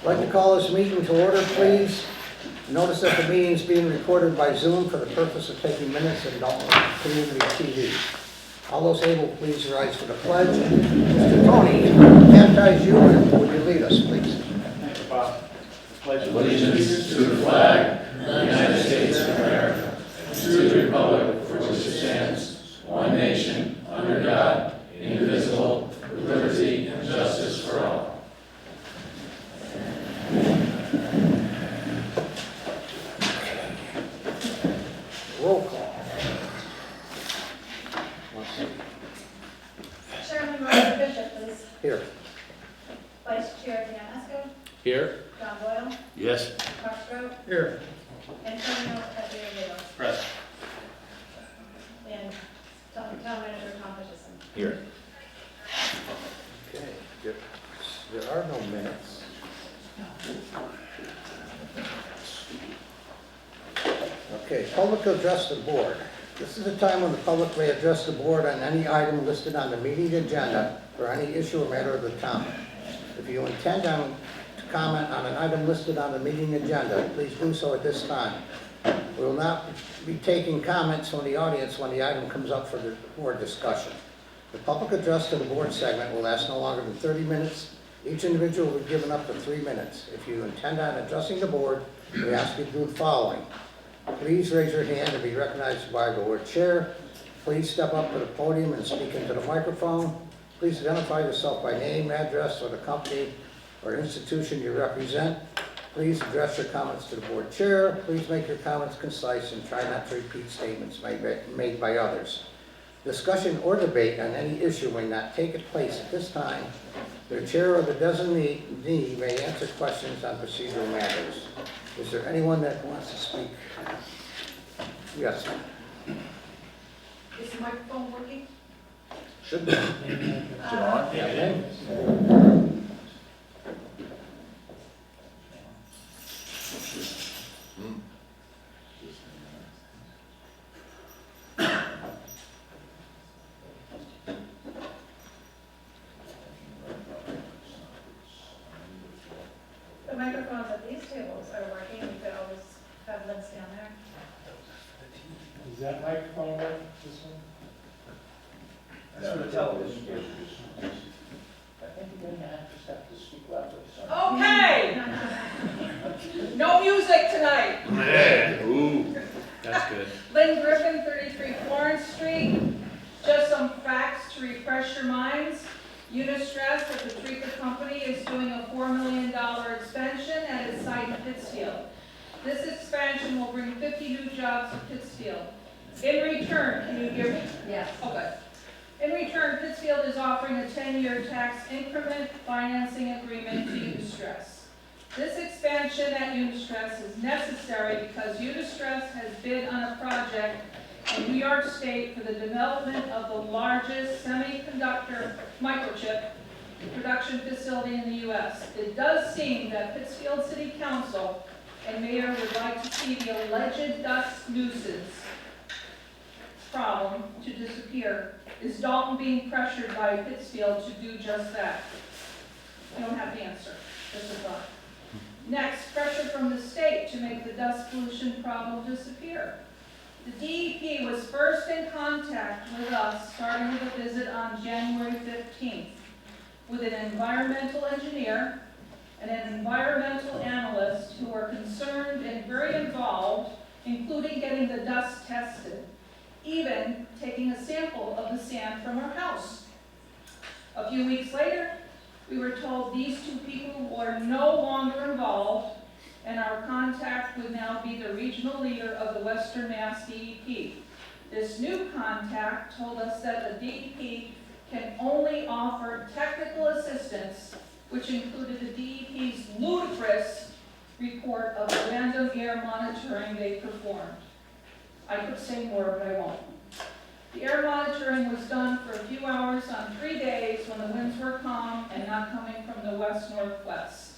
I'd like to call this meeting to order, please. Notice that the meeting is being recorded by Zoom for the purpose of taking minutes in Dalton Community TV. All those able, please rise for the pledge. Mr. Tony, baptize you, and would you lead us, please? Thank you, Bob. Pledge Allegiance to the flag of the United States of America, and to the republic for which it stands, one nation, under God, indivisible, with liberty and justice for all. Roll call. Chairman Roger Bishop, please. Here. Vice Chair Dan Esco, Here? John Boyle, Yes. Mark Stroh, Here. Antonio Cabrera, Present. and Town Manager Tom Hutchison. Here. Okay. There are no minutes. Okay, public address the board. This is a time when the public may address the board on any item listed on the meeting agenda or any issue or matter of the town. If you intend to comment on an item listed on the meeting agenda, please do so at this time. We will not be taking comments from the audience when the item comes up for the board discussion. The public address to the board segment will last no longer than 30 minutes. Each individual will be given up to 3 minutes. If you intend on addressing the board, we ask you to do the following. Please raise your hand to be recognized by the board chair. Please step up to the podium and speak into the microphone. Please identify yourself by name, address, or the company or institution you represent. Please address your comments to the board chair. Please make your comments concise and try not to repeat statements made by others. Discussion or debate on any issue may not take place at this time. The chair or the designee may answer questions on procedural matters. Is there anyone that wants to speak? Yes. Is the microphone working? Should be. Yeah. The microphones at these tables are working, you could always have links down there. Does that microphone work, this one? That's for the television. I think you're going to just have to speak loudly. Okay, no music tonight. Yeah. Ooh, that's good. Lynn Griffin, 33 Florence Street. Just some facts to refresh your minds. Unistress at the Treaker Company is doing a $4 million expansion at its site in Pittsfield. This expansion will bring 50 new jobs to Pittsfield. In return, can you hear me? Yes. Okay. In return, Pittsfield is offering a 10-year tax increment financing agreement to Unistress. This expansion at Unistress is necessary because Unistress has bid on a project in New York State for the development of the largest semiconductor microchip production facility in the U.S. It does seem that Pittsfield City Council and Mayor would like to see the alleged dust nuisance problem to disappear. Is Dalton being pressured by Pittsfield to do just that? I don't have the answer, just a thought. Next, pressure from the state to make the dust pollution problem disappear. The DEP was first in contact with us, starting with a visit on January 15th, with an environmental engineer and an environmental analyst who were concerned and very involved, including getting the dust tested, even taking a sample of the sand from our house. A few weeks later, we were told these two people were no longer involved, and our contact would now be the regional leader of the Western Mass DEP. This new contact told us that the DEP can only offer technical assistance, which included the DEP's ludicrous report of the random air monitoring they performed. I could say more, but I won't. The air monitoring was done for a few hours on 3 days when the winds were calm and not coming from the west-northwest.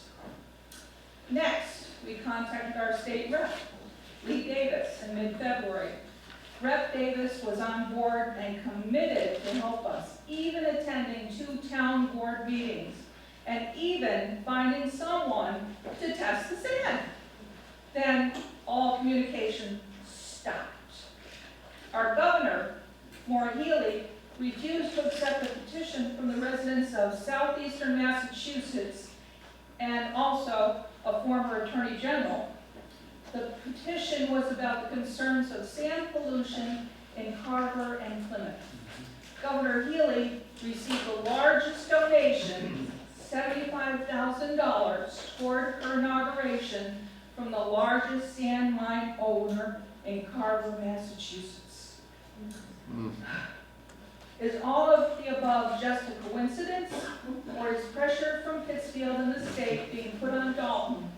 Next, we contacted our state rep, Lee Davis, in mid-February. Rep Davis was on board and committed to help us, even attending 2 town board meetings. and even finding someone to test the sand. Then all communication stopped. Our governor, Maura Healey, refused to accept a petition from the residents of southeastern Massachusetts and also a former attorney general. The petition was about the concerns of sand pollution in Carver and Plymouth. Governor Healey received the largest donation, $75,000, toward her inauguration from the largest sand mine owner in Carver, Massachusetts. Is all of the above just a coincidence, or is pressure from Pittsfield and the state being put on Dalton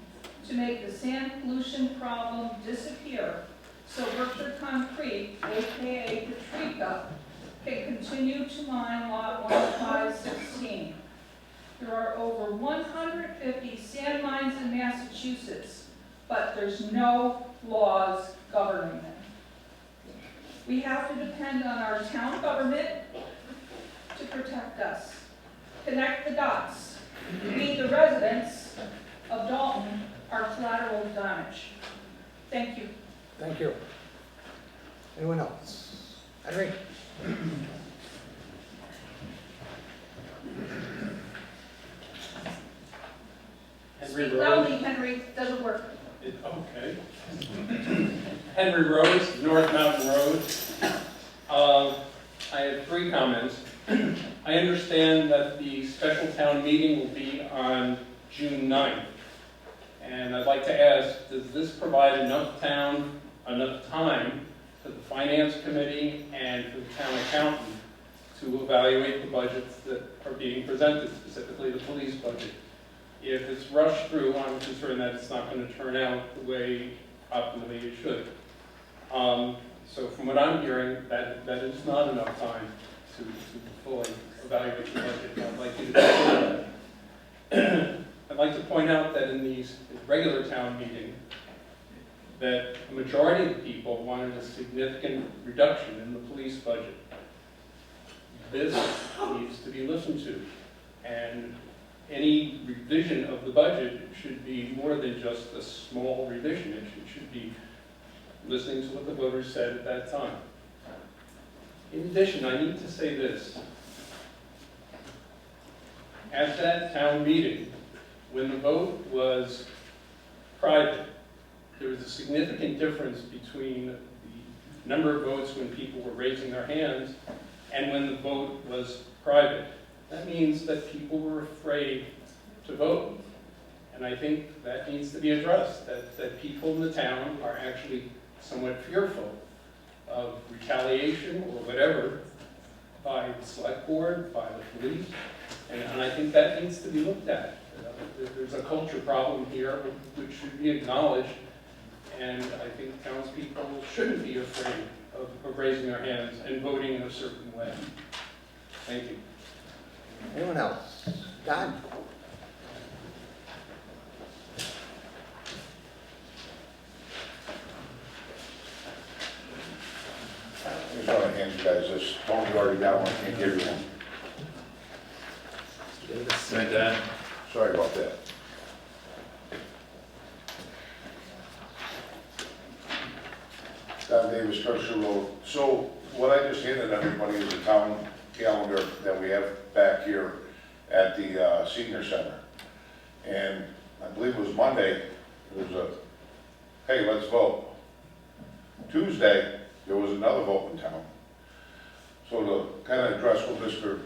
to make the sand pollution problem disappear so Berkshire Concrete, aka Patrica, can continue to mine lot 1516? There are over 150 sand mines in Massachusetts, but there's no laws governing them. We have to depend on our town government to protect us. Connect the dots. We, the residents of Dalton, are collateral damage. Thank you. Thank you. Anyone else? Henry? Speak loudly, Henry, doesn't work. Okay. Henry Rose, North Mountain Road. I have 3 comments. I understand that the special town meeting will be on June 9th. And I'd like to ask, does this provide enough time for the finance committee and for the town accountant to evaluate the budgets that are being presented, specifically the police budget? If it's rushed through, I'm concerned that it's not going to turn out the way optimally it should. So from what I'm hearing, that is not enough time to fully evaluate the budget. I'd like you to consider that. I'd like to point out that in these regular town meeting, that a majority of the people wanted a significant reduction in the police budget. This needs to be listened to, and any revision of the budget should be more than just a small revision. It should be listening to what the voters said at that time. In addition, I need to say this. At that town meeting, when the vote was private, there was a significant difference between the number of votes when people were raising their hands and when the vote was private. That means that people were afraid to vote. And I think that needs to be addressed, that people in the town are actually somewhat fearful of retaliation or whatever by the select board, by the police, and I think that needs to be looked at. There's a culture problem here which should be acknowledged, and I think townspeople shouldn't be afraid of raising their hands and voting in a certain way. Thank you. Anyone else? Don? I just want to hand you guys this. Tony already got one, can't give you one. Right, Dan? Sorry about that. Don Davis, Berkshire Road. So what I just handed everybody is a town calendar that we have back here at the senior center. And I believe it was Monday, there was a, hey, let's vote. Tuesday, there was another vote in town. So to kind of address what Mr.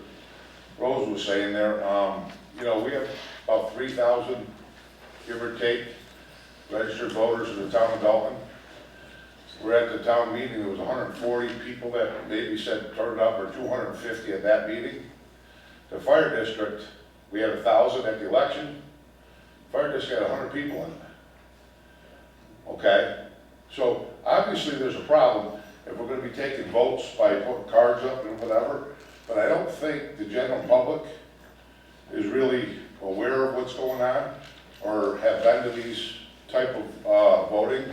Rose was saying there, you know, we have about 3,000, give or take, registered voters in the town of Dalton. We're at the town meeting, there was 140 people that maybe said turned up, or 250 at that meeting. The fire district, we had 1,000 at the election. Fire district had 100 people in it. Okay? So obviously there's a problem if we're going to be taking votes by putting cards up and whatever, but I don't think the general public is really aware of what's going on or have been to these type of voting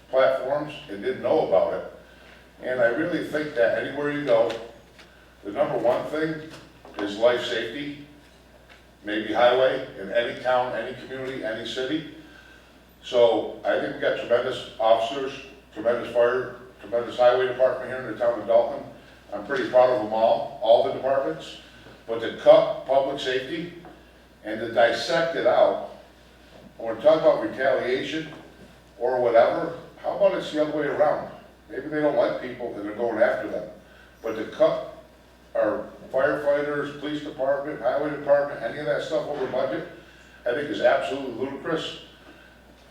platforms and didn't know about it. And I really think that anywhere you go, the number one thing is life safety. maybe highway in any town, any community, any city. So I think we got tremendous officers, tremendous fire, tremendous highway department here in the town of Dalton. I'm pretty proud of them all the departments. But to cut public safety and to dissect it out, when we talk about retaliation or whatever, how about it's the other way around? Maybe they don't like people and they're going after them. But to cut our firefighters, police department, highway department, any of that stuff over budget, I think is absolutely ludicrous.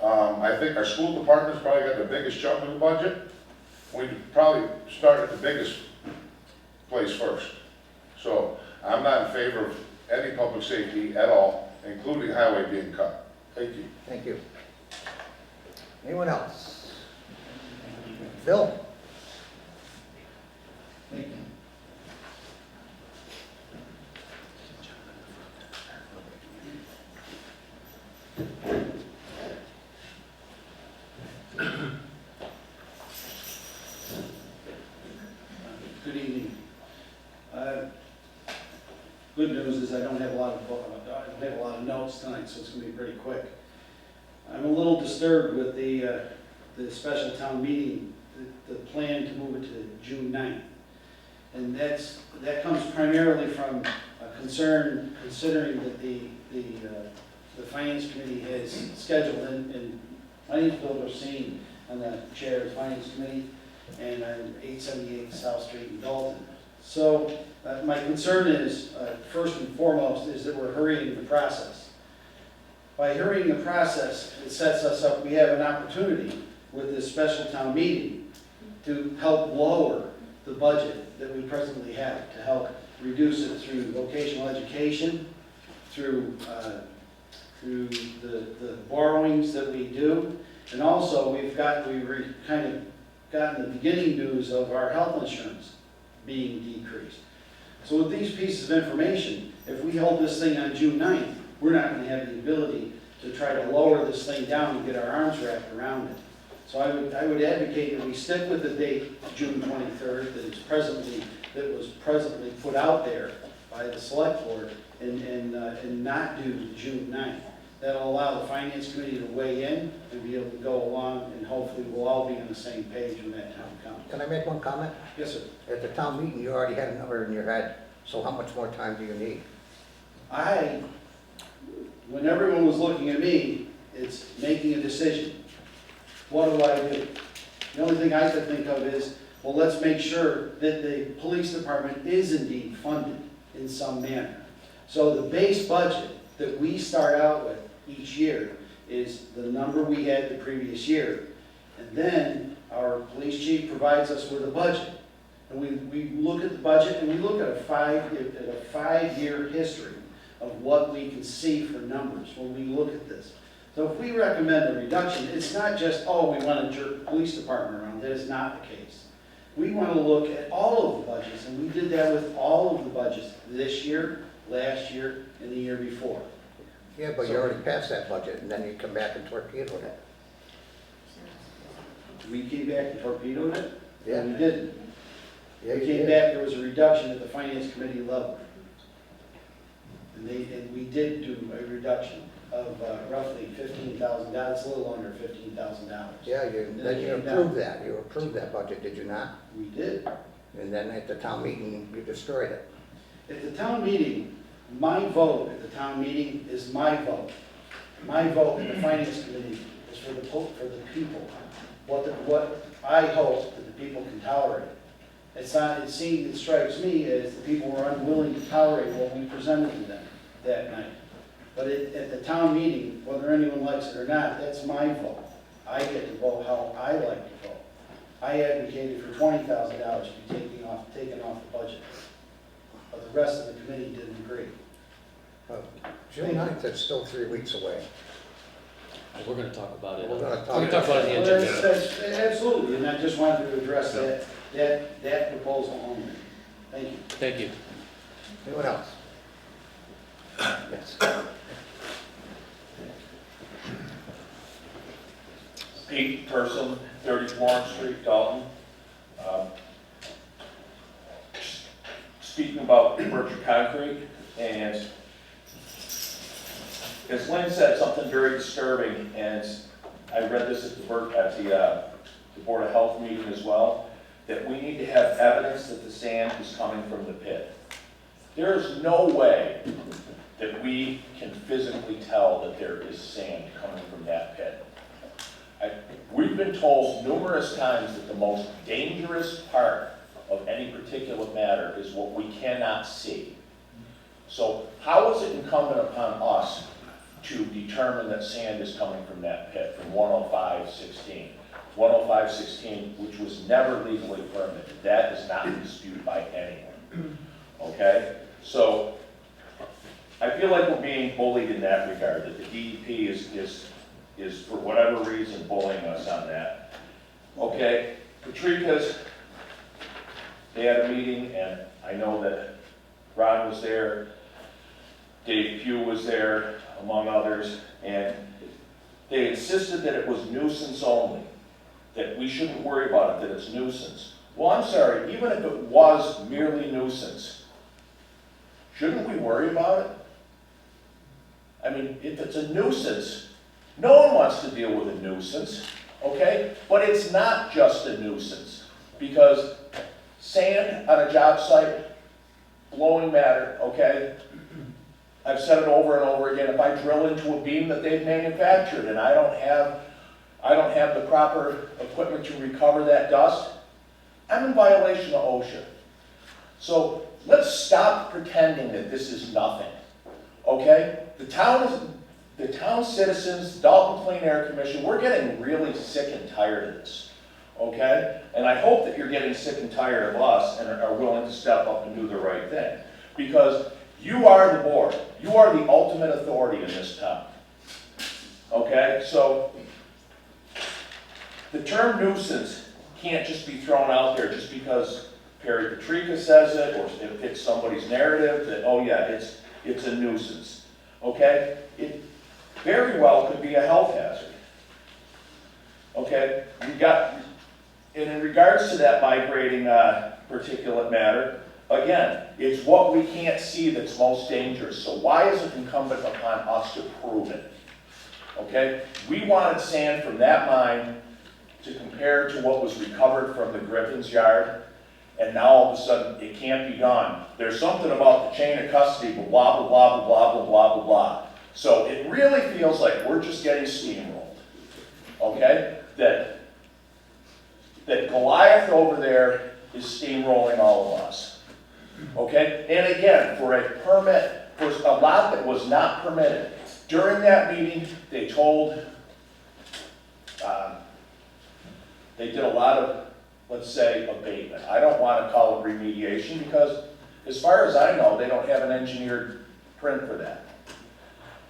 I think our school department's probably got the biggest chunk of the budget. We probably start at the biggest place first. So I'm not in favor of any public safety at all, including highway being cut. Thank you. Thank you. Anyone else? Bill? Thank you. Good evening. Good news is I don't have a lot of notes tonight, so it's going to be pretty quick. I'm a little disturbed with the special town meeting, the plan to move it to June 9th. And that comes primarily from a concern, considering that the Finance Committee has scheduled, and my name's Bill Racine, I'm the chair of the Finance Committee, and I'm 878 South Street in Dalton. So my concern is, first and foremost, is that we're hurrying the process. By hurrying the process, it sets us up, we have an opportunity with this special town meeting to help lower the budget that we presently have, to help reduce it through vocational education, through the borrowings that we do, and also we've kind of gotten the beginning news of our health insurance being decreased. So with these pieces of information, if we hold this thing on June 9th, we're not going to have the ability to try to lower this thing down and get our arms wrapped around it. So I would advocate that we stick with the date, June 23rd, that was presently put out there by the Selectboard, and not do June 9th. That'll allow the Finance Committee to weigh in and be able to go along, and hopefully we'll all be on the same page when that time comes. Can I make one comment? Yes, sir. At the town meeting, you already had a number in your head, so how much more time do you need? When everyone was looking at me, it's making a decision. What do I do? The only thing I could think of is, well, let's make sure that the police department is indeed funded in some manner. So the base budget that we start out with each year is the number we had the previous year. And then our police chief provides us with a budget. And we look at the budget, and we look at a five-year history of what we can see for numbers when we look at this. So if we recommend a reduction, it's not just, oh, we want to jerk the police department around. That is not the case. We want to look at all of the budgets, and we did that with all of the budgets this year, last year, and the year before. Yeah, but you already passed that budget, and then you come back and torpedoed it. We came back and torpedoed it? Yeah. We didn't. Yeah, We you came did. back, there was a reduction at the Finance Committee level. And we did do a reduction of roughly $15,000, it's a little under $15,000. Yeah, then you approved that. You approved that budget, did you not? We did. And then at the town meeting, you destroyed it. At the town meeting, my vote at the town meeting is my vote. My vote in the Finance Committee is for the people. What I hope that the people can tolerate. It strikes me as the people were unwilling to tolerate what we presented to them that night. But at the town meeting, whether anyone likes it or not, that's my vote. I get to vote how I like to vote. I advocated for $20,000 to be taken off the budget. But the rest of the committee didn't agree. June 9th is still 3 weeks away. We're going to talk about it. We're gonna talk We're going to talk about it in Well, the agenda. that's absolutely, and I just wanted to address that proposal only. Thank you. Thank you. Anyone else? Yes. Pete Person, 30 Warren Street, Dalton. Speaking about Berkshire Concrete and because Lynn said something very disturbing, and I read this at the Board of Health meeting as well, that we need to have evidence that the sand is coming from the pit. There is no way that we can physically tell that there is sand coming from that pit. We've been told numerous times that the most dangerous part of any particulate matter is what we cannot see. So how is it incumbent upon us to determine that sand is coming from that pit, from 105-16? 105-16, which was never legally permitted. That is not disputed by anyone. Okay? So I feel like we're being bullied in that regard, that the DEP is for whatever reason bullying us on that. Okay, Patrica's, they had a meeting, and I know that Ron was there, Dave Pugh was there, among others, and they insisted that it was nuisance only, that we shouldn't worry about it, that it's nuisance. Well, I'm sorry, even if it was merely nuisance, shouldn't we worry about it? I mean, if it's a nuisance, no one wants to deal with a nuisance, okay? But it's not just a nuisance, because sand on a job site, blowing matter, okay? I've said it over and over again, if I drill into a beam that they've manufactured and I don't have the proper equipment to recover that dust, I'm in violation of OSHA. So let's stop pretending that this is nothing, okay? The town citizens, the Dalton Clean Air Commission, we're getting really sick and tired of this, okay? And I hope that you're getting sick and tired of us and are willing to step up and do the right thing. Because you are the board. You are the ultimate authority in this town. Okay? So the term nuisance can't just be thrown out there just because Perry Patrica says it or it fits somebody's narrative that, oh yeah, it's a nuisance. Okay? It very well could be a health hazard. Okay? And in regards to that migrating particulate matter, again, it's what we can't see that's most dangerous. So why is it incumbent upon us to prove it? Okay? We wanted sand from that mine to compare to what was recovered from the Griffin's yard, and now all of a sudden it can't be done. There's something about the chain of custody, blah, blah, blah, blah, blah, blah, blah, blah, blah. So it really feels like we're just getting steamrolled. Okay? That Goliath over there is steamrolling all of us. Okay? And again, for a permit, for a lot that was not permitted, during that meeting, they told, they did a lot of, let's say, abatement. I don't want to call it remediation because, as far as I know, they don't have an engineered print for that,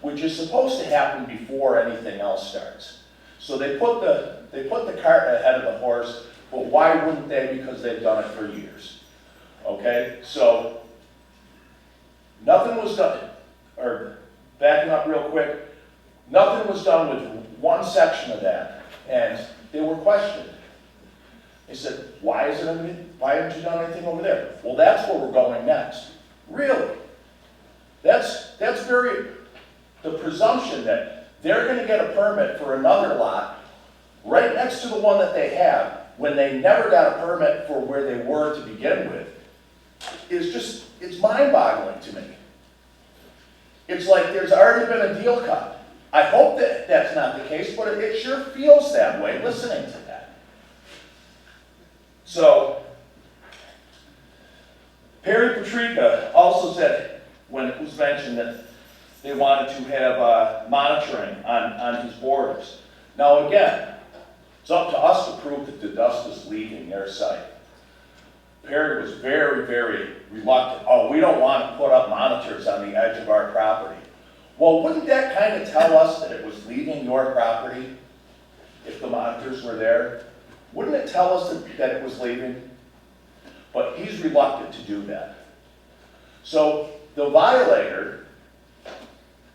which is supposed to happen before anything else starts. So they put the cart ahead of the horse, but why wouldn't they? Because they've done it for years. Okay, so nothing was done, or backing up real quick, nothing was done with one section of that, and they were questioned. They said, why haven't you done anything over there? Well, that's where we're going next. Really? That's the presumption that they're going to get a permit for another lot right next to the one that they have when they never got a permit for where they were to begin with is just, it's mind-boggling to me. It's like there's already been a deal cut. I hope that that's not the case, but it sure feels that way listening to that. So, Perry Patrica also said, when it was mentioned that they wanted to have monitoring on his borders. Now again, it's up to us to prove that the dust is leaving their site. Perry was very, very reluctant. Oh, we don't want to put up monitors on the edge of our property. Well, wouldn't that kind of tell us that it was leaving your property if the monitors were there? Wouldn't it tell us that it was leaving? But he's reluctant to do that. So the violator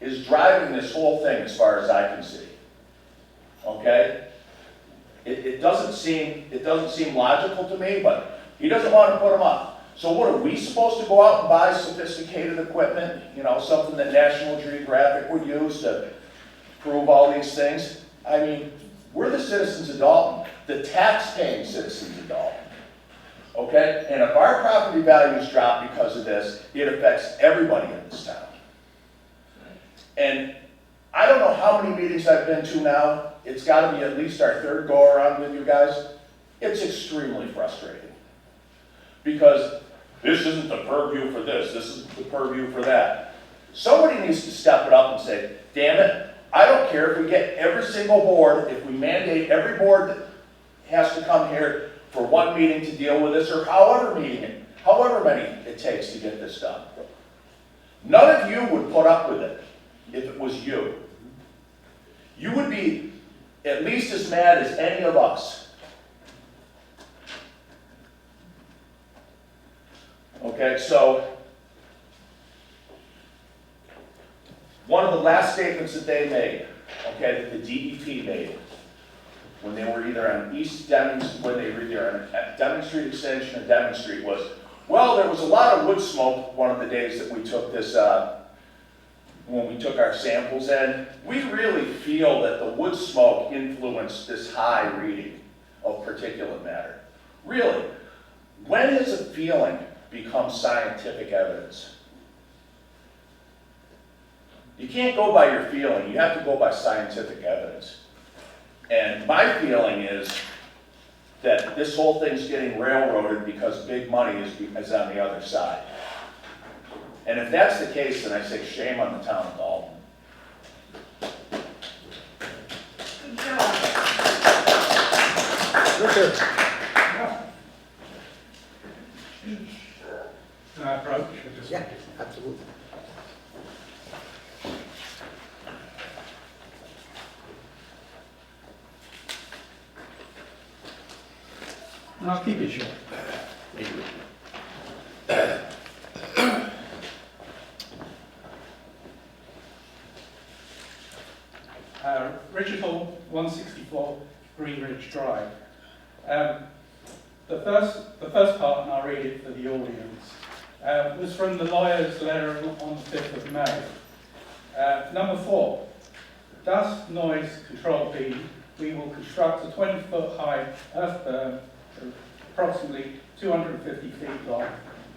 is driving this whole thing as far as I can see. Okay? It doesn't seem logical to me, but he doesn't want to put them up. So what, are we supposed to go out and buy sophisticated equipment? You know, something that National Geographic would use to prove all these things? I mean, we're the citizens of Dalton, the tax-paying citizens of Dalton. Okay? And if our property values drop because of this, it affects everybody in this town. And I don't know how many meetings I've been to now. It's got to be at least our third go-around with you guys. It's extremely frustrating. Because this isn't the purview for this isn't the purview for that. Somebody needs to step it up and say, damn it, I don't care if we get every single board, if we mandate every board that has to come here for one meeting to deal with this, or however many it takes to get this done. None of you would put up with it if it was you. You would be at least as mad as any of us. Okay, so one of the last statements that they made, okay, that the DEP made, when they were either on when they were either on Deming Street Extension or Deming Street, was, well, there was a lot of wood smoke one of the days that we took this, when we took our samples in. We really feel that the wood smoke influenced this high reading of particulate matter. Really, when has a feeling become scientific evidence? You can't go by your feeling, you have to go by scientific evidence. And my feeling is that this whole thing's getting railroaded because big money is on the other side. And if that's the case, then I say shame on the town of Dalton. Good job. Richard? Can I approach? Yeah, absolutely. I'll keep it short. Richard Hall, 164 Green Ridge Drive. The first part, and I'll read it for the audience, was from the lawyer's letter on the 5th of May. Number 4, dust noise control beam. We will construct a 20-foot high earth berm, approximately 250 feet long.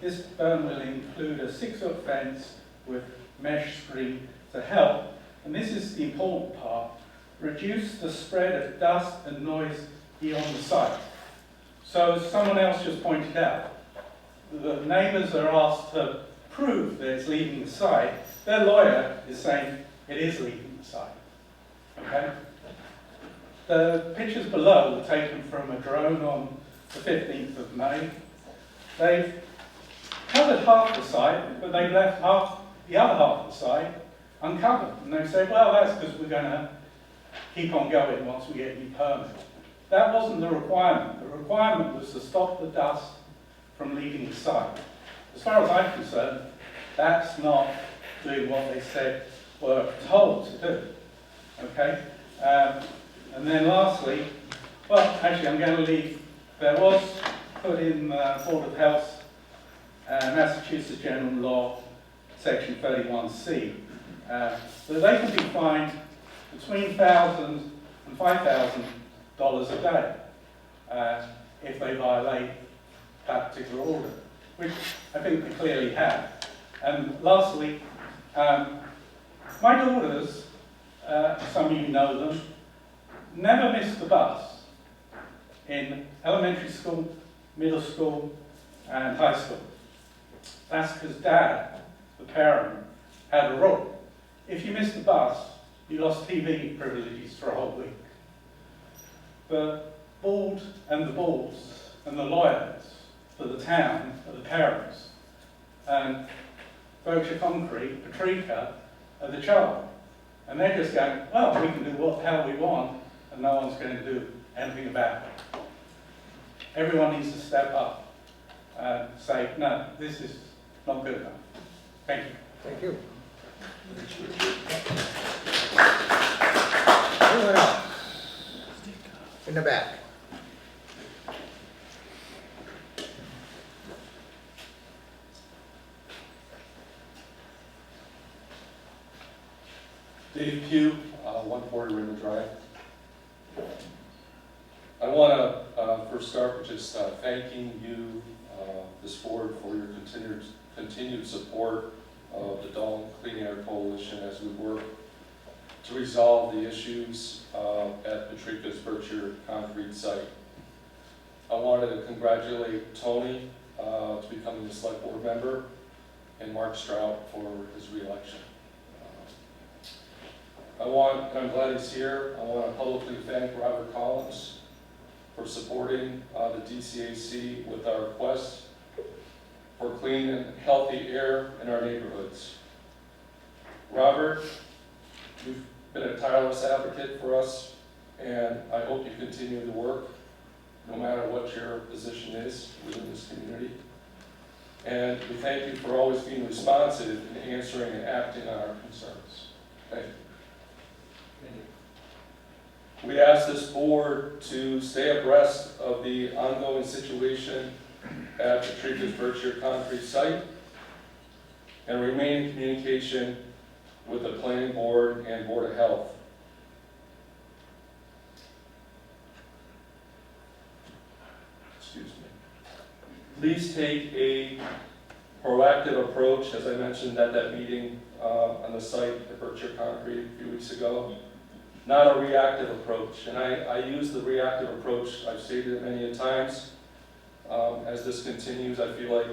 This berm will include a 6-foot fence with mesh screen to help, and this is the important part, reduce the spread of dust and noise beyond the site. So as someone else just pointed out, the neighbours are asked to prove that it's leaving the site. Their lawyer is saying it is leaving the site. Okay? The pictures below were taken from a drone on the 15th of May. They've covered half the site, but they've left the other half of the site uncovered. And they say, well, that's because we're going to keep on going once we get a new permit. That wasn't the requirement. The requirement was to stop the dust from leaving the site. As far as I'm concerned, that's not doing what they said were told to do. Okay? And then lastly, well, actually I'm going to leave, there was put in Board of Health, Massachusetts General Law, Section 31C, that they can be fined between $1,000 and $5,000 a day if they violate that particular order, which I think they clearly have. And lastly, my daughters, some of you know them, never missed the bus in elementary school, middle school, and high school. That's because Dad, the parent, had a rule. If you missed the bus, you lost TV privileges for a whole week. The board and the boards and the lawyers for the town are the parents. And Berkshire Concrete, Patrica, are the child. And they're just going, well, we can do what the hell we want, and no one's going to do anything about it. Everyone needs to step up and say, no, this is not good enough. Thank you. Thank you. Anyone else? In the back. Dave Pugh, 140 River Drive. I want to first start with just thanking you, this board, for your continued support of the Dalton Clean Air Coalition as we work to resolve the issues at Patrica's Berkshire concrete site. I wanted to congratulate Tony to becoming the select board member and Mark Strout for his re-election. I'm glad he's here. I want to publicly thank Robert Collins for supporting the DCAC with our request for clean and healthy air in our neighborhoods. Robert, you've been a tireless advocate for us, and I hope you continue to work, no matter what your position is within this community. And we thank you for always being responsive in answering and acting on our concerns. Thank you. We ask this board to stay abreast of the ongoing situation at Patrica's Berkshire concrete site and remain in communication with the planning board and Board of Health. Excuse me. Please take a proactive approach, as I mentioned at that meeting on the site at Berkshire Concrete a few weeks ago. Not a reactive approach, and I use the reactive approach, I've stated it many times. As this continues, I feel like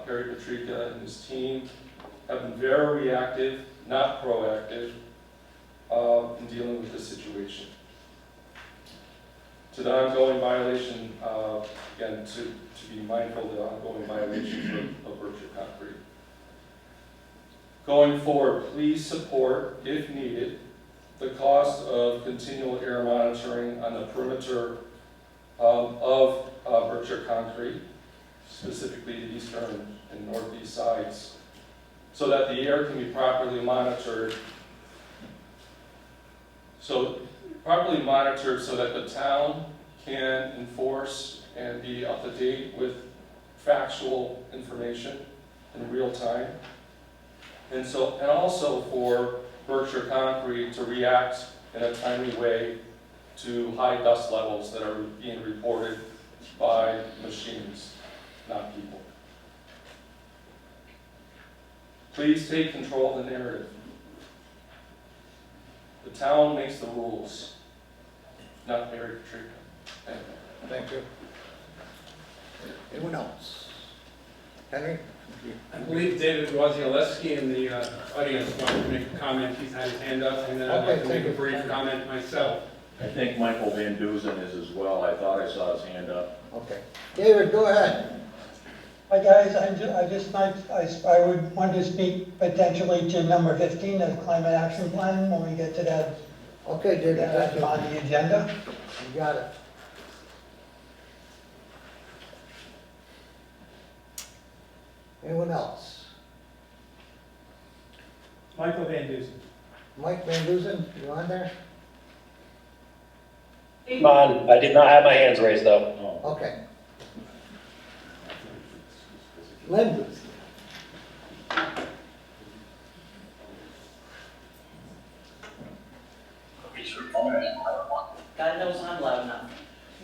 Perry Patrica and his team have been very reactive, not proactive, in dealing with this situation. To the ongoing violation, again, to be mindful of the ongoing violation of Berkshire Concrete. Going forward, please support, if needed, the cost of continual air monitoring on the perimeter of Berkshire Concrete, specifically the eastern and northeast sides, so that the air can be properly monitored. So that the town can enforce and be up to date with factual information in real time. And also for Berkshire Concrete to react in a timely way to high dust levels that are being reported by machines, not people. Please take control of the narrative. The town makes the rules, not Perry Patrica. Thank you. Thank you. Anyone else? Henry? I believe David Woznialewski in the audience wanted to make a comment. He's had his hand up, and then I'd like to make a brief comment myself. I think Michael Van Duzen is as well. I thought I saw his hand up. Okay. David, go ahead. Hi guys, I would want to speak potentially to number 15, the climate action plan, when we get to that, Okay, David, thank that's you. on the agenda. You got it. Anyone else? Michael Van Dusen. Mike Van Duzen, you on there? Come on, I did not have my hands raised though. Okay. Lynn? God knows I'm loud enough.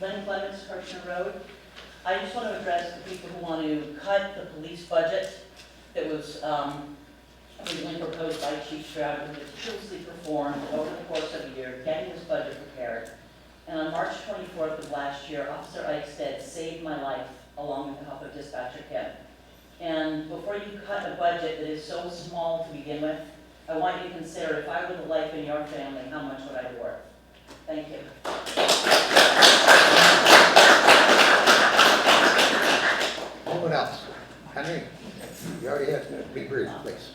Lynn Clements, Kirchner Road. I just want to address the people who want to cut the police budget that was originally proposed by Chief Stroud, who meticulously performed over the course of a year, getting this budget prepared. And on March 24th of last year, Officer Eichstead saved my life along with the help of Dispatcher Kim. And before you cut a budget that is so small to begin with, I want you to consider, if I were the life in your family, how much would I be worth? Thank you. Anyone else? Henry? You already have to be brief, please.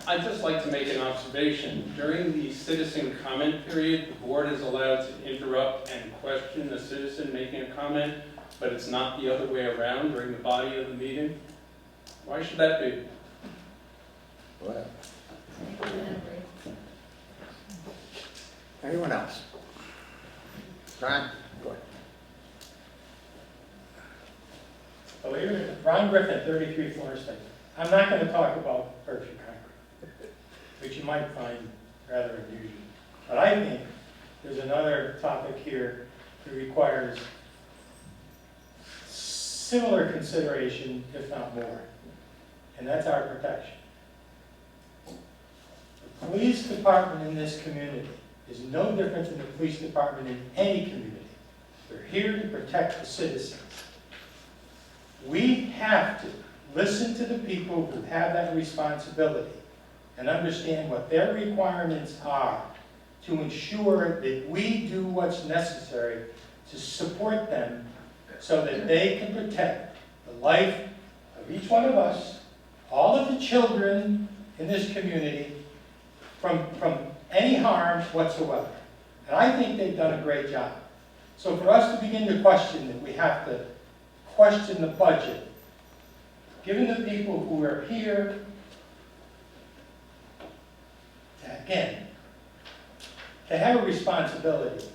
I'd just like to make an observation. During the citizen comment period, the board is allowed to interrupt and question the citizen making a comment, but it's not the other way around during the body of the meeting. Why should that be? What? Anyone else? Ron? Go ahead. Ron Griffin, 33 Florissant. I'm not gonna talk about Berkshire Concrete, which you might find rather unusual. But I think there's another topic here that requires similar consideration, if not more, and that's our protection. The police department in this community is no different than the police department in any community. They're here to protect the citizens. We have to listen to the people who have that responsibility and understand what their requirements are to ensure that we do what's necessary to support them so that they can protect the life of each one of us, all of the children in this community, from any harm whatsoever. And I think they've done a great job. So for us to begin to question that, we have to question the budget, given the people who are here, again, to have a responsibility.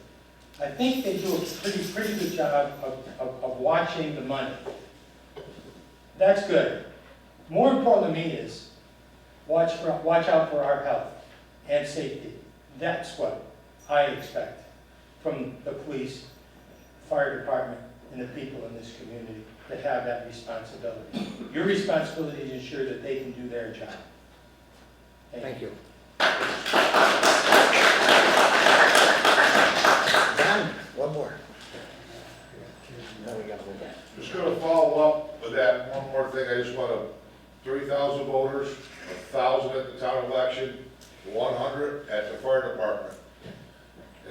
I think they do a pretty good job of watching the money. That's good. More important to me is watch out for our health and safety. That's what I expect from the police, fire department, and the people in this community that have that responsibility. Your responsibility is to ensure that they can do their job. Thank you. Don, one more. Now we got to move on. Just gonna follow up with that, one more thing, I just want to, 3,000 voters, 1,000 at the town election, 100 at the fire department.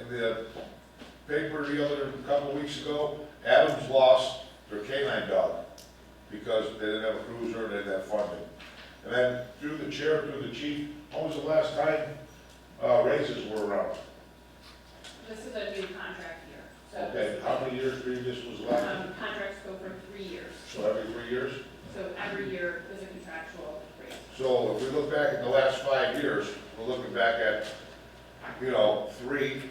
In the paper a couple weeks ago, Adams lost their canine dog because they didn't have a cruiser and they didn't have funding. And then through the chair, through the chief, when was the last time raises were around? This is a new contract year. So Okay, how many years previous was last? contracts go for 3 years. So every 3 years? So every year is a contractual raise. So if we look back at the last 5 years, we're looking back at, 3,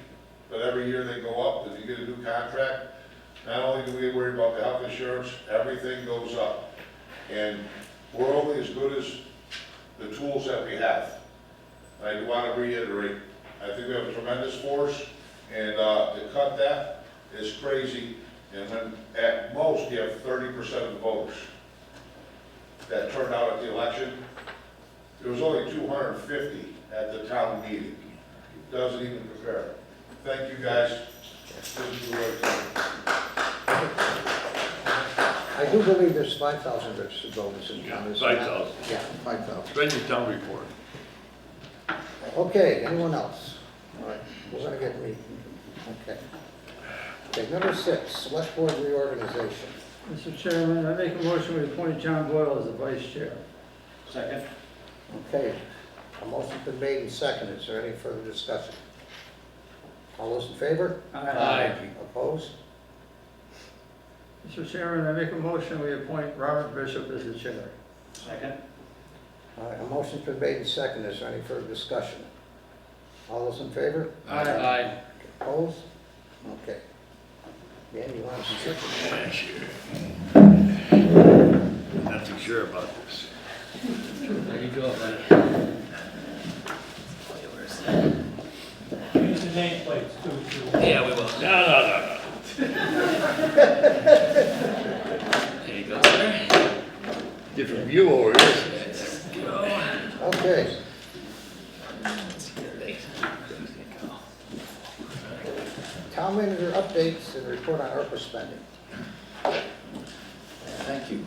but every year they go up, if you get a new contract, not only do we worry about the health insurance, everything goes up. And we're only as good as the tools that we have. I want to reiterate, I think we have a tremendous force, and to cut that is crazy. And when at most you have 30% of the voters that turned out at the election, there was only 250 at the town meeting. It doesn't even compare. Thank you guys. This is the right time. I do believe there's 5,000 registered voters in town. Yeah, 5,000. Yeah, 5,000. Read the town report. Okay, anyone else? All right, we're gonna get meeting. Okay. Okay, number 6, Select Board reorganization. Mr. Chairman, I make a motion to appoint John Boyle as the vice chair. Second. Okay, a motion's been made and seconded. Is there any further discussion? All those in favor? Aye. Opposed? Mr. Chairman, I make a motion we appoint Robert Bishop as the chair. Second. All right, a motion's been made and seconded. Is there any further discussion? All those in favor? Aye. Opposed? Okay. Dan, you want to sit? Yeah, sure. I'm not too sure about this. There you go, buddy. Use the nameplates too. Yeah, we will. No. There you go, sir. Different view over here. Let's go. Okay. Town manager updates and report on ARPA spending. Thank you.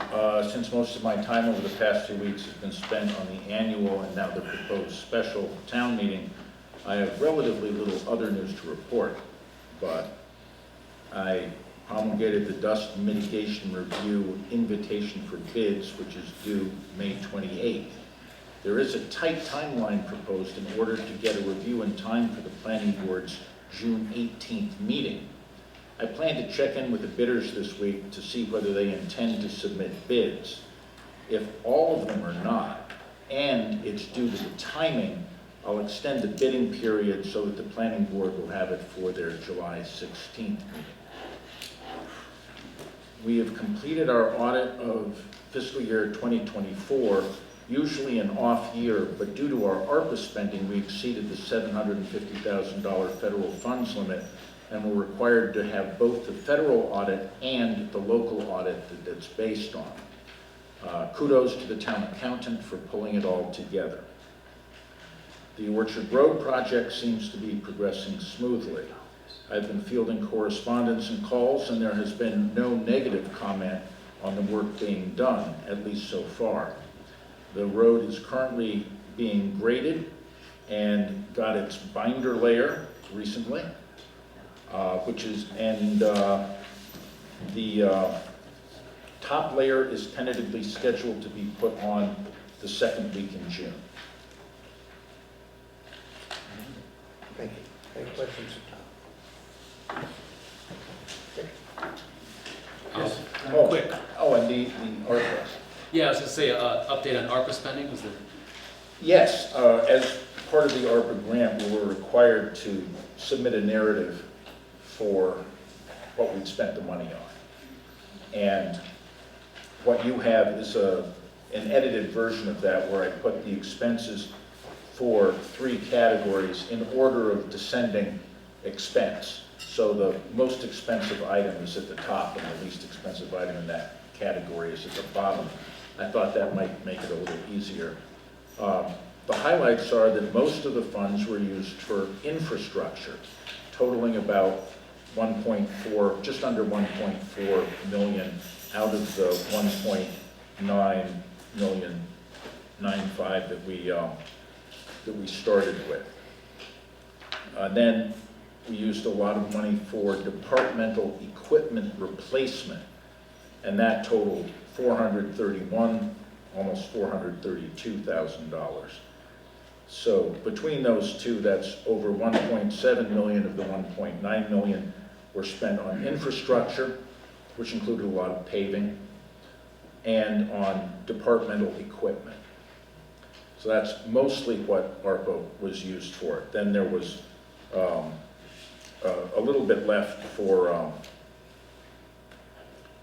Since most of my time over the past 2 weeks has been spent on the annual and now the proposed special town meeting, I have relatively little other news to report, but I promulgated the dust mitigation review invitation for bids, which is due May 28th. There is a tight timeline proposed in order to get a review in time for the planning board's June 18th meeting. I plan to check in with the bidders this week to see whether they intend to submit bids. If all of them are not, and it's due to the timing, I'll extend the bidding period so that the planning board will have it for their July 16th meeting. We have completed our audit of fiscal year 2024, usually an off year, but due to our ARPA spending, we exceeded the $750,000 federal funds limit, and were required to have both the federal audit and the local audit that it's based on. Kudos to the town accountant for pulling it all together. The Orchard Road project seems to be progressing smoothly. I've been fielding correspondence and calls, and there has been no negative comment on the work being done, at least so far. The road is currently being graded and got its binder layer recently, the top layer is tentatively scheduled to be put on the second week in June. Thank you. Any questions for Tom? Yes. Oh, Quick. Oh, and the ARPA. Yeah, I was gonna say, update on ARPA spending, was there? Yes, as part of the ARPA grant, we were required to submit a narrative for what we'd spent the money on. And what you have is an edited version of that where I put the expenses for 3 categories in order of descending expense. So the most expensive item is at the top and the least expensive item in that category is at the bottom. I thought that might make it a little easier. The highlights are that most of the funds were used for infrastructure, totaling about just under 1.4 million out of the 1.995 that we started with. Then we used a lot of money for departmental equipment replacement, and that totaled almost $432,000. So between those two, that's over 1.7 million of the 1.9 million were spent on infrastructure, which included a lot of paving, and on departmental equipment. So that's mostly what ARPA was used for. Then there was a little bit left for, I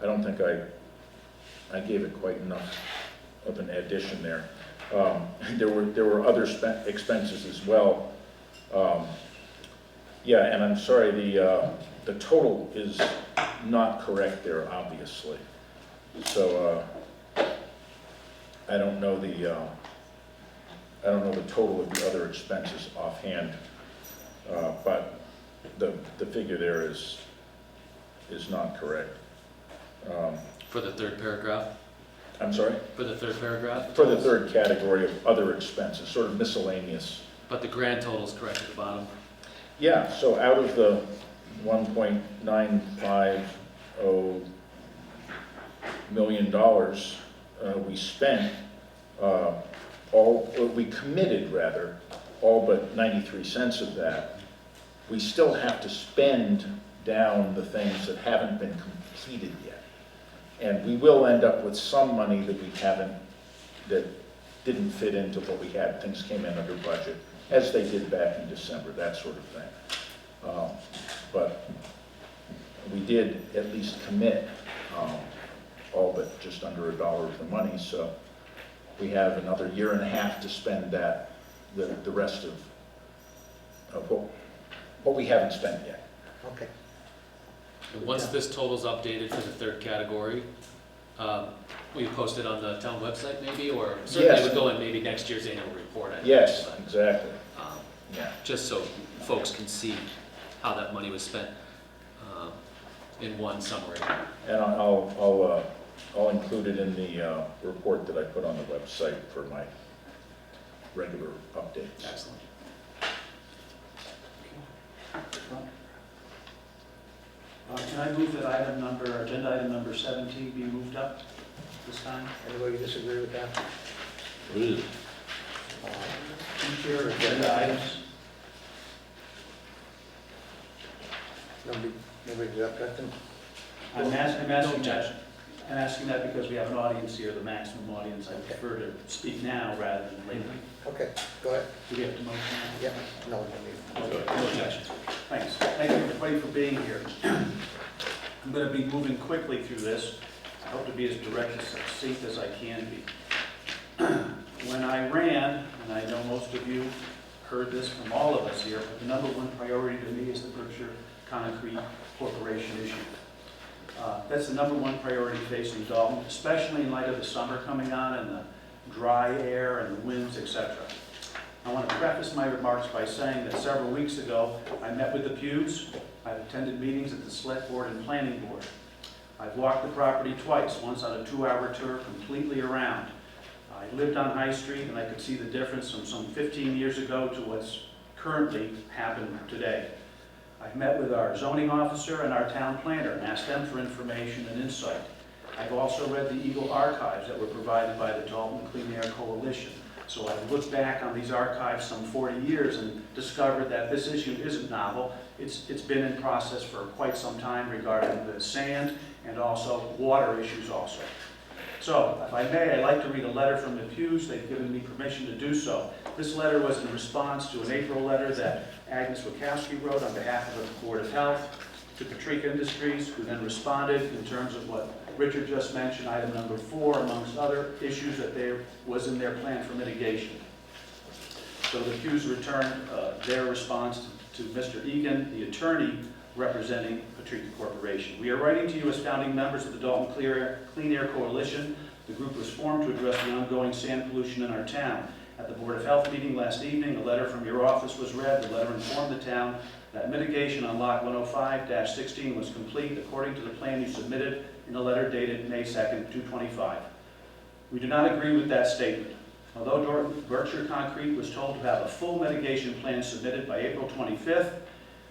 don't think I gave it quite enough of an addition there. There were other expenses as well. Yeah, and I'm sorry, the total is not correct there, obviously. So I don't know the total of the other expenses offhand, but the figure there is not correct. For the third paragraph? I'm sorry? For the third paragraph? For the third category of other expenses, sort of miscellaneous. But the grand total is correct at the bottom? Yeah, so out of the 1.950 million dollars we spent, we committed rather, all but 93 cents of that. We still have to spend down the things that haven't been completed yet. And we will end up with some money that that didn't fit into what we had. Things came in under budget, as they did back in December, that sort of thing. But we did at least commit all but just under $1 of the money, so we have another year and a half to spend the rest of what we haven't spent yet. Okay. And once this total's updated for the third category, will you post it on the town website maybe, or certainly Yes. it would go in maybe next year's annual report? I Yes, think, exactly. but, Yeah. just so folks can see how that money was spent in one summary. And I'll include it in the report that I put on the website for my regular updates. Excellent. Can I move that agenda item number 17 be moved up this time? Anybody disagree with that? Future agenda items? Nobody objecting? I'm asking that because we have an audience here, the maximum audience. I prefer to speak now rather than later. Okay, go ahead. Do we have to motion that? Yeah, no, no need. Okay, no objection. Thanks. Thank you everybody for being here. I'm going to be moving quickly through this. I hope to be as direct and succinct as I can be. When I ran, and I know most of you heard this from all of us here, but the number one priority to me is the Berkshire Concrete Corporation issue. That's the number one priority facing Dalton, especially in light of the summer coming on and the dry air and the winds, etc. I want to preface my remarks by saying that several weeks ago, I met with the Pews. I've attended meetings at the Selectboard and Planning Board. I've walked the property twice, once on a 2-hour tour completely around. I lived on High Street and I could see the difference from some 15 years ago to what's currently happened today. I've met with our zoning officer and our town planner and asked them for information and insight. I've also read the Eagle archives that were provided by the Dalton Clean Air Coalition. So I've looked back on these archives some 40 years and discovered that this issue isn't novel. It's been in process for quite some time regarding the sand and also water issues also. So, if I may, I'd like to read a letter from the Pews. They've given me permission to do so. This letter was in response to an April letter that Agnes Wachowski wrote on behalf of the Board of Health to Patrick Industries, who then responded in terms of what Richard just mentioned, item number 4, amongst other issues that there was in their plan for mitigation. So the Pews returned their response to Mr. Egan, the attorney representing Patrick Corporation. We are writing to you as founding members of the Dalton Clean Air Coalition. The group was formed to address the ongoing sand pollution in our town. At the Board of Health meeting last evening, a letter from your office was read. The letter informed the town that mitigation on lot 105-16 was complete according to the plan you submitted in a letter dated May 2nd, 2025. We do not agree with that statement. Although Berkshire Concrete was told to have a full mitigation plan submitted by April 25th,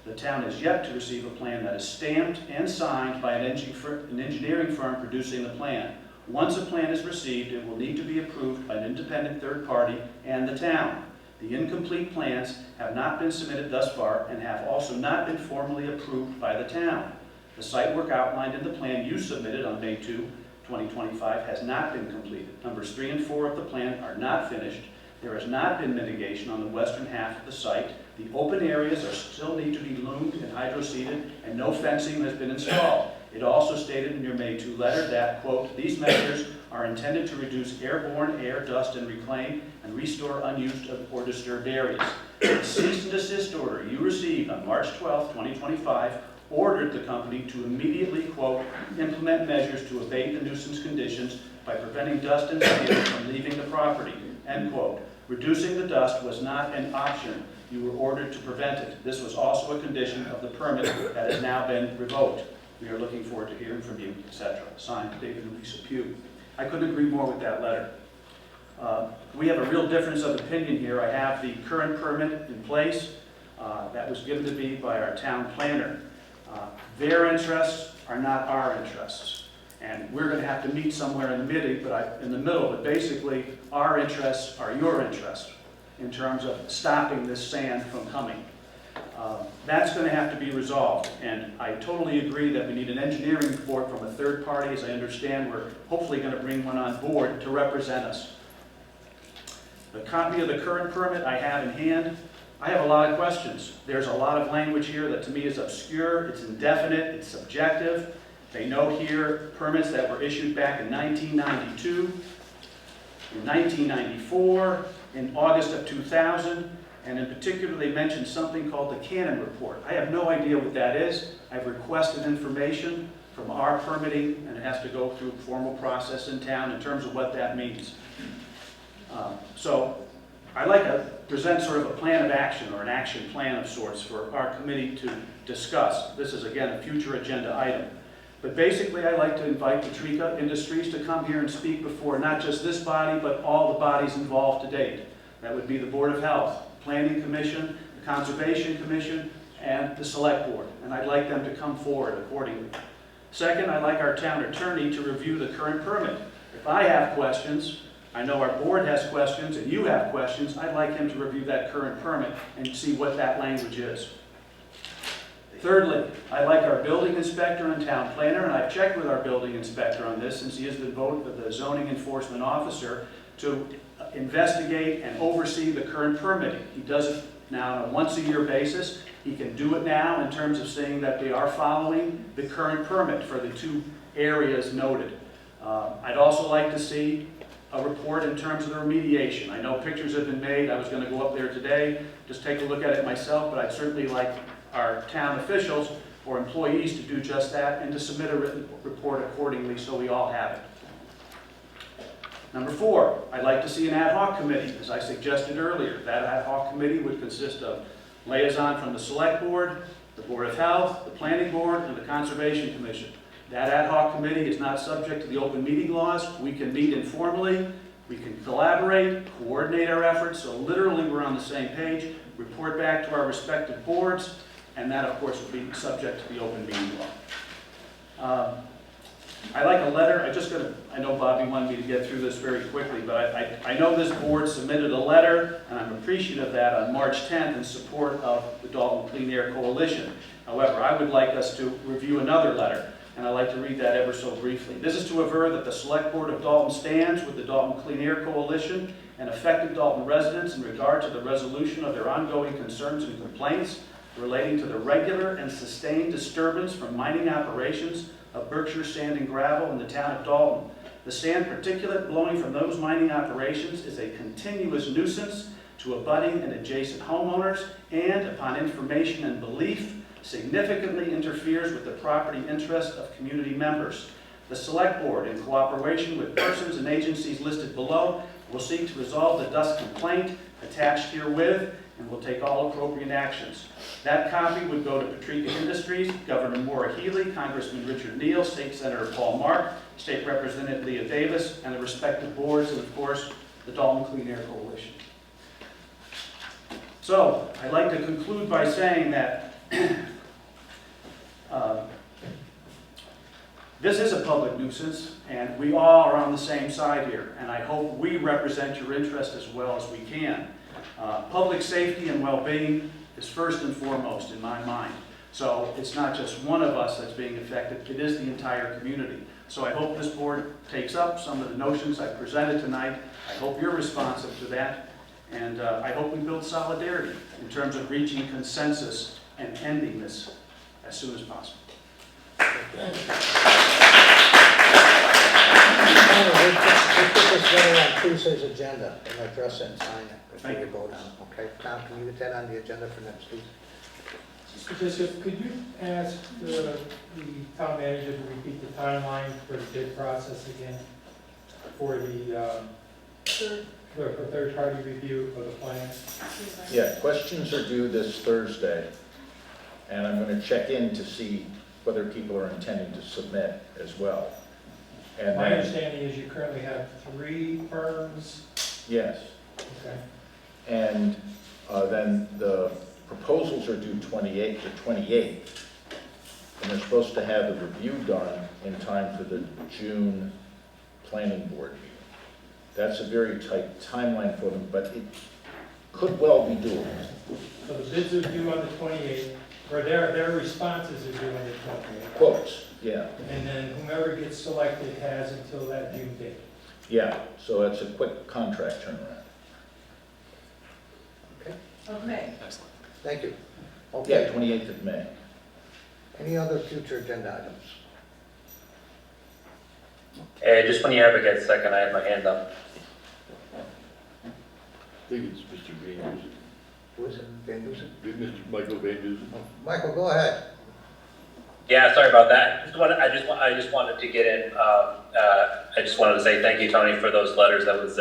the town has yet to receive a plan that is stamped and signed by an engineering firm producing the plan. Once a plan is received, it will need to be approved by an independent third party and the town. The incomplete plans have not been submitted thus far and have also not been formally approved by the town. The site work outlined in the plan you submitted on May 2, 2025 has not been completed. Numbers 3 and 4 of the plan are not finished. There has not been mitigation on the western half of the site. The open areas still need to be loomed and hydroseeded, and no fencing has been installed. It also stated in your May 2 letter that, quote, these measures are intended to reduce airborne air, dust, and reclaim and restore unused or disturbed areas. The cease and desist order you received on March 12, 2025 ordered the company to immediately, quote, implement measures to abate the nuisance conditions by preventing dust and sand from leaving the property, end quote. Reducing the dust was not an option. You were ordered to prevent it. This was also a condition of the permit that has now been revoked. We are looking forward to hearing from you, etc. Signed, David and Lisa Pugh. I couldn't agree more with that letter. We have a real difference of opinion here. I have the current permit in place that was given to me by our town planner. Their interests are not our interests. And we're going to have to meet somewhere in the middle, but basically our interests are your interests in terms of stopping this sand from coming. That's going to have to be resolved, and I totally agree that we need an engineering report from a third party. As I understand, we're hopefully going to bring one on board to represent us. The copy of the current permit I have in hand. I have a lot of questions. There's a lot of language here that to me is obscure, it's indefinite, it's subjective. They note here permits that were issued back in 1992, in 1994, in August of 2000, and in particular they mentioned something called the Cannon Report. I have no idea what that is. I've requested information from our permitting, and it has to go through a formal process in town in terms of what that means. So I'd like to present sort of a plan of action or an action plan of sorts for our committee to discuss. This is, again, a future agenda item. But basically, I'd like to invite Patrick Industries to come here and speak before not just this body, but all the bodies involved to date. That would be the Board of Health, Planning Commission, the Conservation Commission, and the Select Board. And I'd like them to come forward accordingly. Second, I'd like our town attorney to review the current permit. If I have questions, I know our board has questions, and you have questions, I'd like him to review that current permit and see what that language is. Thirdly, I'd like our building inspector and town planner, and I've checked with our building inspector on this since he has been voted for the zoning enforcement officer, to investigate and oversee the current permitting. He does it now on a once-a-year basis. He can do it now in terms of saying that they are following the current permit for the two areas noted. I'd also like to see a report in terms of the remediation. I know pictures have been made. I was going to go up there today, just take a look at it myself, but I'd certainly like our town officials or employees to do just that and to submit a written report accordingly so we all have it. Number 4, I'd like to see an ad hoc committee, as I suggested earlier. That ad hoc committee would consist of liaison from the Selectboard, the Board of Health, the Planning Board, and the Conservation Commission. That ad hoc committee is not subject to the open meeting laws. We can meet informally, we can collaborate, coordinate our efforts, so literally we're on the same page, report back to our respective boards, and that of course will be subject to the open meeting law. I like a letter, I know Bobby wanted me to get through this very quickly, but I know this board submitted a letter, and I'm appreciative of that, on March 10th in support of the Dalton Clean Air Coalition. However, I would like us to review another letter, and I'd like to read that ever so briefly. This is to aver that the Select Board of Dalton stands with the Dalton Clean Air Coalition and affected Dalton residents in regard to the resolution of their ongoing concerns and complaints relating to the regular and sustained disturbance from mining operations of Berkshire sand and gravel in the town of Dalton. The sand particulate blowing from those mining operations is a continuous nuisance to abutting and adjacent homeowners, and upon information and belief, significantly interferes with the property interest of community members. The Select Board, in cooperation with persons and agencies listed below, will seek to resolve the dust complaint attached herewith and will take all appropriate actions. That copy would go to Patrica Industries, Governor Maura Healey, Congressman Richard Neal, State Senator Paul Mark, State Representative Leah Davis, and the respective boards, and of course, the Dalton Clean Air Coalition. So, I'd like to conclude by saying that this is a public nuisance, and we all are on the same side here, and I hope we represent your interest as well as we can. Public safety and well-being is first and foremost in my mind. So it's not just one of us that's being affected, it is the entire community. So I hope this board takes up some of the notions I presented tonight. I hope you're responsive to that, and I hope we build solidarity in terms of reaching consensus and ending this as soon as possible. We'll put this letter on Tuesday's agenda and address it and sign it before you vote on it, okay? Tom, can you get that on the agenda for next week? Joseph, could you ask the town manager to repeat the timeline for the bid process again for the third-party review of the plan? Yeah, questions are due this Thursday, and I'm going to check in to see whether people are intending to submit as well. And My then, understanding is you currently have 3 firms. yes, Okay. and then the proposals are due the 28th, and they're supposed to have the review done in time for the June planning board meeting. That's a very tight timeline for them, but it could well be doable. So the bids are due on the 28th, or their responses are due on the 28th. Quotes, yeah. And then whomever gets selected has until that June date. Yeah, so that's a quick contract turnaround. Okay, Okay. Excellent. thank you. Yeah, Okay, 28th of May. any other future agenda items? Hey, just when you have a good second, I have my hand up. I think it's Mr. Van Dusen. Who is it, Van Dusen? Mr. Michael Van Dusen. Michael, go ahead. Yeah, sorry about that. I just wanted to get in. I just wanted to say thank you, Tony, for those letters. That was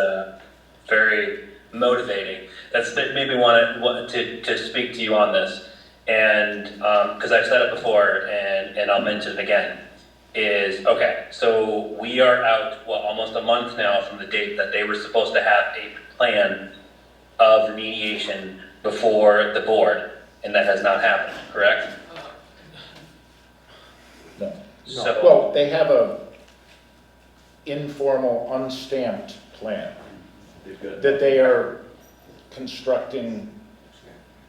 very motivating. That's made me want to speak to you on this, and because I've said it before, and I'll mention it again. Is okay. So we are out almost a month now from the date that they were supposed to have a plan of remediation before the board, and that has not happened. Correct? No. So, Well, they have a informal, unstamped plan that they are constructing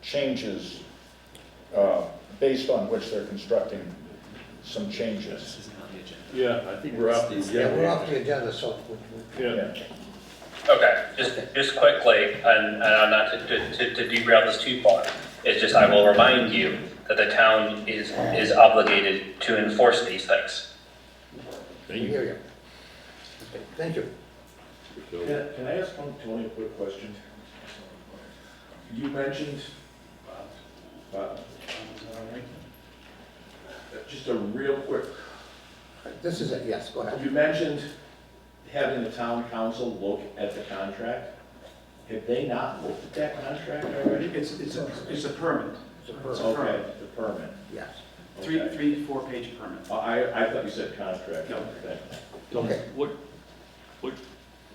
changes, based on which they're constructing some changes. Yeah, I think we're off the agenda. Yeah, we're off the agenda, so. Yeah. okay, just quickly, and not to derail this too far, it's just I will remind you that the town is obligated to enforce these things. We hear you. Okay, thank you. Can I ask Tony a quick question? You mentioned, just a real quick, This is it, yes, go ahead. you mentioned having the town council look at the contract. Have they not looked at that contract already? It's a permit. It's a permit. Okay, the permit. Yes. Three to 4 page permit. Oh, I thought you said contract. No. Okay. What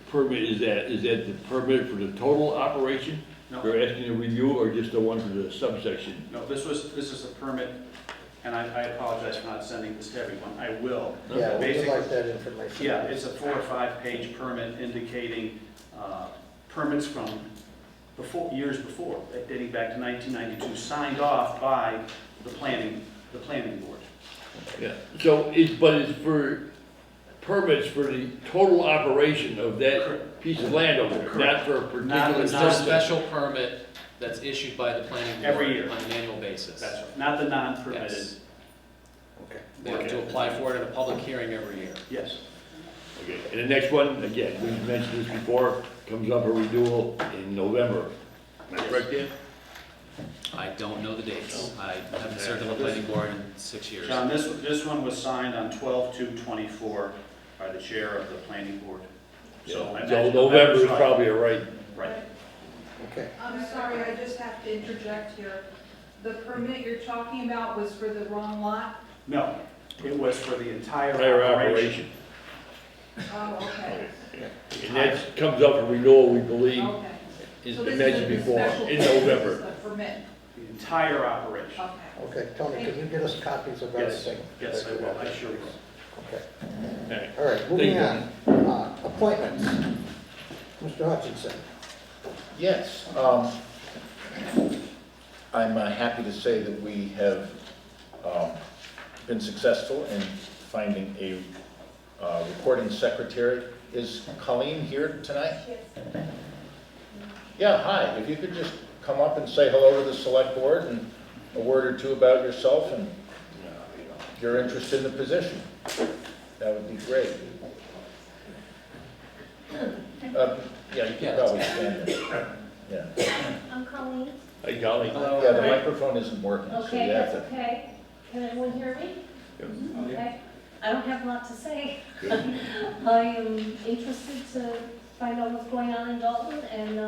permit is that? Is that the permit for the total operation? No. You're asking to review, or just the one for the subsection? No, this is a permit, and I apologize for not sending this to everyone. I will. Yeah, we would Basically- like that information. Yeah, it's a 4 or 5 page permit indicating permits from years before, dating back to 1992, signed off by the planning board. Yeah, so but it's for permits for the total operation of that piece of land over there, not for a particular It's a subsection. special permit that's issued by the planning board. Every year. On an annual basis. That's right, not the non-permitted. Yes. Okay. They have to apply for it at a public hearing every year. Yes. Okay, and the next one, again, we've mentioned this before, comes up for renewal in November. Am I correct, Dan? I don't know the dates. I haven't served on the planning board in 6 years. John, this one was signed on 12/2/24 by the chair of the planning board. So I So imagine November is right. probably a right. Right. Okay. I'm sorry, I just have to interject here. The permit you're talking about was for the wrong lot? No, it was for the entire Operation. Oh, okay, And that comes up for renewal, we believe, okay. as So I this mentioned is a before, special in permit, November. this is a permit, The entire operation. okay. Okay, Tony, can you get us copies of Yes, everything? yes, I will, I sure will. Okay. All right, moving on. Appointments. Mr. Hutchinson. Yes, I'm happy to say that we have been successful in finding a recording secretary. Is Colleen here tonight? Yeah, hi. If you could just come up and say hello to the select board and a word or two about yourself and your interest in the position, that would be great. Yeah, you can probably stand there. Yeah. I'm Colleen. Hi, Golly. Yeah, the microphone isn't working, so Okay, you have that's to. okay. Can everyone hear me? Okay. I don't have a lot to say. I am interested to find out what's going on in Dalton and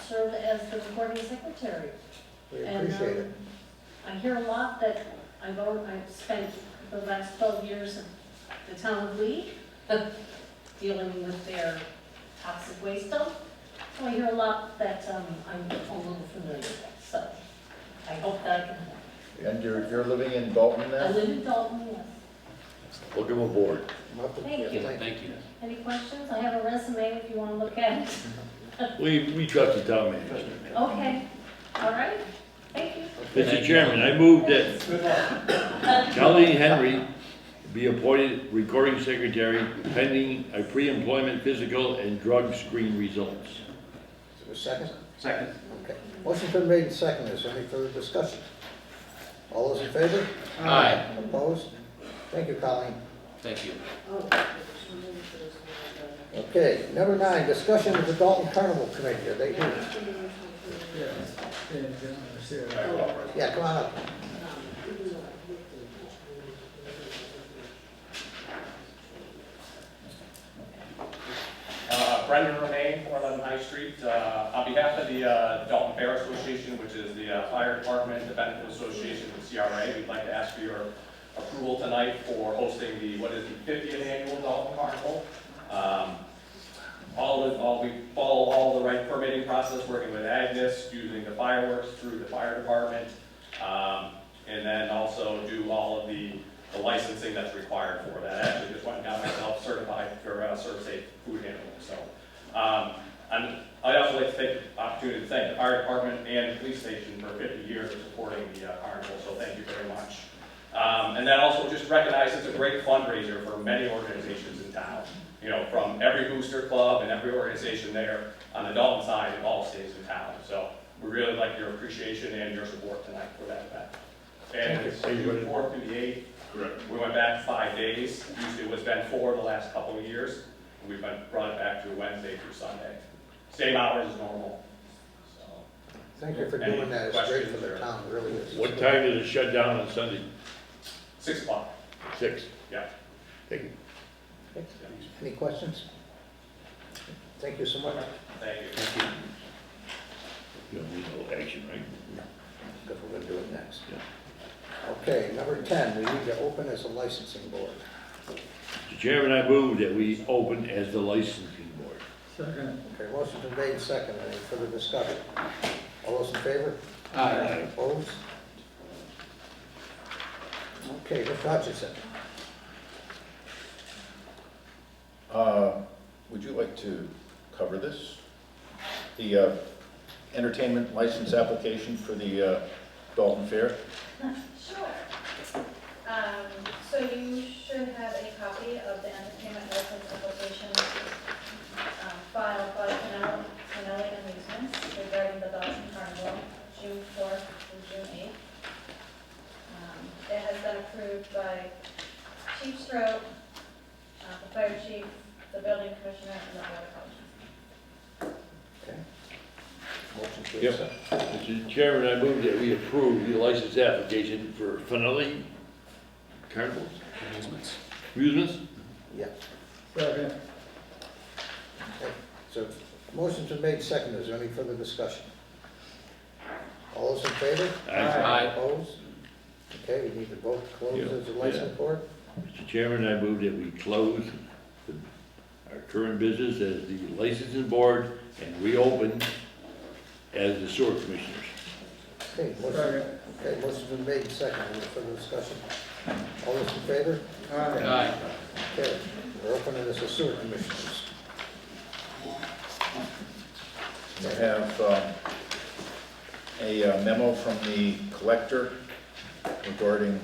serve as the recording secretary. We And, appreciate it. I hear a lot that I've spent the last 12 years at the town of Lee dealing with their toxic waste dump. So I hear a lot that I'm a little familiar with, so I hope that I can help. And you're living in Dalton I now? live in Dalton, yes. Welcome aboard. Thank you. Thank you. Any questions? I have a resume if you want to look at it. We trust the town manager. Okay, all right, thank you. Mr. Chairman, I move that Colleen Henry be appointed recording secretary pending a pre-employment physical and drug screen results. Is there a second? Second. Okay. Motion's been made and seconded. Is there any further discussion? All those in favor? Aye. Opposed? Thank you, Colleen. Thank you. Okay, number 9, discussion with the Dalton Carnival Committee. Are they here? Yeah, come on up. Brendan Romaine, 411 High Street. On behalf of the Dalton Fair Association, which is the fire department, the benefit association, and CRA, we'd like to ask for your approval tonight for hosting the 50th annual Dalton Carnival. We follow all the right permitting process, working with Agnes, using the fireworks through the fire department, and then also do all of the licensing that's required for that. I actually just went and got myself certified for serve-safe food handling. So, I'd also like to take the opportunity to thank the fire department and police station for 50 years of supporting the carnival. So, thank you very much. And then also just recognize it's a great fundraiser for many organizations in town. You know, from every booster club and every organization there on the Dalton side, it all stays in town. So we really like your appreciation and your support tonight for that event. And it's June 4th through the 8th. Correct. We went back 5 days. Usually it's been 4 the last couple of years. And we've brought it back to Wednesday through Sunday. Same hours as normal. So, Thank you for doing that, it's great for the town, it really is. What time does it shut down on Sunday? 6 o'clock. 6. Yeah. Thank you. Any questions? Thank you so much. Thank you. You don't need no action, right? Because we're gonna do it next. Okay, number 10, we need to open as a licensing board. Mr. Chairman, I move that we open as the licensing board. Second. Okay, motion's been made second, any further discussion? All those in favor? Aye. Opposed? Okay, Mr. Hutchinson. Would you like to cover this? The entertainment license application for the Dalton Fair? Sure. So you should have a copy of the entertainment license application filed by Canelli Amusements regarding the Dalton Carnival, June 4th through June 8th. It has been approved by Chief Stroke, the fire chief, the building commissioner, and the board of health. Okay. Motion to Yep. accept. Mr. Chairman, I move that we approve the license application for Finale Carnival Amusements. Yeah. Second. Okay, so motion's been made second, is there any further discussion? All those in favor? Aye. Opposed? Okay, we need to vote to close Yeah, as a license board? Mr. Chairman, I move that we close our current business as the licensing board and reopen as the sewer commissioners. Okay, motion's been made second, any further discussion? All those in favor? Aye. Okay, we're opening as the sewer commissioners. I have a memo from the collector regarding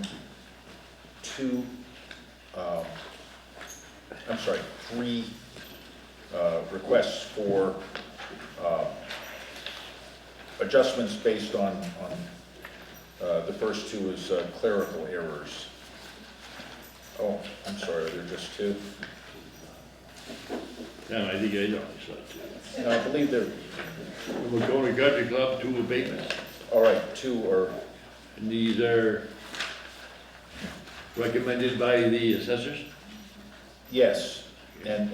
three requests for adjustments based on the first two is clerical errors. Oh, I'm sorry, they're just two. No, I think I know, I saw it too. No, I believe they're, From Macomb Country Club, 2 abatements. all right, two are, And these are recommended by the assessors? yes, and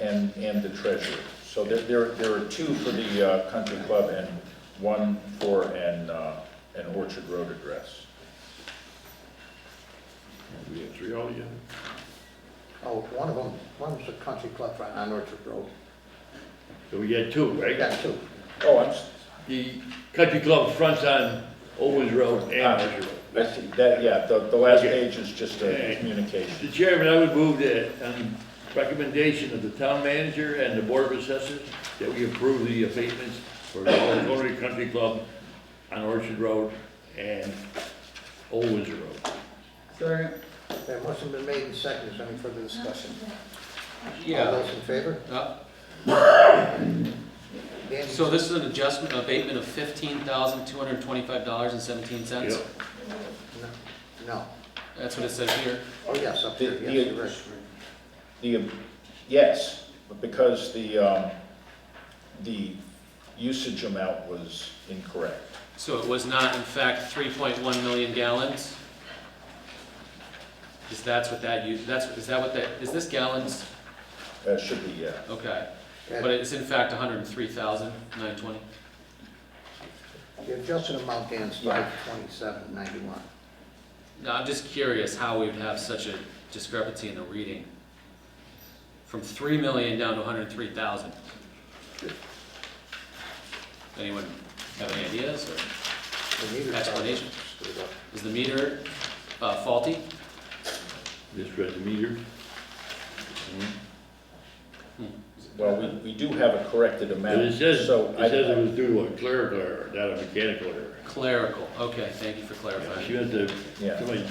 the treasurer. So there are two for the country club and one for an Orchard Road address. We have 3 altogether. Oh, one's a country club front on Orchard Road. So we got 2, We right? got two. Oh, The country club fronts on Owens Road and Orchard Road. I see, that, yeah, the last Okay. page is just a communication. Mr. Chairman, I would move that on recommendation of the town manager and the board of assessors, that we approve the abatements for the Rotary Country Club on Orchard Road and Old Windsor Road. Second. Okay, motion been made and seconded, is there any further discussion? All Yeah. those in favor? Danny? So this is an adjustment, abatement of $15,225.17? Yep. No. That's what it says here. Oh, yes, up there, The- yes, you're right. Yes, but because the usage amount was incorrect. So it was not in fact 3.1 million gallons? Is that what that, is this gallons? Should be, yeah. Okay. But it's in fact 103,920? The adjusted amount, Dan, is 527.91. Now, I'm just curious how we would have such a discrepancy in the reading. From 3 million down to 103,000. Anyone have any ideas or The meter's explanation? probably screwed up. Is the meter faulty? Just read the meter. Well, we do have a corrected amount. But it says so it was due to a clerical error, not a mechanical error. Clerical, okay, thank you for She clarifying. went to, Yeah. somebody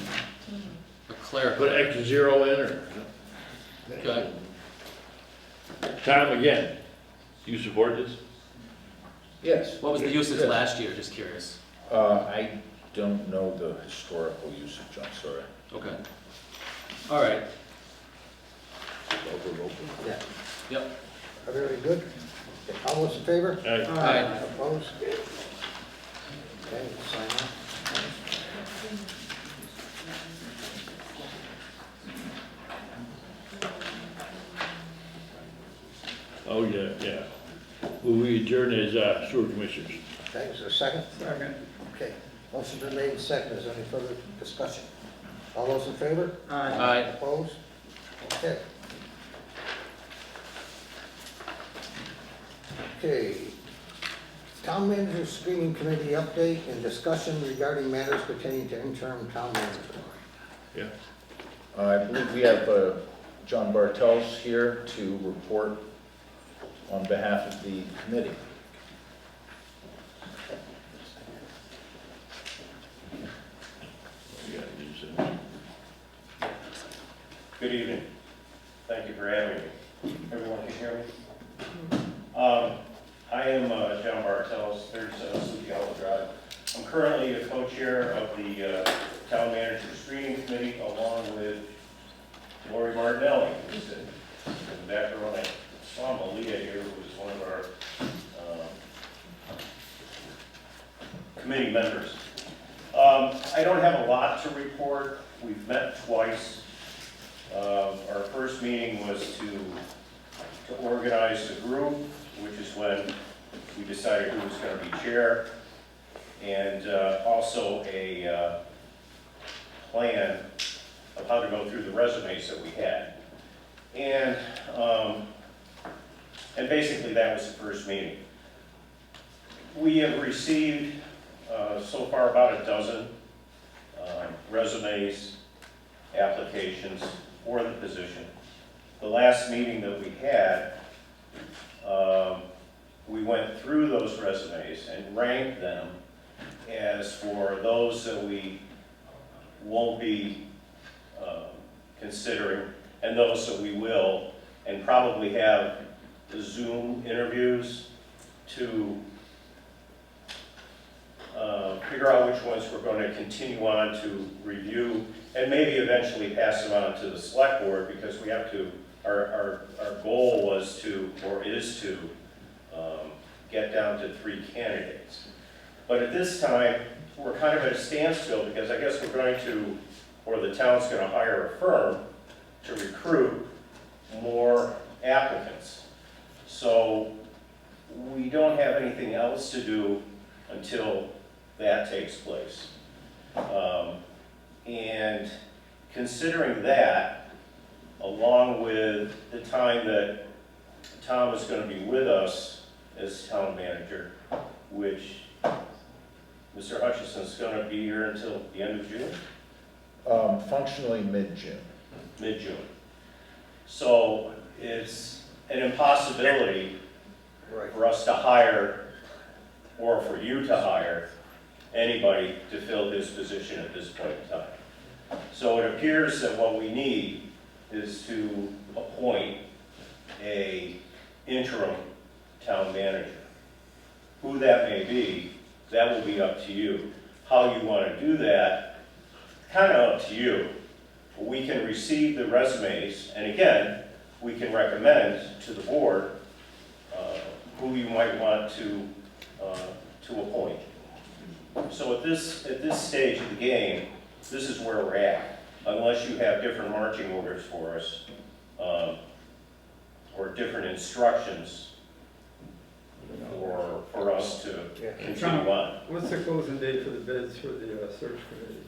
A clerical, put an extra 0 in or. okay. Tom, again, you support this? Yes. What was the usage Yes. last year, just curious? I don't know the historical usage, I'm sorry. Okay. All right, Over, open. Yeah. yep. Very good. Okay, all those in favor? Aye. Opposed? Okay, sign off. Oh, yeah. Will we adjourn as sewer commissioners? Okay, is there a second? Second. Okay, motion been made and seconded. Is there any further discussion? All those in favor? Aye. Opposed? Okay. Okay. Town Manager Screening Committee update and discussion regarding matters pertaining to interim town manager. Yeah. I believe we have John Bartels here to report on behalf of the committee. Good evening. Thank you for having me. Everyone can hear me? I am John Bartels, 37 Sleepy Hollow Drive. I'm currently a co-chair of the Town Manager Screening Committee along with Lori Martinelli, who's in the back row. I saw Malia here, who is one of our committee members. I don't have a lot to report. We've met twice. Our first meeting was to organize the group, which is when we decided who was going to be chair, and also a plan of how to go through the resumes that we had. And basically that was the first meeting. We have received so far about a dozen resumes, applications for the position. The last meeting that we had, we went through those resumes and ranked them as for those that we won't be considering and those that we will, and probably have the Zoom interviews to figure out which ones we're going to continue on to review and maybe eventually pass them on to the select board, because we have to, our goal was to, or is to, get down to 3 candidates. But at this time, we're kind of at a standstill because I guess we're going to, or the town's going to hire a firm to recruit more applicants. So we don't have anything else to do until that takes place. And considering that, along with the time that Tom is going to be with us as town manager, which Mr. Hutchison's going to be here until the end of June? Functionally mid-June. Mid-June. So it's an impossibility for us to hire, or for you to hire, anybody to fill this position at this point in time. So it appears that what we need is to appoint an interim town manager. Who that may be, that will be up to you. How you want to do that, kind of up to you. We can receive the resumes, and again, we can recommend to the board who you might want to appoint. So at this stage of the game, this is where we're at. Unless you have different marching orders for us, or different instructions for us to continue on. What's the closing date for the bids for the search committee?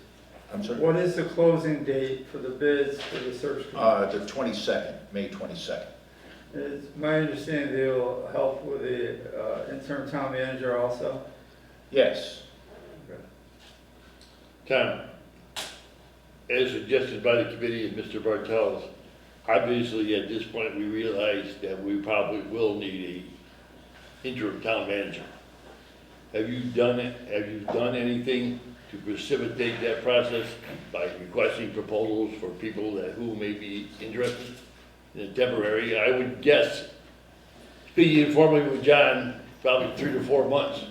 I'm sorry? What is the closing date for the bids for the search committee? The 22nd, May 22nd. It's my understanding they'll help with the interim town manager also? Yes. Tom, as suggested by the committee and Mr. Bartels, obviously at this point we realize that we probably will need a interim town manager. Have you done anything to precipitate that process by requesting proposals for people who may be interested in a temporary? I would guess, speaking informally with John, probably 3 to 4 months.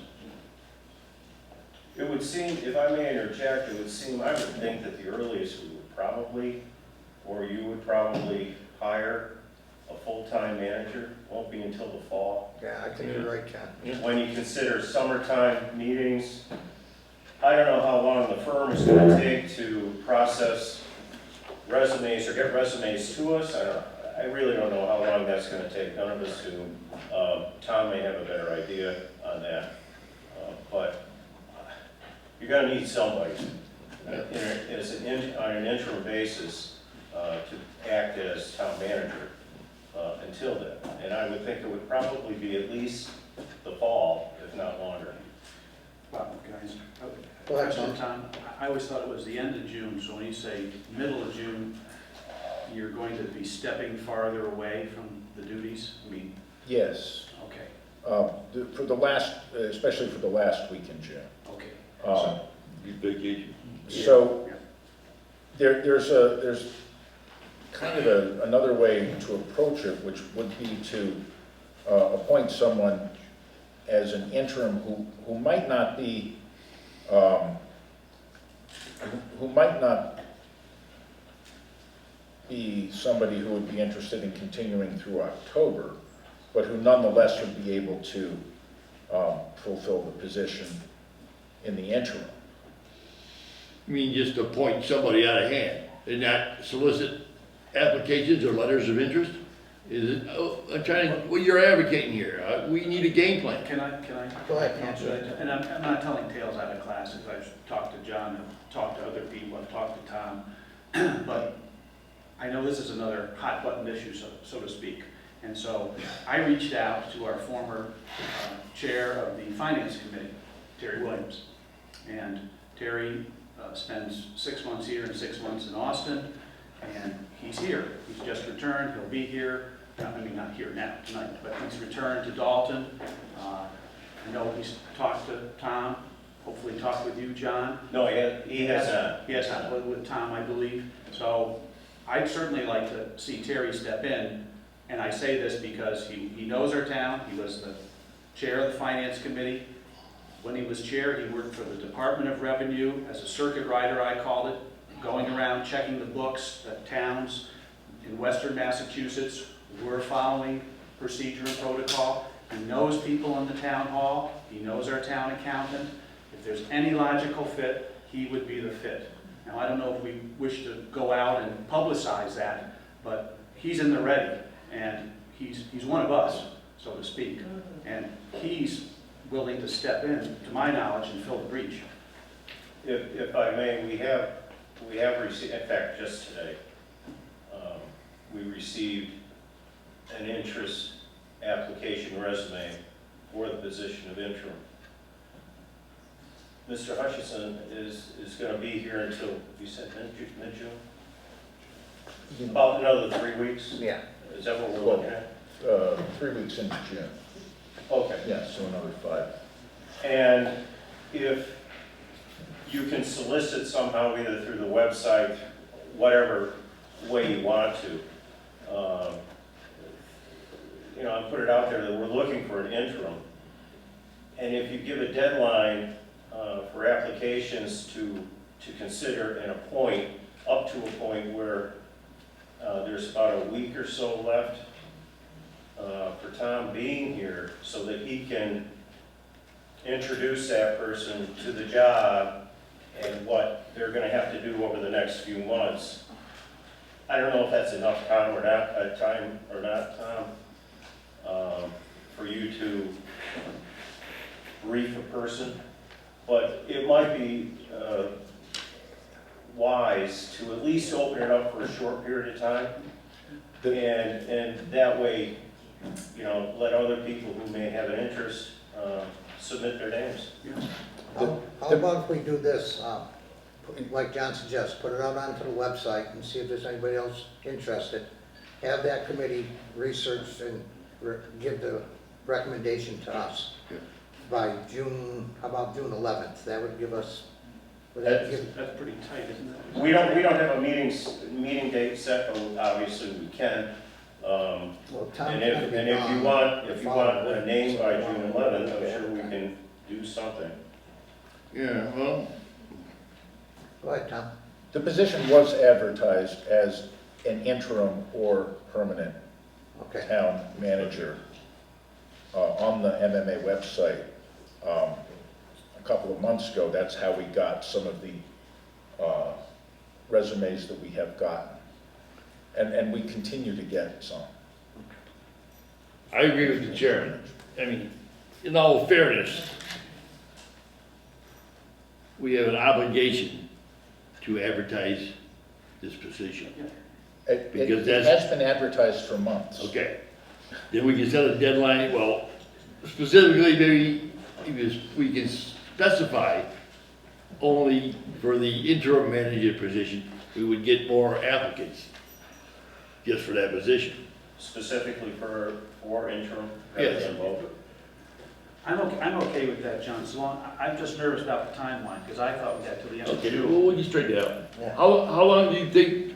It would seem, if I may interject, it would seem, I would think that the earliest we would probably, or you would probably hire a full-time manager, won't be until the fall. Yeah, I think you're right, Ken. When you consider summertime meetings, I don't know how long the firm is gonna take to process resumes or get resumes to us. I really don't know how long that's gonna take. None of us do. Tom may have a better idea on that. But you're gonna need somebody on an interim basis to act as town manager until then. And I would think it would probably be at least the fall, if not longer. Wow, guys. Go ahead, Question, Tom. Tom. I always thought it was the end of June, so when you say middle of June, you're going to be stepping farther away from the duties? I mean, Yes. okay, For the last, especially for the last week in June. okay. Vacation. So there's kind of another way to approach it, which would be to appoint someone as an interim who might not be somebody who would be interested in continuing through October, but who nonetheless would be able to fulfill the position in the interim. You mean just appoint somebody out of hand and not solicit applications or letters of interest? Is it, I'm trying to, well, you're advocating here. We need a game plan. Can I? Go ahead, answer that? And I'm not telling tales out of class, as I've talked to John, I've talked to other people, I've talked to Tom, but I know this is another hot button issue, so to speak. And so I reached out to our former chair of the Finance Committee, Terry Williams. And Terry spends 6 months here and 6 months in Austin, and he's here. He's just returned, he'll be here. I mean, not here now, tonight, but he's returned to Dalton. I know he's talked to Tom, hopefully talked with you, John. No, he has not. He has not, with Tom, I believe. So I'd certainly like to see Terry step in, and I say this because he knows our town. He was the chair of the Finance Committee. When he was chair, he worked for the Department of Revenue as a circuit rider, I called it, going around checking the books that towns in western Massachusetts were following procedure and protocol. He knows people in the town hall. He knows our town accountant. If there's any logical fit, he would be the fit. Now, I don't know if we wish to go out and publicize that, but he's in the ready, and he's one of us, so to speak. And he's willing to step in, to my knowledge, and fill the breach. If I may, we have received, in fact, just today, we received an interest application resume for the position of interim. Mr. Hutchison is going to be here until, you said mid-June? About another 3 weeks? Yeah. Is that what we're looking at? 3 weeks into June. Okay. Yeah, so another 5. And if you can solicit somehow, either through the website, whatever way you want to, I'll put it out there that we're looking for an interim. And if you give a deadline for applications to consider and appoint, up to a point where there's about a week or so left for Tom being here so that he can introduce that person to the job and what they're going to have to do over the next few months. I don't know if that's enough time or not, Tom, for you to brief a person, but it might be wise to at least open it up for a short period of time, and that way, let other people who may have an interest submit their names. How about if we do this, like John suggests, put it out onto the website and see if there's anybody else interested. Have that committee research and give the recommendation to us by June, how about June 11th? That would give us, That's pretty tight, isn't it? We don't have a meeting date set, but obviously we can. And if you want a name by June 11th, I'm sure we can do something. Yeah, well, Go ahead, Tom. The position was advertised as an interim or permanent Okay. Town Manager, on the MMA website, a couple of months ago, that's how we got some of the resumes that we have gotten. And we continue to get some. I agree with the chairman. I mean, in all fairness, we have an obligation to advertise this position. Because It has been advertised for months. Okay. Then we can set a deadline, well, specifically, maybe we can specify only for the interim manager position, we would get more applicants just for that position. Specifically for interim? Yes. rather than both? I'm okay with that, John, so long, I'm just nervous about the timeline, because I thought we had till the end of Okay, June. well, we can straighten it out. Yeah. How long do you think,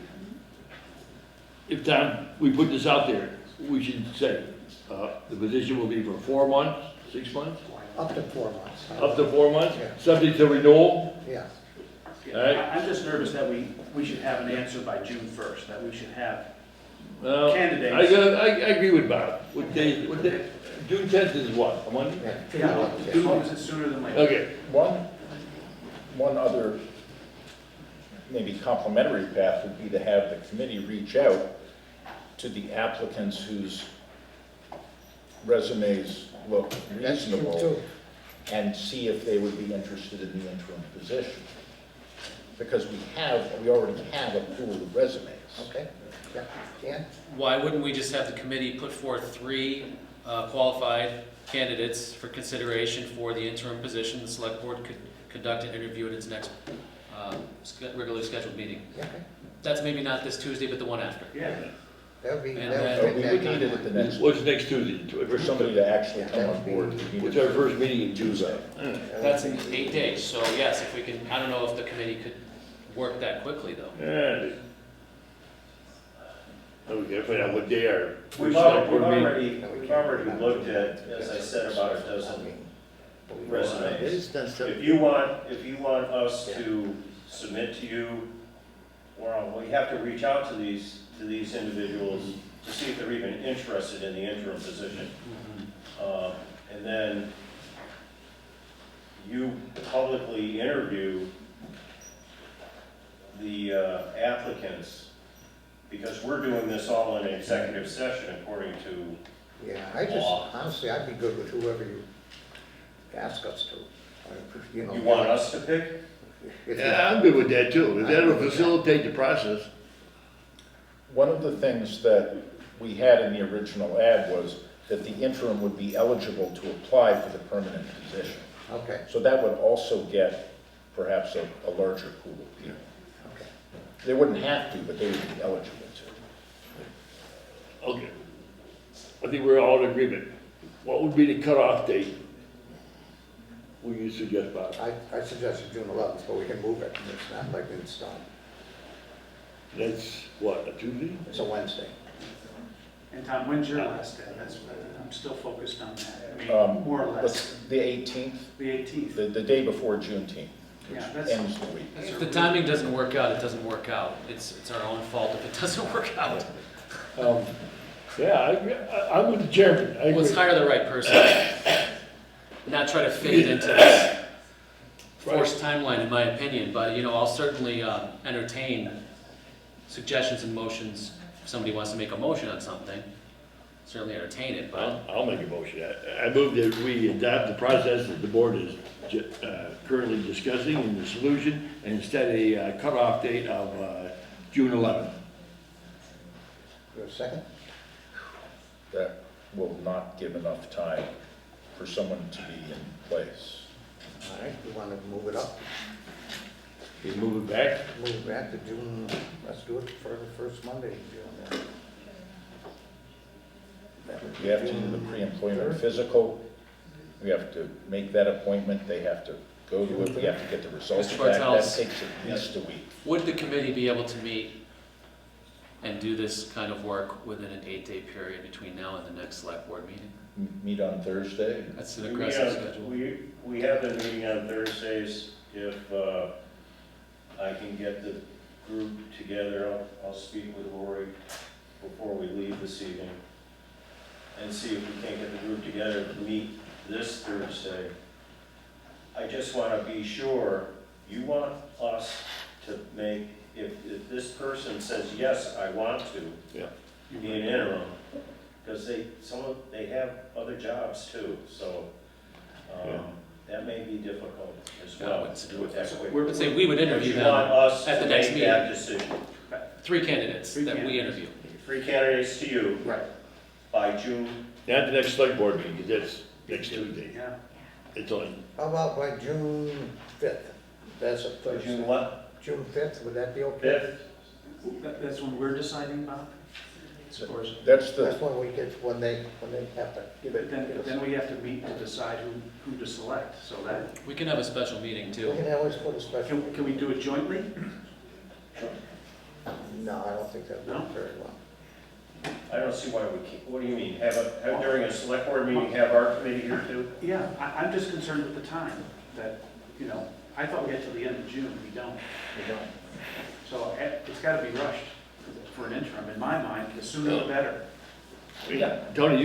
if time we put this out there, we should say, the position will be for 4 months, 6 months? Up to 4 months. Up to 4 months, Yeah. subject to renewal? Yeah. Yeah, All right. I'm just nervous that we should have an answer by June 1st, that we should have Well, candidates. I agree with Bob. What day, June 10th is what, a Monday? Yeah, as long as it's sooner than later. Okay. One other maybe complementary path would be to have the committee reach out to the applicants whose resumes look That's true reasonable too. and see if they would be interested in the interim position. Because we already have a pool of resumes. Okay. Yeah. Dan? Why wouldn't we just have the committee put forth 3 qualified candidates for consideration for the interim position? The select board could conduct an interview at its next regularly scheduled meeting. Okay. That's maybe not this Tuesday, but the one after. Yeah. That would be, And that then- would We fit would that need it at the timeline. next, What's next Tuesday? for somebody to actually Yeah, come that on would be- board. we need What's it. our first meeting in Tuesday? That's in 8 days, so yes, if we can, I don't know if the committee could work that quickly, though. Yeah. Okay, find out what day our We've select board meeting. we've already looked at, as I said, about a dozen resumes. If you want us to submit to you, well, we have to reach out to these individuals to see if they're even interested in the interim position. And then you publicly interview the applicants, because we're doing this all in executive session according to Yeah, I just, law. honestly, I'd be good with whoever you ask us to. You know. You want us to pick? If you- Yeah, I'm good with that too, because that'll facilitate the process. One of the things that we had in the original ad was that the interim would be eligible to apply for the permanent position. Okay, So that would also get perhaps a larger pool of people. okay. They wouldn't have to, but they would be eligible to. Okay. I think we're all in agreement. What would be the cutoff date? Will you suggest, Bob? I suggested June 11th, but we can move it. It's not like it's done. That's what, a Tuesday? It's a Wednesday. And Tom, when's your last day? I'm still focused on that. I mean, more or less, The 18th, the 18th. the day before Juneteenth, which Yeah, that's- ends the week. If the timing doesn't work out, it doesn't work out. It's our own fault if it doesn't work out. Yeah, I'm with the chairman. I Let's agree. hire the right person. Not try to fit it into this forced timeline, in my opinion, but, you know, I'll certainly entertain suggestions and motions. If somebody wants to make a motion on something, certainly entertain it, but I'll make a motion. I move that we adopt the process that the board is currently discussing in the solution and set a cutoff date of June 11th. You have a second? That will not give enough time for someone to be in place. All right, we want to move it up, You move it back? move it back to June, let's do it for the first Monday in June. That would be We have to do June the pre-employment 3rd. physical. We have to make that appointment. They have to go to it. We have to get the results Mr. back. That Bartels. takes at least a week. would the committee be able to meet and do this kind of work within an 8-day period between now and the next select board meeting? Meet on Thursday. That's an aggressive schedule. We have been meeting on Thursdays. If I can get the group together, I'll speak with Lori before we leave this evening. and see if we can't get the group together to meet this Thursday. I just want to be sure, you want us to make, if this person says, yes, I want to, Yeah. be an interim, because they have other jobs too, so, that may be difficult as well, to do it that quick. We'd say we would interview But them you want us at the to next make meeting. that decision. 3 candidates that we interview. 3 candidates to you. Right. By June. Not the next select board meeting, because that's next Tuesday. Yeah. It's on, How about by June 5th? That's a Thursday. June what? June 5th, would that be okay? 5th? That's when we're deciding, Bob? Of course. That's That's the, when we get, when they have to give it. Then we have to meet to decide who to select, so that, We can have a special meeting We too. can always put a special, can we do it jointly? no, I don't think that would No? work very well. I don't see why we can't, what do you mean, have during a select board meeting, have our committee here too? Yeah, I'm just concerned with the time, that, I thought we had till the end of June, we don't. We don't. So it's gotta be rushed for an interim, in my mind, the sooner the better. Tony,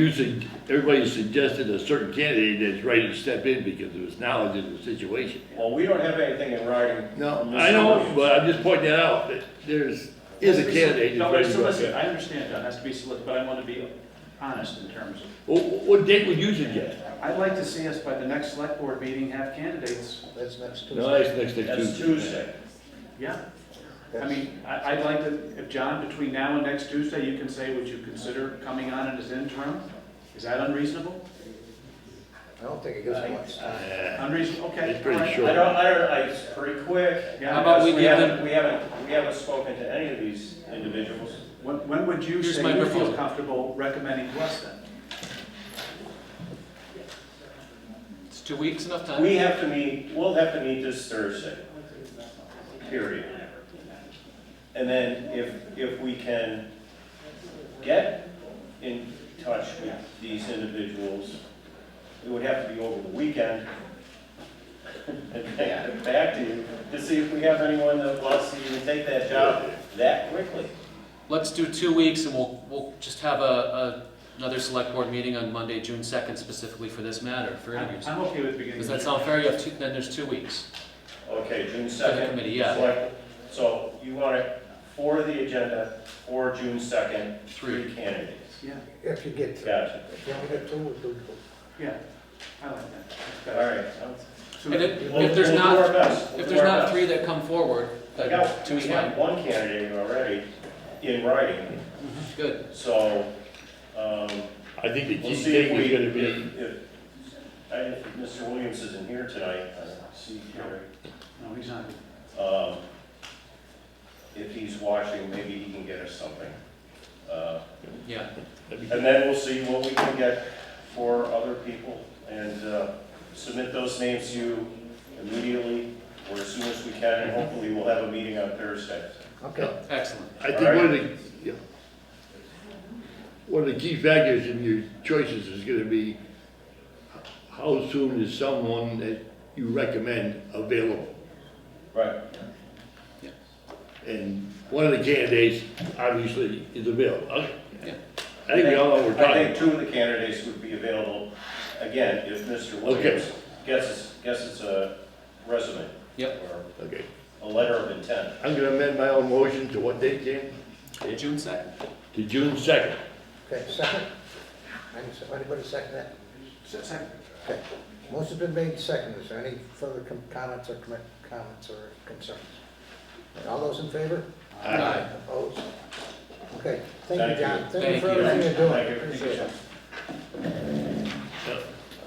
everybody suggested a certain candidate that's ready to step in because of his knowledge of the situation. Well, we don't have anything in writing. No, from this I know, board. but I'm just pointing that out, that is a candidate No, that's but ready it's to go. solicited, I understand, John, it has to be solicited, but I want to be honest in terms of, What date would you suggest? I'd like to see us by the next select board meeting have candidates. That's next Tuesday. No, that's next That's Tuesday. Tuesday. Yeah. I mean, I'd like to, if John, between now and next Tuesday, you can say, would you consider coming on as interim? Is that unreasonable? I don't think it gives much time. Unreasonable, okay. It's pretty all right. short. It's pretty quick. Yeah. How about we give them, We haven't spoken to any of these individuals. When would you Here's say my you feel proposal. comfortable recommending to us then? it's 2 weeks enough time? We'll have to meet this Thursday, period. And then if we can get in touch with these individuals, it would have to be over the weekend, and get back to you to see if we have anyone that wants to even take that job that quickly. Let's do 2 weeks and we'll just have another select board meeting on Monday, June 2nd, specifically for this matter, for interviews. I'm okay with beginning. Does that sound fair? You have then there's 2 weeks. Okay, June For the 2nd. committee, yeah. So you want it for the agenda for June 2nd, 3 candidates. Yeah, If you get, Gotcha. if you only get 2, we'll do 2. yeah, I like that. All right. So- And if We'll there's do not, our best. We'll if do there's our not best. 3 that come forward, We then got 2's fine. one candidate already in writing, Good. so, I think the we'll key see if thing we, is gonna be, if Mr. Williams isn't here tonight, see Gary. No, he's not. If he's watching, maybe he can get us something. Yeah. And then we'll see what we can get for other people and submit those names to you immediately or as soon as we can, and hopefully we'll have a meeting on Thursday. Okay. Excellent. I think one of the key factors in your choices is gonna be how soon is someone that you recommend available? Right. And one of the candidates obviously is available. Yeah. I think we all know what we're I talking think 2 of the candidates would be available, again, if Mr. Williams gets us a resume. Yep. Or Okay. a letter of intent. I'm gonna amend my own motion to what date, Jan? June 2nd. To June 2nd. Okay, second? Anybody second that? Second. Okay. Motion's been made second. Is there any further comments or concerns? All those in favor? Aye. Opposed? Okay, thank Thank you, you. John. Thank you Thank for you. everything you're doing. Thank you. Appreciate it.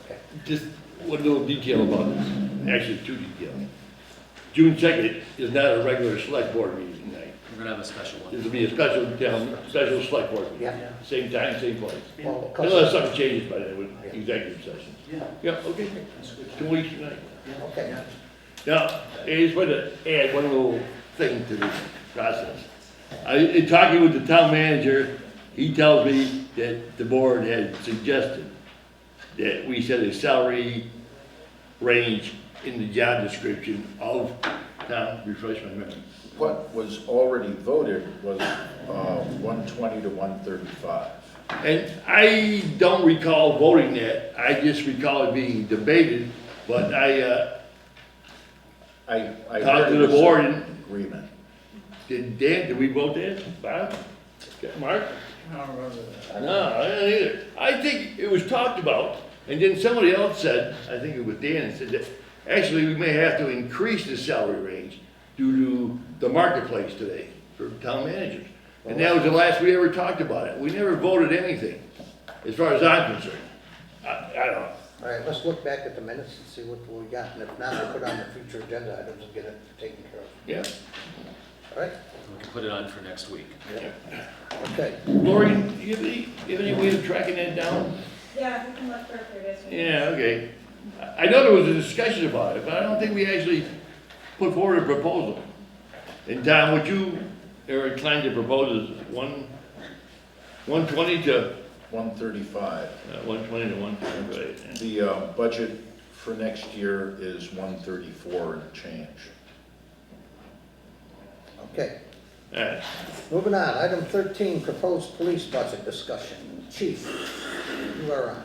Okay. Just one little detail about this, actually 2 details. June 2nd is not a regular select board meeting night. We're gonna have a special one. This will be a special select board meeting. Yeah. Same time, same place. Well, because- Unless something changes by then with executive session. Yeah. Yeah, okay. 2 weeks tonight. Okay. Now, I just want to add one little thing to this process. In talking with the town manager, he tells me that the board had suggested that we set a salary range in the job description of town, refresh my memory. what was already voted was 120 to 135. And I don't recall voting that, I just recall it being debated, but I I talked heard to it the was board an and, agreement. did we vote that, Bob? Mark? I don't remember that. No, I don't either. I think it was talked about, and then somebody else said, I think it was Dan, said that actually we may have to increase the salary range due to the marketplace today for town managers. And that was the last we ever talked about it. We never voted anything, as far as I'm concerned. I don't know. All right, let's look back at the minutes and see what we got, and if not, we'll put on the future agenda items and get it taken care of. Yeah. All right? We can put it on for next week. Okay. Lori, do you have any way of tracking that down? Yeah, we can look for previous meetings. Yeah, okay. I know there was a discussion about it, but I don't think we actually put forward a proposal. And Tom, would you, are inclined to propose 120 to? 135. 120 to 135. The budget for next year is 134 and change. Okay. All right. Moving on, item 13, proposed police budget discussion. Chief, you are on.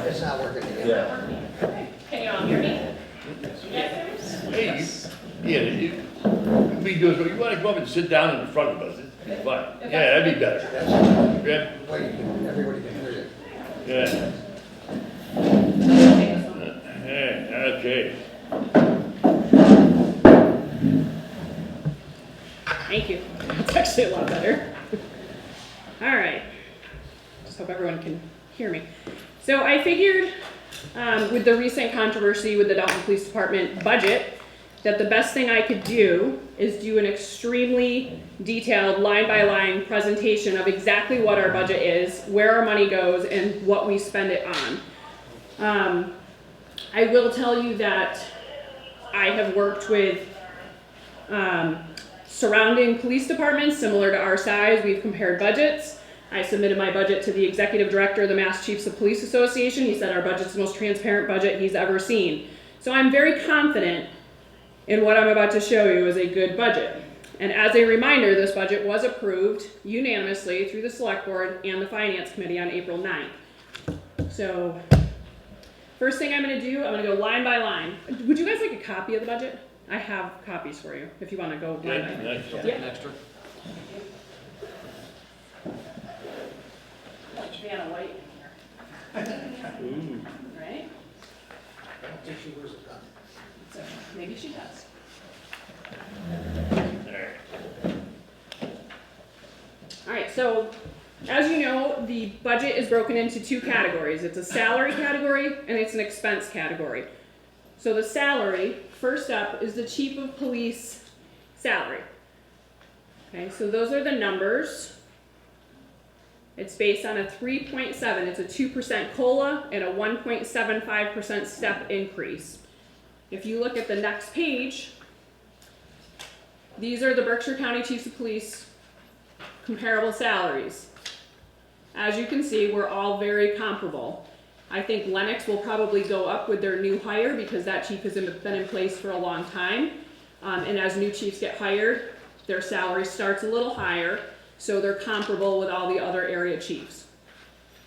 It's not working again. Yeah. Can you all hear me? Hey, you be good, so you wanna come up and sit down in front of us, it'd be fine. Yeah, that'd be better. Yeah. Well, everybody can hear you. Yeah. Okay. Thank you. It's actually a lot better. All right. Just hope everyone can hear me. So I figured with the recent controversy with the Dalton Police Department budget, that the best thing I could do is do an extremely detailed line-by-line presentation of exactly what our budget is, where our money goes, and what we spend it on. I will tell you that I have worked with surrounding police departments similar to our size. We've compared budgets. I submitted my budget to the executive director of the Mass Chiefs of Police Association. He said our budget's the most transparent budget he's ever seen. So I'm very confident in what I'm about to show you is a good budget. And as a reminder, this budget was approved unanimously through the Selectboard and the Finance Committee on April 9th. So, first thing I'm gonna do, I'm gonna go line by line. Would you guys like a copy of the budget? I have copies for you, if you wanna go line by line. Nice. Yeah. An extra? Vanna White in here. Right? I don't think she wears a gun. So, maybe she does. All right, so as you know, the budget is broken into two categories. It's a salary category and it's an expense category. So the salary, first up, is the chief of police salary. Okay, so those are the numbers. It's based on a 3.7, it's a 2% COLA and a 1.75% step increase. If you look at the next page, these are the Berkshire County Chiefs of Police comparable salaries. As you can see, we're all very comparable. I think Lennox will probably go up with their new hire because that chief has been in place for a long time. And as new chiefs get hired, their salary starts a little higher, so they're comparable with all the other area chiefs.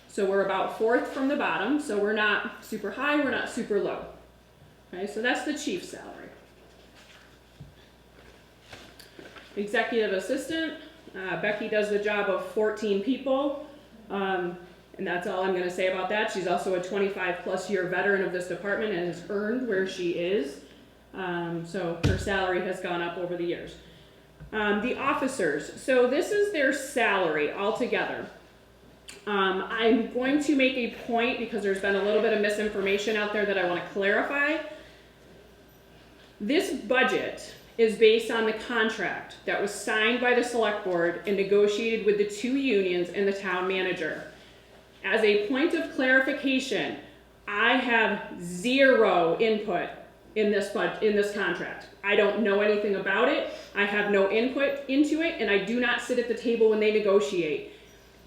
So we're about fourth from the bottom, so we're not super high, we're not super low. Okay, so that's the chief's salary. Executive assistant, Becky does the job of 14 people, and that's all I'm gonna say about that. She's also a 25+ year veteran of this department and has earned where she is. So her salary has gone up over the years. The officers, so this is their salary altogether. I'm going to make a point because there's been a little bit of misinformation out there that I want to clarify. This budget is based on the contract that was signed by the select board and negotiated with the two unions and the town manager. As a point of clarification, I have zero input in this contract. I don't know anything about it. I have no input into it, and I do not sit at the table when they negotiate.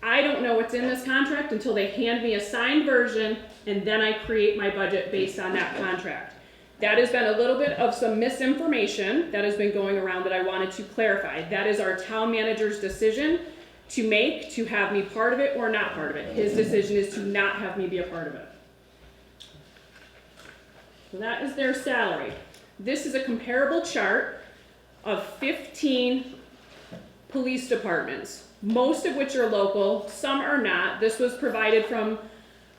I don't know what's in this contract until they hand me a signed version, and then I create my budget based on that contract. That has been a little bit of some misinformation that has been going around that I wanted to clarify. That is our town manager's decision to make, to have me part of it or not part of it. His decision is to not have me be a part of it. So that is their salary. This is a comparable chart of 15 police departments, most of which are local, some are not. This was provided from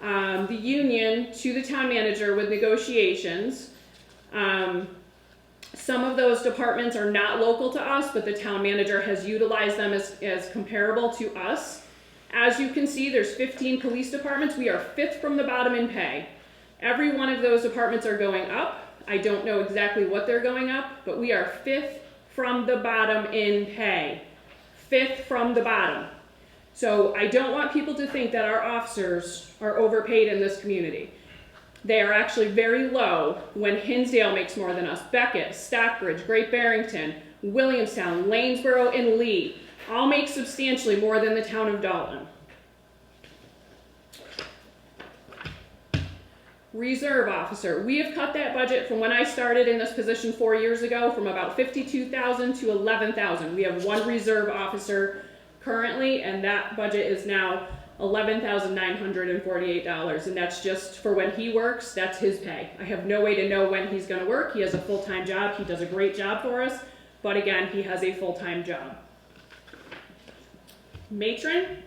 the union to the town manager with negotiations. Some of those departments are not local to us, but the town manager has utilized them as comparable to us. As you can see, there's 15 police departments. We are 5th from the bottom in pay. Every one of those departments are going up. I don't know exactly what they're going up, but we are 5th from the bottom in pay. 5th from the bottom. So I don't want people to think that our officers are overpaid in this community. They are actually very low when Hinsdale makes more than us. Beckett, Stockbridge, Great Barrington, Williamstown, Lanesboro, and Lee all make substantially more than the town of Dalton. Reserve officer. We have cut that budget from when I started in this position 4 years ago from about $52,000 to $11,000. We have one reserve officer currently, and that budget is now $11,948, and that's just for when he works. That's his pay. I have no way to know when he's going to work. He has a full-time job. He does a great job for us, but again, he has a full-time job. Matron.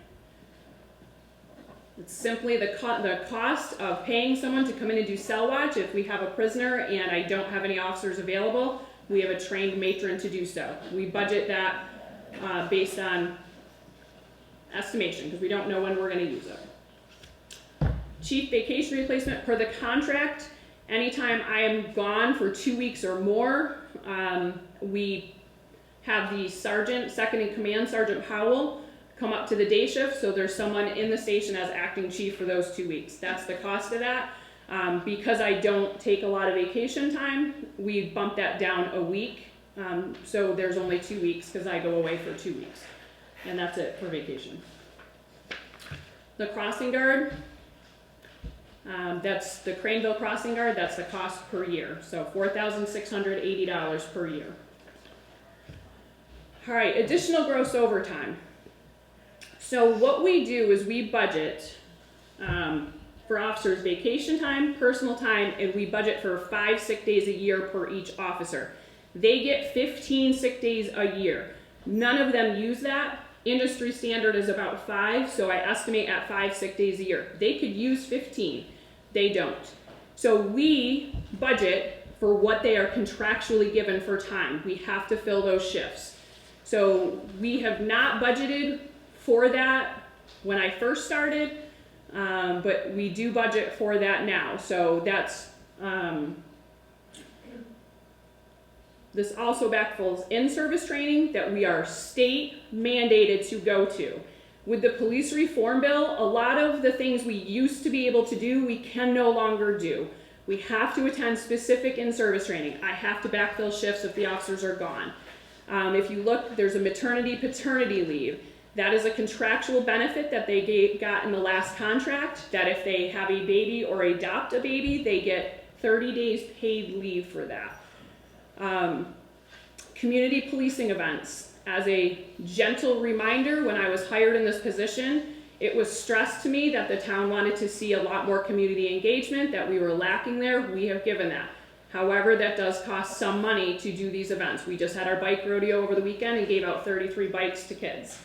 It's simply the cost of paying someone to come in and do cell watch. If we have a prisoner and I don't have any officers available, we have a trained matron to do so. We budget that based on estimation because we don't know when we're going to use it. Chief vacation replacement per the contract. Anytime I am gone for 2 weeks or more, we have the sergeant, second in command, Sergeant Howell, come up to the day shift, so there's someone in the station as acting chief for those 2 weeks. That's the cost of that. Because I don't take a lot of vacation time, we bump that down a week. So there's only 2 weeks because I go away for 2 weeks. And that's it for vacation. The crossing guard, that's the Craneville crossing guard, that's the cost per year. So $4,680 per year. All right, additional gross overtime. So what we do is we budget for officers vacation time, personal time, and we budget for 5 sick days a year per each officer. They get 15 sick days a year. None of them use that. Industry standard is about 5, so I estimate at 5 sick days a year. They could use 15. They don't. So we budget for what they are contractually given for time. We have to fill those shifts. So we have not budgeted for that when I first started, but we do budget for that now. So that's, this also backfills in-service training that we are state mandated to go to. With the police reform bill, a lot of the things we used to be able to do, we can no longer do. We have to attend specific in-service training. I have to backfill shifts if the officers are gone. If you look, there's a maternity paternity leave. That is a contractual benefit that they got in the last contract, that if they have a baby or adopt a baby, they get 30 days paid leave for that. Community policing events. As a gentle reminder, when I was hired in this position, it was stressed to me that the town wanted to see a lot more community engagement, that we were lacking there. We have given that. However, that does cost some money to do these events. We just had our bike rodeo over the weekend and gave out 33 bikes to kids.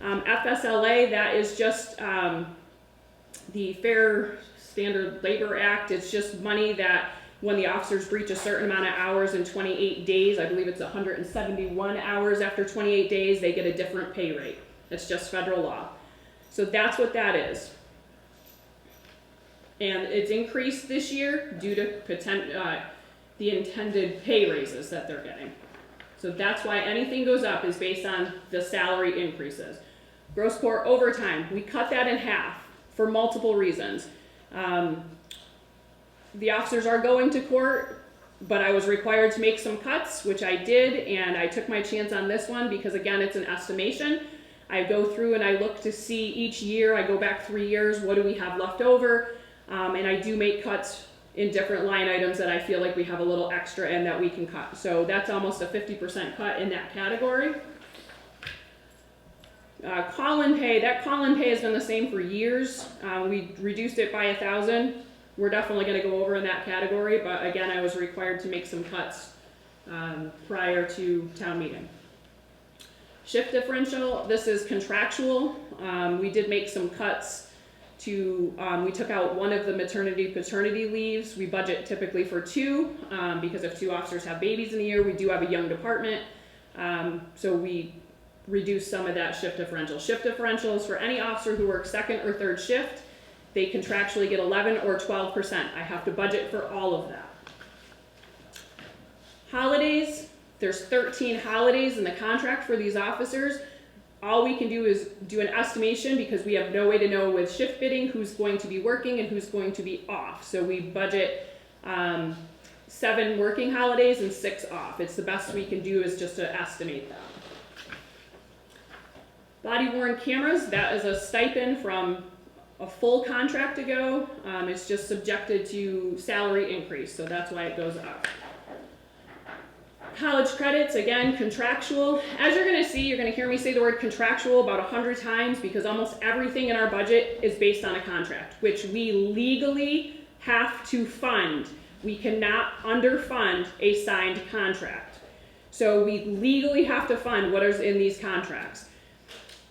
FSLA, that is just the Fair Standard Labor Act. It's just money that when the officers breach a certain amount of hours in 28 days, I believe it's 171 hours after 28 days, they get a different pay rate. It's just federal law. So that's what that is. And it's increased this year due to the intended pay raises that they're getting. So that's why anything goes up is based on the salary increases. Gross court overtime, we cut that in half for multiple reasons. The officers are going to court, but I was required to make some cuts, which I did, and I took my chance on this one because, again, it's an estimation. I go through and I look to see each year, I go back 3 years, what do we have left over? And I do make cuts in different line items that I feel like we have a little extra in that we can cut. So that's almost a 50% cut in that category. Call-in pay, that call-in pay has been the same for years. We reduced it by 1,000. We're definitely going to go over in that category, but again, I was required to make some cuts prior to town meeting. Shift differential, this is contractual. We did make some cuts to, we took out one of the maternity paternity leaves. We budget typically for 2 because if 2 officers have babies in a year, we do have a young department. So we reduce some of that shift differential. Shift differentials for any officer who works 2nd or 3rd shift, they contractually get 11 or 12%. I have to budget for all of that. Holidays, there's 13 holidays in the contract for these officers. All we can do is do an estimation because we have no way to know with shift bidding who's going to be working and who's going to be off. So we budget 7 working holidays and 6 off. It's the best we can do is just to estimate that. Body worn cameras, that is a stipend from a full contract ago. It's just subjected to salary increase, so that's why it goes up. College credits, again, contractual. As you're gonna see, you're gonna hear me say the word contractual about 100 times because almost everything in our budget is based on a contract, which we legally have to fund. We cannot underfund a signed contract. So we legally have to fund what is in these contracts.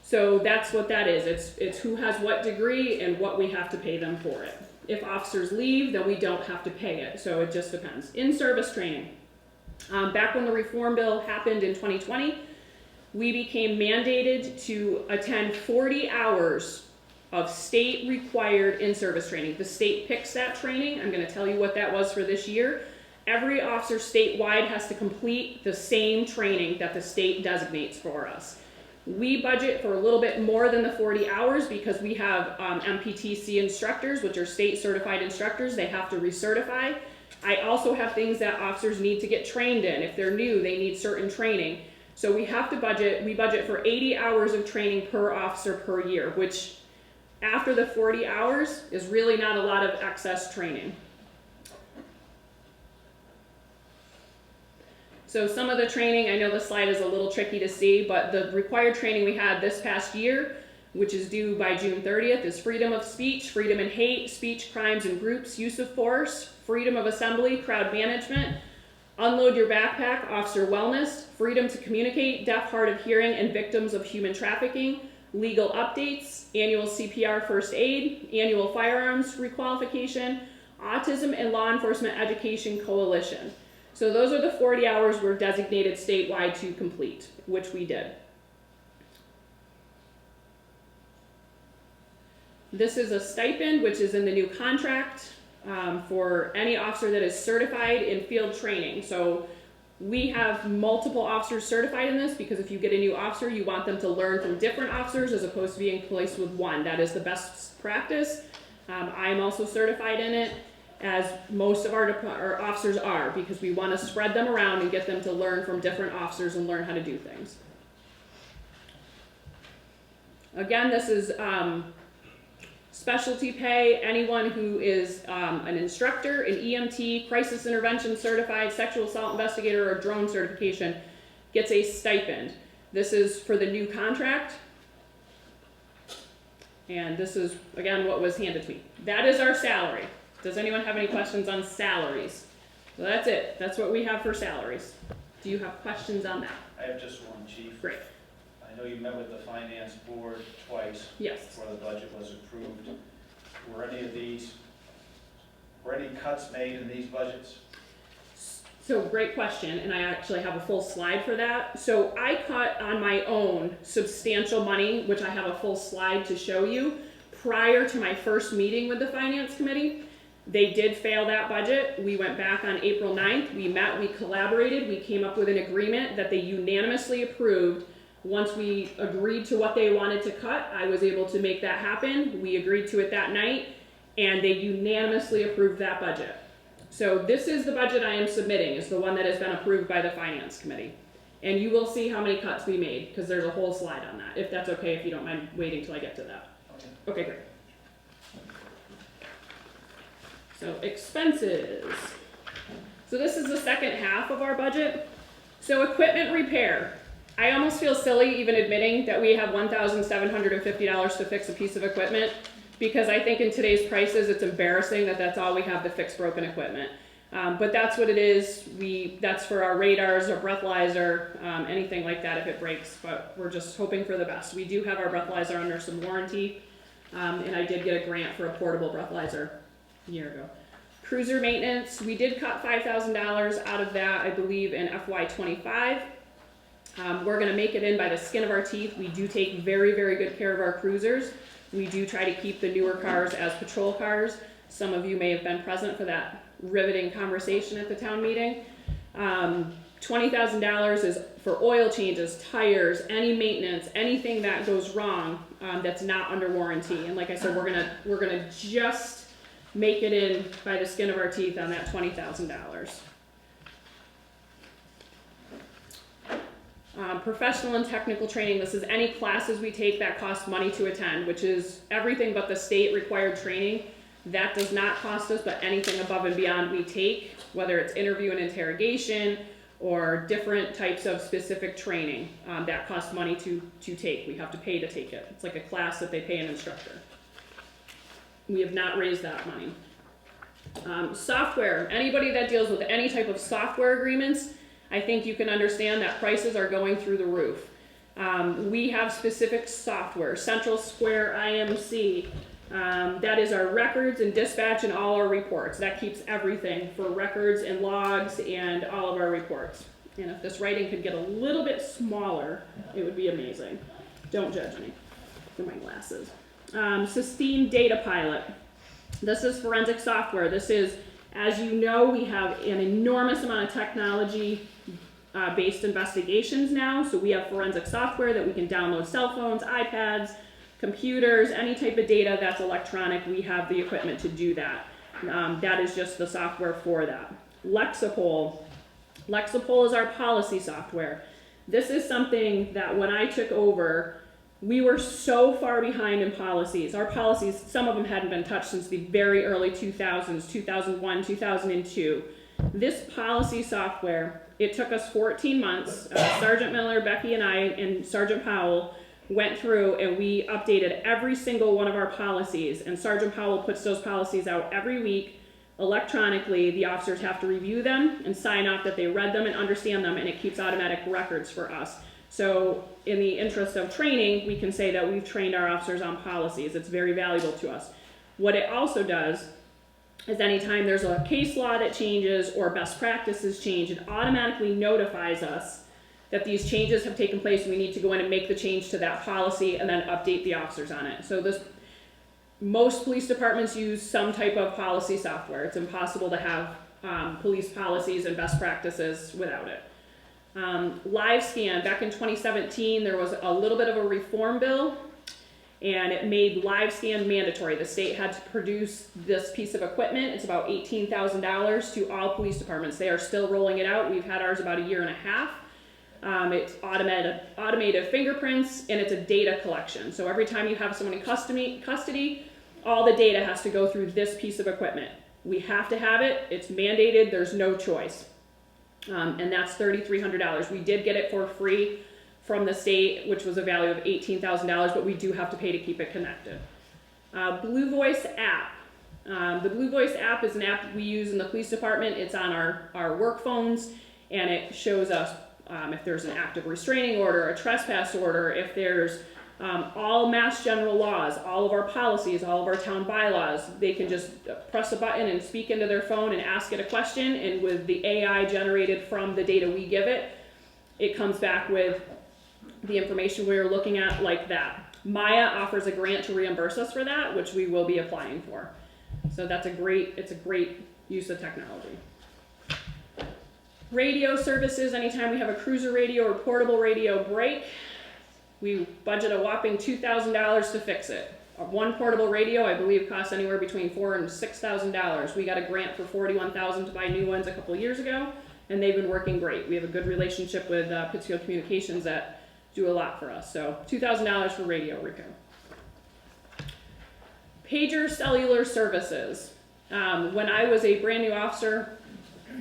So that's what that is. It's who has what degree and what we have to pay them for it. If officers leave, then we don't have to pay it. So it just depends. In-service training. Back when the reform bill happened in 2020, we became mandated to attend 40 hours of state required in-service training. The state picks that training. I'm going to tell you what that was for this year. Every officer statewide has to complete the same training that the state designates for us. We budget for a little bit more than the 40 hours because we have MPTC instructors, which are state certified instructors. They have to recertify. I also have things that officers need to get trained in. If they're new, they need certain training. So we have to budget, we budget for 80 hours of training per officer per year, which after the 40 hours is really not a lot of excess training. So some of the training, I know the slide is a little tricky to see, but the required training we had this past year, which is due by June 30th, is freedom of speech, freedom and hate, speech, crimes and groups, use of force, freedom of assembly, crowd management, unload your backpack, officer wellness, freedom to communicate, deaf, hard of hearing, and victims of human trafficking, legal updates, annual CPR first aid, annual firearms requalification, autism and law enforcement education coalition. So those are the 40 hours we're designated statewide to complete, which we did. This is a stipend, which is in the new contract for any officer that is certified in field training. So we have multiple officers certified in this because if you get a new officer, you want them to learn from different officers as opposed to being placed with one. That is the best practice. I'm also certified in it, as most of our officers are, because we want to spread them around and get them to learn from different officers and learn how to do things. Again, this is specialty pay. Anyone who is an instructor, an EMT, crisis intervention certified, sexual assault investigator, or drone certification gets a stipend. This is for the new contract. And this is, again, what was handed to me. That is our salary. Does anyone have any questions on salaries? So that's it. That's what we have for salaries. Do you have questions on that? I have just one, Chief. Great. I know you met with the finance board twice. Yes. Before the budget was approved. Were any cuts made in these budgets? So great question, and I actually have a full slide for that. So I cut on my own substantial money, which I have a full slide to show you, prior to my first meeting with the finance committee. They did fail that budget. We went back on April 9th. We met, we collaborated, we came up with an agreement that they unanimously approved. Once we agreed to what they wanted to cut, I was able to make that happen. We agreed to it that night, and they unanimously approved that budget. So this is the budget I am submitting, is the one that has been approved by the finance committee. And you will see how many cuts we made, because there's a whole slide on that, if that's okay, if you don't mind waiting till I get to that. Okay, great. So expenses. So this is the second half of our budget. So equipment repair. I almost feel silly even admitting that we have $1,750 to fix a piece of equipment, because I think in today's prices, it's embarrassing that that's all we have to fix broken equipment. But that's what it is. That's for our radars, our breathalyzer, anything like that if it breaks, but we're just hoping for the best. We do have our breathalyzer under some warranty, and I did get a grant for a portable breathalyzer a year ago. Cruiser maintenance, we did cut $5,000 out of that, I believe, in FY25. We're gonna make it in by the skin of our teeth. We do take very, very good care of our cruisers. We do try to keep the newer cars as patrol cars. Some of you may have been present for that riveting conversation at the town meeting. $20,000 is for oil changes, tires, any maintenance, anything that goes wrong that's not under warranty. And like I said, we're gonna just make it in by the skin of our teeth on that $20,000. Professional and technical training. This is any classes we take that cost money to attend, which is everything but the state required training. That does not cost us, but anything above and beyond we take, whether it's interview and interrogation or different types of specific training, that costs money to take. We have to pay to take it. It's like a class that they pay an instructor. We have not raised that money. Software. Anybody that deals with any type of software agreements, I think you can understand that prices are going through the roof. We have specific software, Central Square IMC. That is our records and dispatch and all our reports. That keeps everything for records and logs and all of our reports. And if this writing could get a little bit smaller, it would be amazing. Don't judge me for my glasses. Sustained Data Pilot. This is forensic software. This is, as you know, we have an enormous amount of technology based investigations now. So we have forensic software that we can download cell phones, iPads, computers, any type of data that's electronic. We have the equipment to do that. That is just the software for that. Lexipol. Lexipol is our policy software. This is something that when I took over, we were so far behind in policies. Our policies, some of them hadn't been touched since the very early 2000s, 2001, 2002. This policy software, it took us 14 months. Sergeant Miller, Becky, and I, and Sergeant Powell went through and we updated every single one of our policies. And Sergeant Powell puts those policies out every week electronically. The officers have to review them and sign off that they read them and understand them, and it keeps automatic records for us. So in the interest of training, we can say that we've trained our officers on policies. It's very valuable to us. What it also does is anytime there's a case law that changes or best practices change, it automatically notifies us that these changes have taken place and we need to go in and make the change to that policy and then update the officers on it. So most police departments use some type of policy software. It's impossible to have police policies and best practices without it. Live scan, back in 2017, there was a little bit of a reform bill, and it made live scan mandatory. The state had to produce this piece of equipment. It's about $18,000 to all police departments. They are still rolling it out. We've had ours about a year and a half. It's automated fingerprints, and it's a data collection. So every time you have someone in custody, all the data has to go through this piece of equipment. We have to have it. It's mandated. There's no choice. And that's $3,300. We did get it for free from the state, which was a value of $18,000, but we do have to pay to keep it connected. Blue Voice app. The Blue Voice app is an app we use in the police department. It's on our work phones, and it shows us if there's an active restraining order, a trespass order, if there's all mass general laws, all of our policies, all of our town bylaws. They can just press a button and speak into their phone and ask it a question, and with the AI generated from the data we give it, it comes back with the information we're looking at like that. Maya offers a grant to reimburse us for that, which we will be applying for. So it's a great use of technology. Radio services, anytime we have a cruiser radio or portable radio break, we budget a whopping $2,000 to fix it. One portable radio, I believe, costs anywhere between $4,000 and $6,000. We got a grant for $41,000 to buy new ones a couple years ago. and they've been working great. We have a good relationship with Pittsfield Communications that do a lot for us. So $2,000 for radio repair. Pager cellular services. When I was a brand new officer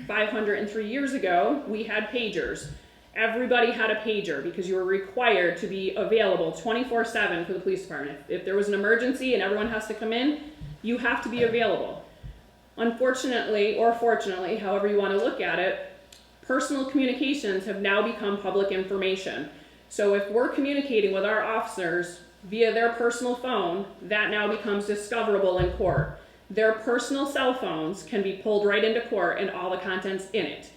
503 years ago, we had pagers. Everybody had a pager because you were required to be available 24/7 for the police department. If there was an emergency and everyone has to come in, you have to be available. Unfortunately, or fortunately, however you want to look at it, personal communications have now become public information. So if we're communicating with our officers via their personal phone, that now becomes discoverable in court. Their personal cell phones can be pulled right into court and all the contents in it.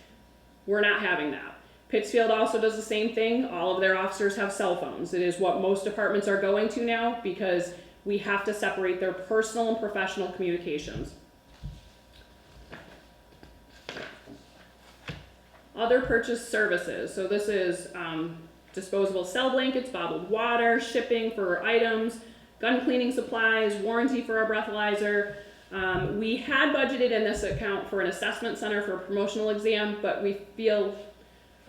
We're not having that. Pittsfield also does the same thing. All of their officers have cell phones. It is what most departments are going to now because we have to separate their personal and professional communications. Other purchase services. So this is disposable cell blankets, bottled water, shipping for items, gun cleaning supplies, warranty for our breathalyzer. We had budgeted in this account for an assessment center for a promotional exam, but we feel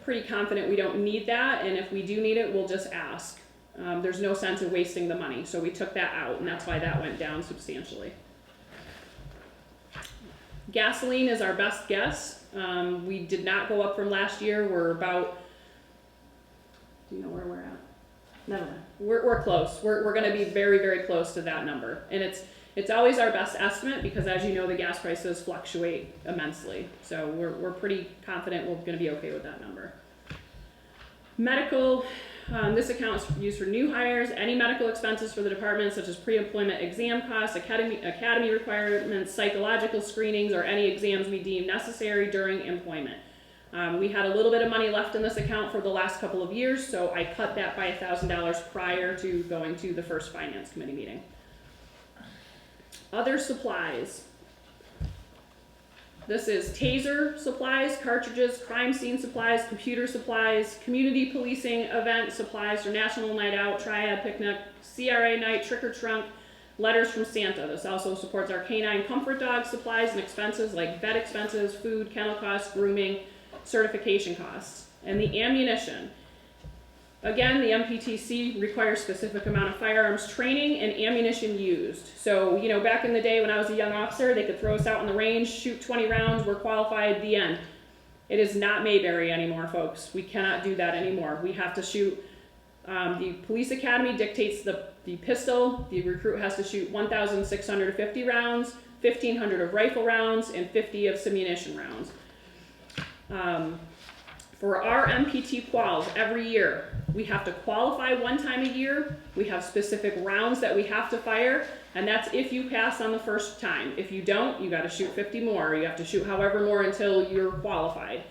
pretty confident we don't need that, and if we do need it, we'll just ask. There's no sense in wasting the money, so we took that out, and that's why that went down substantially. Gasoline is our best guess. We did not go up from last year. We're about, do you know where we're at? Never mind. We're close. We're going to be very, very close to that number, and it's always our best estimate because, as you know, the gas prices fluctuate immensely. So we're pretty confident we're going to be okay with that number. Medical, this account is used for new hires, any medical expenses for the department, such as pre-employment exam costs, academy requirements, psychological screenings, or any exams we deem necessary during employment. We had a little bit of money left in this account for the last couple of years, so I cut that by $1,000 prior to going to the first Finance Committee meeting. Other supplies. This is taser supplies, cartridges, crime scene supplies, computer supplies, community policing event supplies for National Night Out, Triad Picnic, CRA Night, Trick or Trunk, letters from Santa. This also supports our canine comfort dog supplies and expenses like vet expenses, food, kennel costs, grooming, certification costs. And the ammunition. Again, the MPTC requires specific amount of firearms training and ammunition used. So, you know, back in the day when I was a young officer, they could throw us out on the range, shoot 20 rounds, we're qualified, the end. It is not Mayberry anymore, folks. We cannot do that anymore. We have to shoot, the police academy dictates the pistol. The recruit has to shoot 1,650 rounds, 1,500 of rifle rounds, and 50 of ammunition rounds. For our MPT quals every year, we have to qualify one time a year. We have specific rounds that we have to fire, and that's if you pass on the first time. If you don't, you got to shoot 50 more. You have to shoot however more until you're qualified.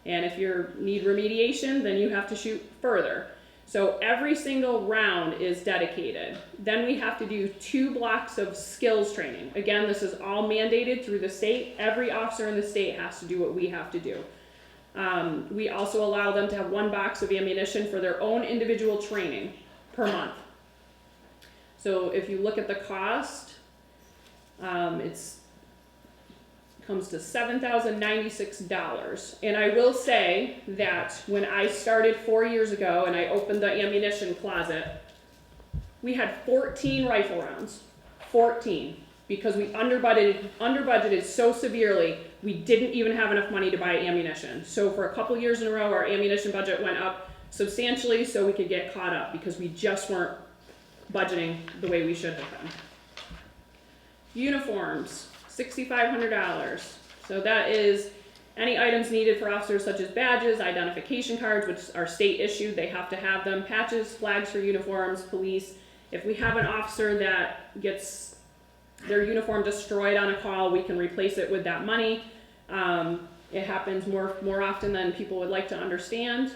And if you need remediation, then you have to shoot further. So every single round is dedicated. Then we have to do 2 blocks of skills training. Again, this is all mandated through the state. Every officer in the state has to do what we have to do. We also allow them to have 1 box of ammunition for their own individual training per month. So if you look at the cost, it comes to $7,096. And I will say that when I started 4 years ago and I opened the ammunition closet, we had 14 rifle rounds, 14. Because we underbudgeted so severely, we didn't even have enough money to buy ammunition. So for a couple years in a row, our ammunition budget went up substantially so we could get caught up because we just weren't budgeting the way we should have been. Uniforms, $6,500. So that is any items needed for officers such as badges, identification cards, which are state issued, they have to have them, patches, flags for uniforms, police. If we have an officer that gets their uniform destroyed on a call, we can replace it with that money. It happens more often than people would like to understand.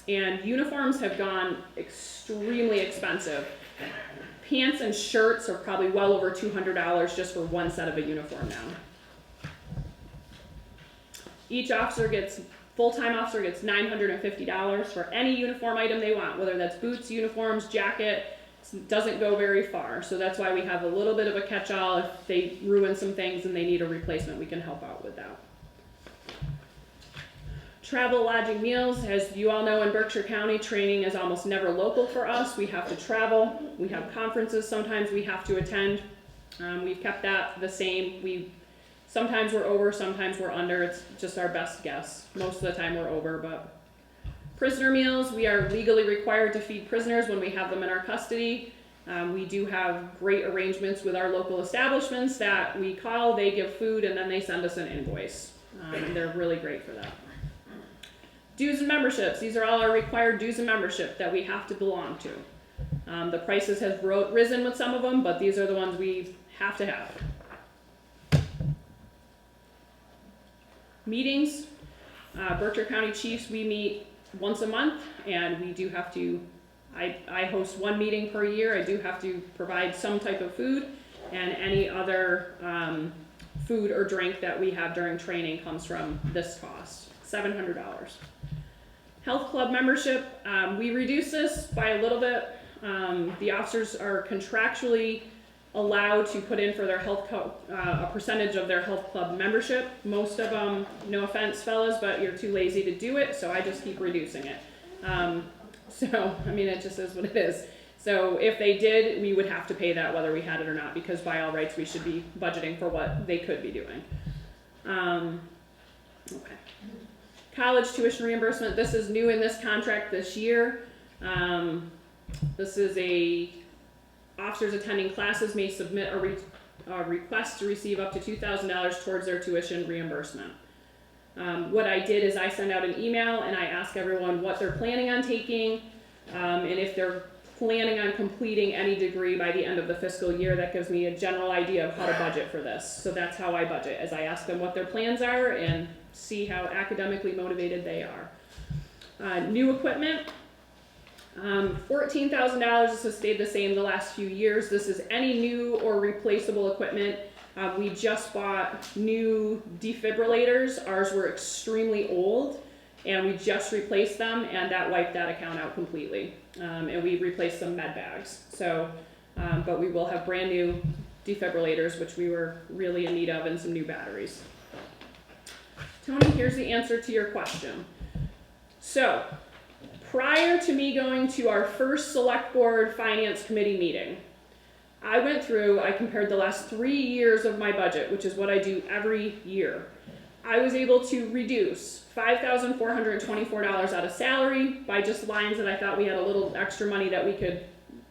And uniforms have gone extremely expensive. Pants and shirts are probably well over $200 just for one set of a uniform now. Each full-time officer gets $950 for any uniform item they want, whether that's boots, uniforms, jacket. Doesn't go very far, so that's why we have a little bit of a catch-all. If they ruin some things and they need a replacement, we can help out with that. Travel, lodging, meals, as you all know, in Berkshire County, training is almost never local for us. We have to travel. We have conferences sometimes we have to attend. We've kept that the same. Sometimes we're over, sometimes we're under. It's just our best guess. Most of the time we're over, but prisoner meals, we are legally required to feed prisoners when we have them in our custody. We do have great arrangements with our local establishments that we call, they give food, and then they send us an invoice. They're really great for that. Dues and memberships, these are all our required dues and membership that we have to belong to. The prices have risen with some of them, but these are the ones we have to have. Meetings, Berkshire County Chiefs, we meet once a month, and we do have to, I host one meeting per year. I do have to provide some type of food, and any other food or drink that we have during training comes from this cost, $700. Health club membership, we reduce this by a little bit. The officers are contractually allowed to put in for their health a percentage of their health club membership. Most of them, no offense fellas, but you're too lazy to do it, so I just keep reducing it. So, I mean, it just is what it is. So if they did, we would have to pay that whether we had it or not, because by all rights we should be budgeting for what they could be doing. Okay. College tuition reimbursement, this is new in this contract this year. This is officers attending classes may submit a request to receive up to $2,000 towards their tuition reimbursement. What I did is I sent out an email and I asked everyone what they're planning on taking, and if they're planning on completing any degree by the end of the fiscal year. That gives me a general idea of how to budget for this. So that's how I budget, as I ask them what their plans are and see how academically motivated they are. New equipment, $14,000. This has stayed the same the last few years. This is any new or replaceable equipment. We just bought new defibrillators. Ours were extremely old, and we just replaced them, and that wiped that account out completely. And we replaced some med bags. So, but we will have brand new defibrillators, which we were really in need of, and some new batteries. Tony, here's the answer to your question. So, prior to me going to our first Select Board Finance Committee meeting, I compared the last 3 years of my budget, which is what I do every year. I was able to reduce $5,424 out of salary by just lines that I thought we had a little extra money that we could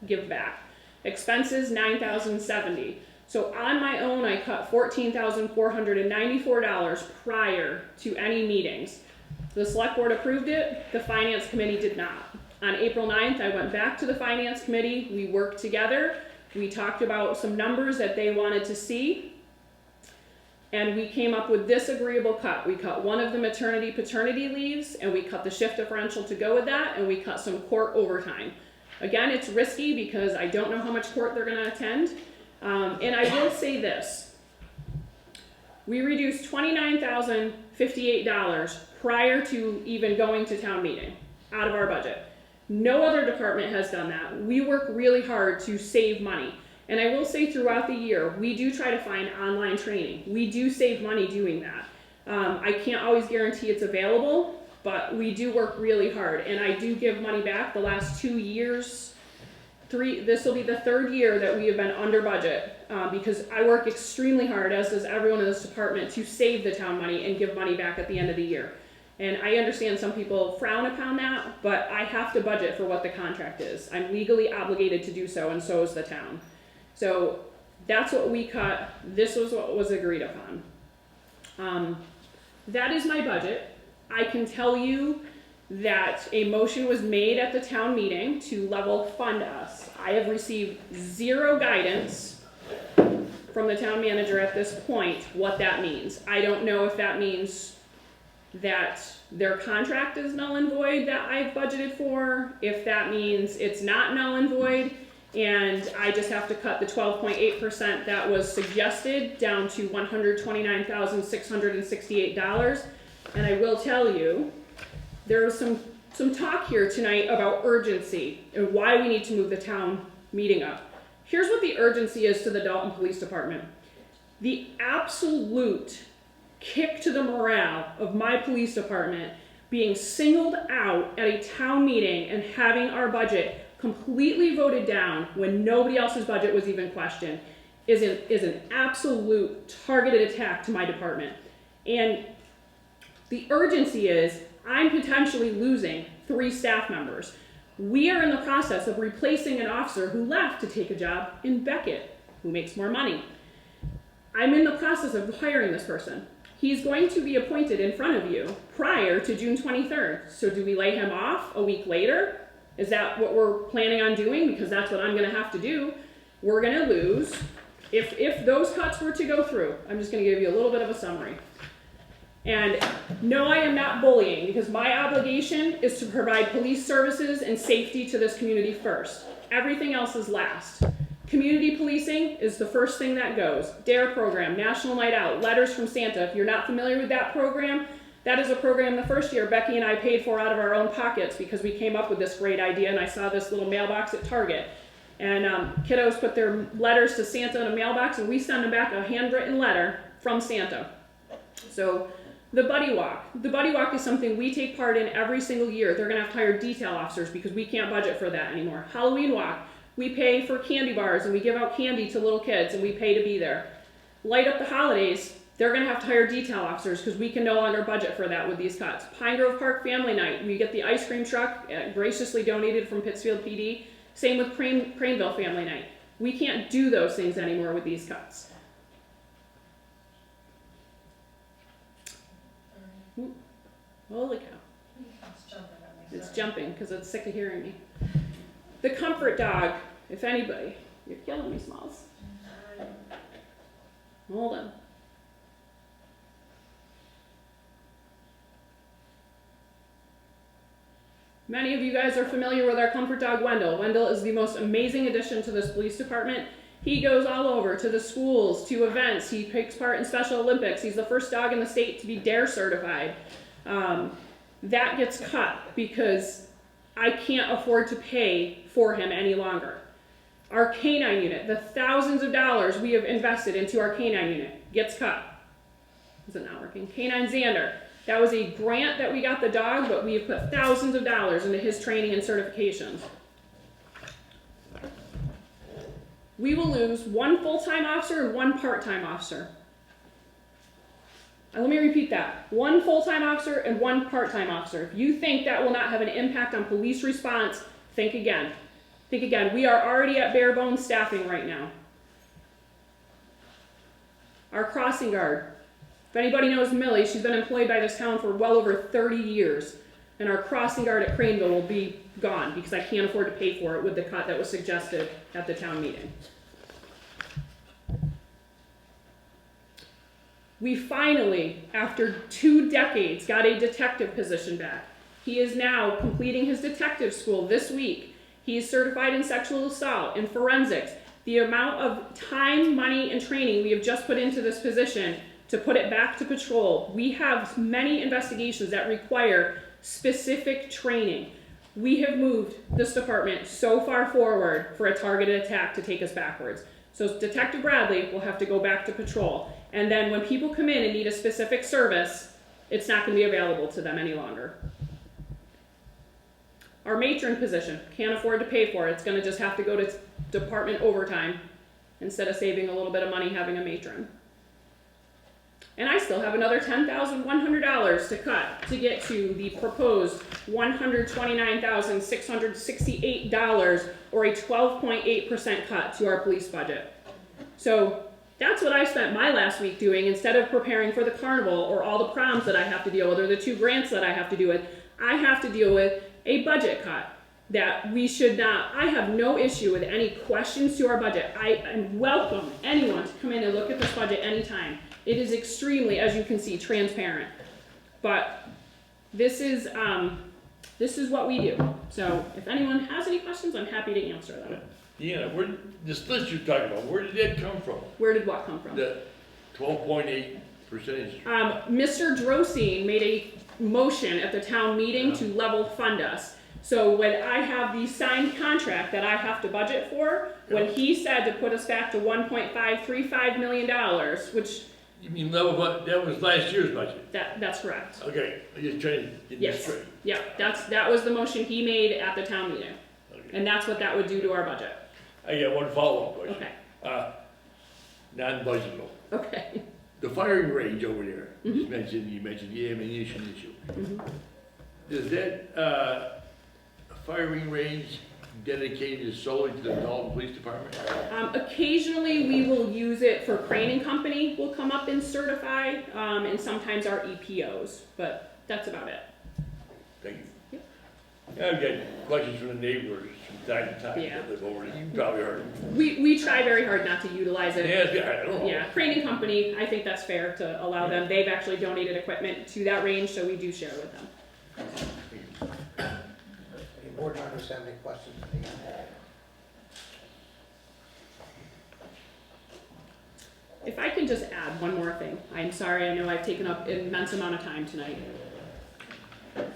give back. Expenses, $9,070. So on my own, I cut $14,494 prior to any meetings. The Select Board approved it, the Finance Committee did not. On April 9th, I went back to the Finance Committee, we worked together, we talked about some numbers that they wanted to see, and we came up with this agreeable cut. We cut one of the maternity-paternity leaves, and we cut the shift differential to go with that, and we cut some court overtime. Again, it's risky because I don't know how much court they're gonna attend. And I will say this, we reduced $29,058 prior to even going to town meeting out of our budget. No other department has done that. We work really hard to save money. And I will say throughout the year, we do try to find online training. We do save money doing that. I can't always guarantee it's available, but we do work really hard. And I do give money back the last 2 years. This will be the third year that we have been under budget because I work extremely hard, as does everyone in this department, to save the town money and give money back at the end of the year. And I understand some people frown upon that, but I have to budget for what the contract is. I'm legally obligated to do so, and so is the town. So that's what we cut. This was what was agreed upon. That is my budget. I can tell you that a motion was made at the town meeting to level fund us. I have received zero guidance from the town manager at this point what that means. I don't know if that means that their contract is null and void that I've budgeted for, if that means it's not null and void, and I just have to cut the 12.8% that was suggested down to $129,668. And I will tell you, there was some talk here tonight about urgency and why we need to move the town meeting up. Here's what the urgency is to the Dalton Police Department. The absolute kick to the morale of my police department being singled out at a town meeting and having our budget completely voted down when nobody else's budget was even questioned is an absolute targeted attack to my department. And the urgency is I'm potentially losing 3 staff members. We are in the process of replacing an officer who left to take a job in Beckett, who makes more money. I'm in the process of hiring this person. He's going to be appointed in front of you prior to June 23rd. So do we lay him off a week later? Is that what we're planning on doing? Because that's what I'm gonna have to do. We're gonna lose. If those cuts were to go through, I'm just gonna give you a little bit of a summary. And no, I am not bullying, because my obligation is to provide police services and safety to this community first. Everything else is last. Community policing is the first thing that goes. DARE program, National Night Out, Letters from Santa. If you're not familiar with that program, that is a program the first year Becky and I paid for out of our own pockets because we came up with this great idea, and I saw this little mailbox at Target. And kiddos put their letters to Santa in a mailbox, and we send them back a handwritten letter from Santa. So the Buddy Walk. The Buddy Walk is something we take part in every single year. They're gonna have to hire detail officers because we can't budget for that anymore. Halloween Walk. We pay for candy bars and we give out candy to little kids and we pay to be there. Light Up the Holidays. They're gonna have to hire detail officers because we can no longer budget for that with these cuts. Pine Grove Park Family Night. We get the ice cream truck graciously donated from Pittsfield PD. Same with Craneville Family Night. We can't do those things anymore with these cuts. Ooh, holy cow. It's jumping because it's sick of hearing me. The comfort dog, if anybody, you're killing me, Smalls. Hold on. Many of you guys are familiar with our comfort dog, Wendell. Wendell is the most amazing addition to this police department. He goes all over to the schools, to events. He takes part in Special Olympics. He's the first dog in the state to be DARE certified. That gets cut because I can't afford to pay for him any longer. Our canine unit, the thousands of dollars we have invested into our canine unit, gets cut. Is it not working? Canine Xander. That was a grant that we got the dog, but we have put thousands of dollars into his training and certifications. We will lose 1 full-time officer and 1 part-time officer. Let me repeat that. 1 full-time officer and 1 part-time officer. If you think that will not have an impact on police response, think again. Think again. We are already at bare bones staffing right now. Our crossing guard. If anybody knows Millie, she's been employed by this town for well over 30 years. And our crossing guard at Craneville will be gone because I can't afford to pay for it with the cut that was suggested at the town meeting. We finally, after 2 decades, got a detective position back. He is now completing his detective school this week. He is certified in sexual assault and forensics. The amount of time, money, and training we have just put into this position to put it back to patrol. We have many investigations that require specific training. We have moved this department so far forward for a targeted attack to take us backwards. So Detective Bradley will have to go back to patrol. And then when people come in and need a specific service, it's not going to be available to them any longer. Our matron position, can't afford to pay for it. It's going to just have to go to department overtime instead of saving a little bit of money having a matron. And I still have another $10,100 to cut to get to the proposed $129,668, or a 12.8% cut to our police budget. So that's what I spent my last week doing instead of preparing for the carnival or all the proms that I have to deal with or the 2 grants that I have to deal with. I have to deal with a budget cut that we should not. I have no issue with any questions to our budget. I welcome anyone to come in and look at this budget anytime. It is extremely, as you can see, transparent. But this is what we do. So if anyone has any questions, I'm happy to answer them. Yeah, this list you're talking about, where did that come from? Where did what come from? The 12.8%. Mr. Drosine made a motion at the town meeting to level fund us. So when I have the signed contract that I have to budget for, when he said to put us back to $1.535 million, which You mean level fund, that was last year's budget? That's correct. Okay, I'm just trying to get this Yes. straight. Yeah, that was the motion he made at the town meeting. And that's what that would do to our budget. I got one follow-up question. Okay. Non-budgetable. Okay. The firing range over there, Mm-hmm. you mentioned the ammunition issue. Mhm. Is that, firing range dedicated solely to the Dalton Police Department? Occasionally, we will use it for Crane and Company will come up and certify, and sometimes our EPOs, but that's about it. Thank you. I've got questions from the neighbors from time to time Yeah. that live over there. You probably heard them. We try very hard not to utilize it. Yes, yeah, I don't know. Yeah, Crane and Company, I think that's fair to allow them. They've actually donated equipment to that range, so we do share with them. Any board members have any questions at the end? If I can just add one more thing. I'm sorry, I know I've taken up an immense amount of time tonight.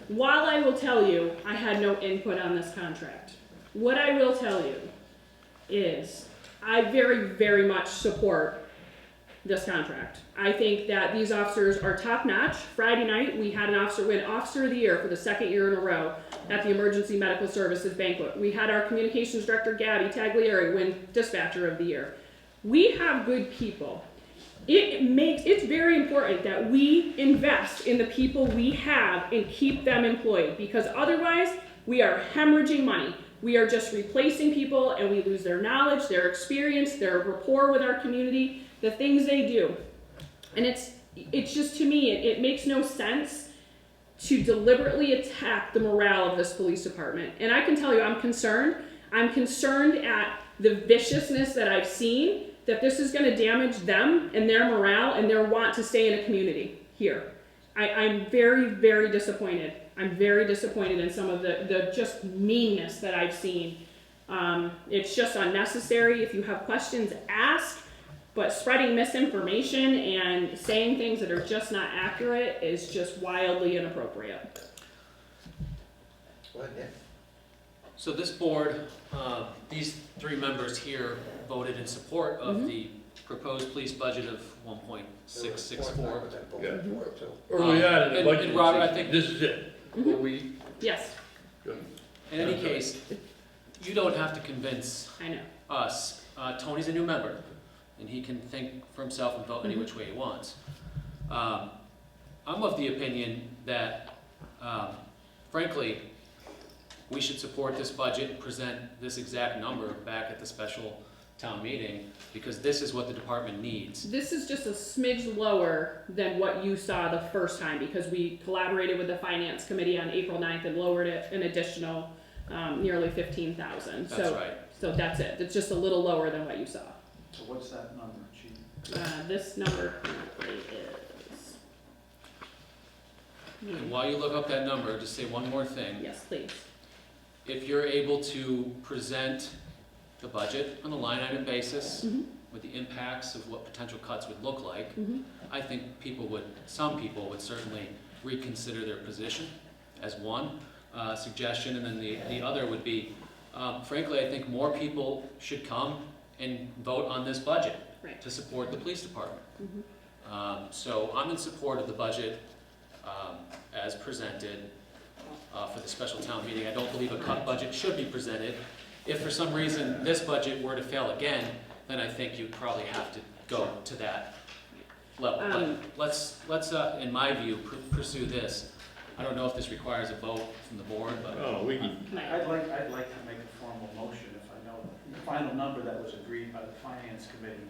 While I will tell you, I had no input on this contract. What I will tell you is I very, very much support this contract. I think that these officers are top notch. Friday night, we had an officer win Officer of the Year for the second year in a row at the Emergency Medical Services Banquet. We had our Communications Director, Gabby Taglieri, win Dispatcher of the Year. We have good people. It's very important that we invest in the people we have and keep them employed, because otherwise we are hemorrhaging money. We are just replacing people and we lose their knowledge, their experience, their rapport with our community, the things they do. And it's just, to me, it makes no sense to deliberately attack the morale of this police department. And I can tell you, I'm concerned. I'm concerned at the viciousness that I've seen, that this is going to damage them and their morale and their want to stay in a community here. I'm very, very disappointed. I'm very disappointed in some of the just meanness that I've seen. It's just unnecessary. If you have questions, ask. But spreading misinformation and saying things that are just not accurate is just wildly inappropriate. Go ahead, Dan. So this board, these three members here voted in support of the proposed police budget of 1.664. Yeah. Mm-hmm. Early on in the budget, and Robert, I think this is it. Mhm. What we, Yes, in any case, you don't have to convince I know. us. Tony's a new member, and he can think for himself and vote any which way he wants. I'm of the opinion that, frankly, we should support this budget and present this exact number back at the special town meeting, because this is what the department needs. This is just a smidge lower than what you saw the first time, because we collaborated with the finance committee on April 9th and lowered it an additional nearly 15,000. That's right. So that's it. It's just a little lower than what you saw. So what's that number, Chief? This number currently is. And while you look up that number, just say one more thing. Yes, please. If you're able to present the budget on a line item basis Mhm. with the impacts of what potential cuts would look like, Mhm. I think some people would certainly reconsider their position as one suggestion, and then the other would be, frankly, I think more people should come and vote on this budget Right. to support the police department. Mhm. So I'm in support of the budget as presented for the special town meeting. I don't believe a cut budget should be presented. If for some reason this budget were to fail again, then I think you'd probably have to go to that level. But let's in my view, pursue this. I don't know if this requires a vote from the board, but. oh, we can, I'd like to make a formal motion if I know the final number that was agreed by the finance committee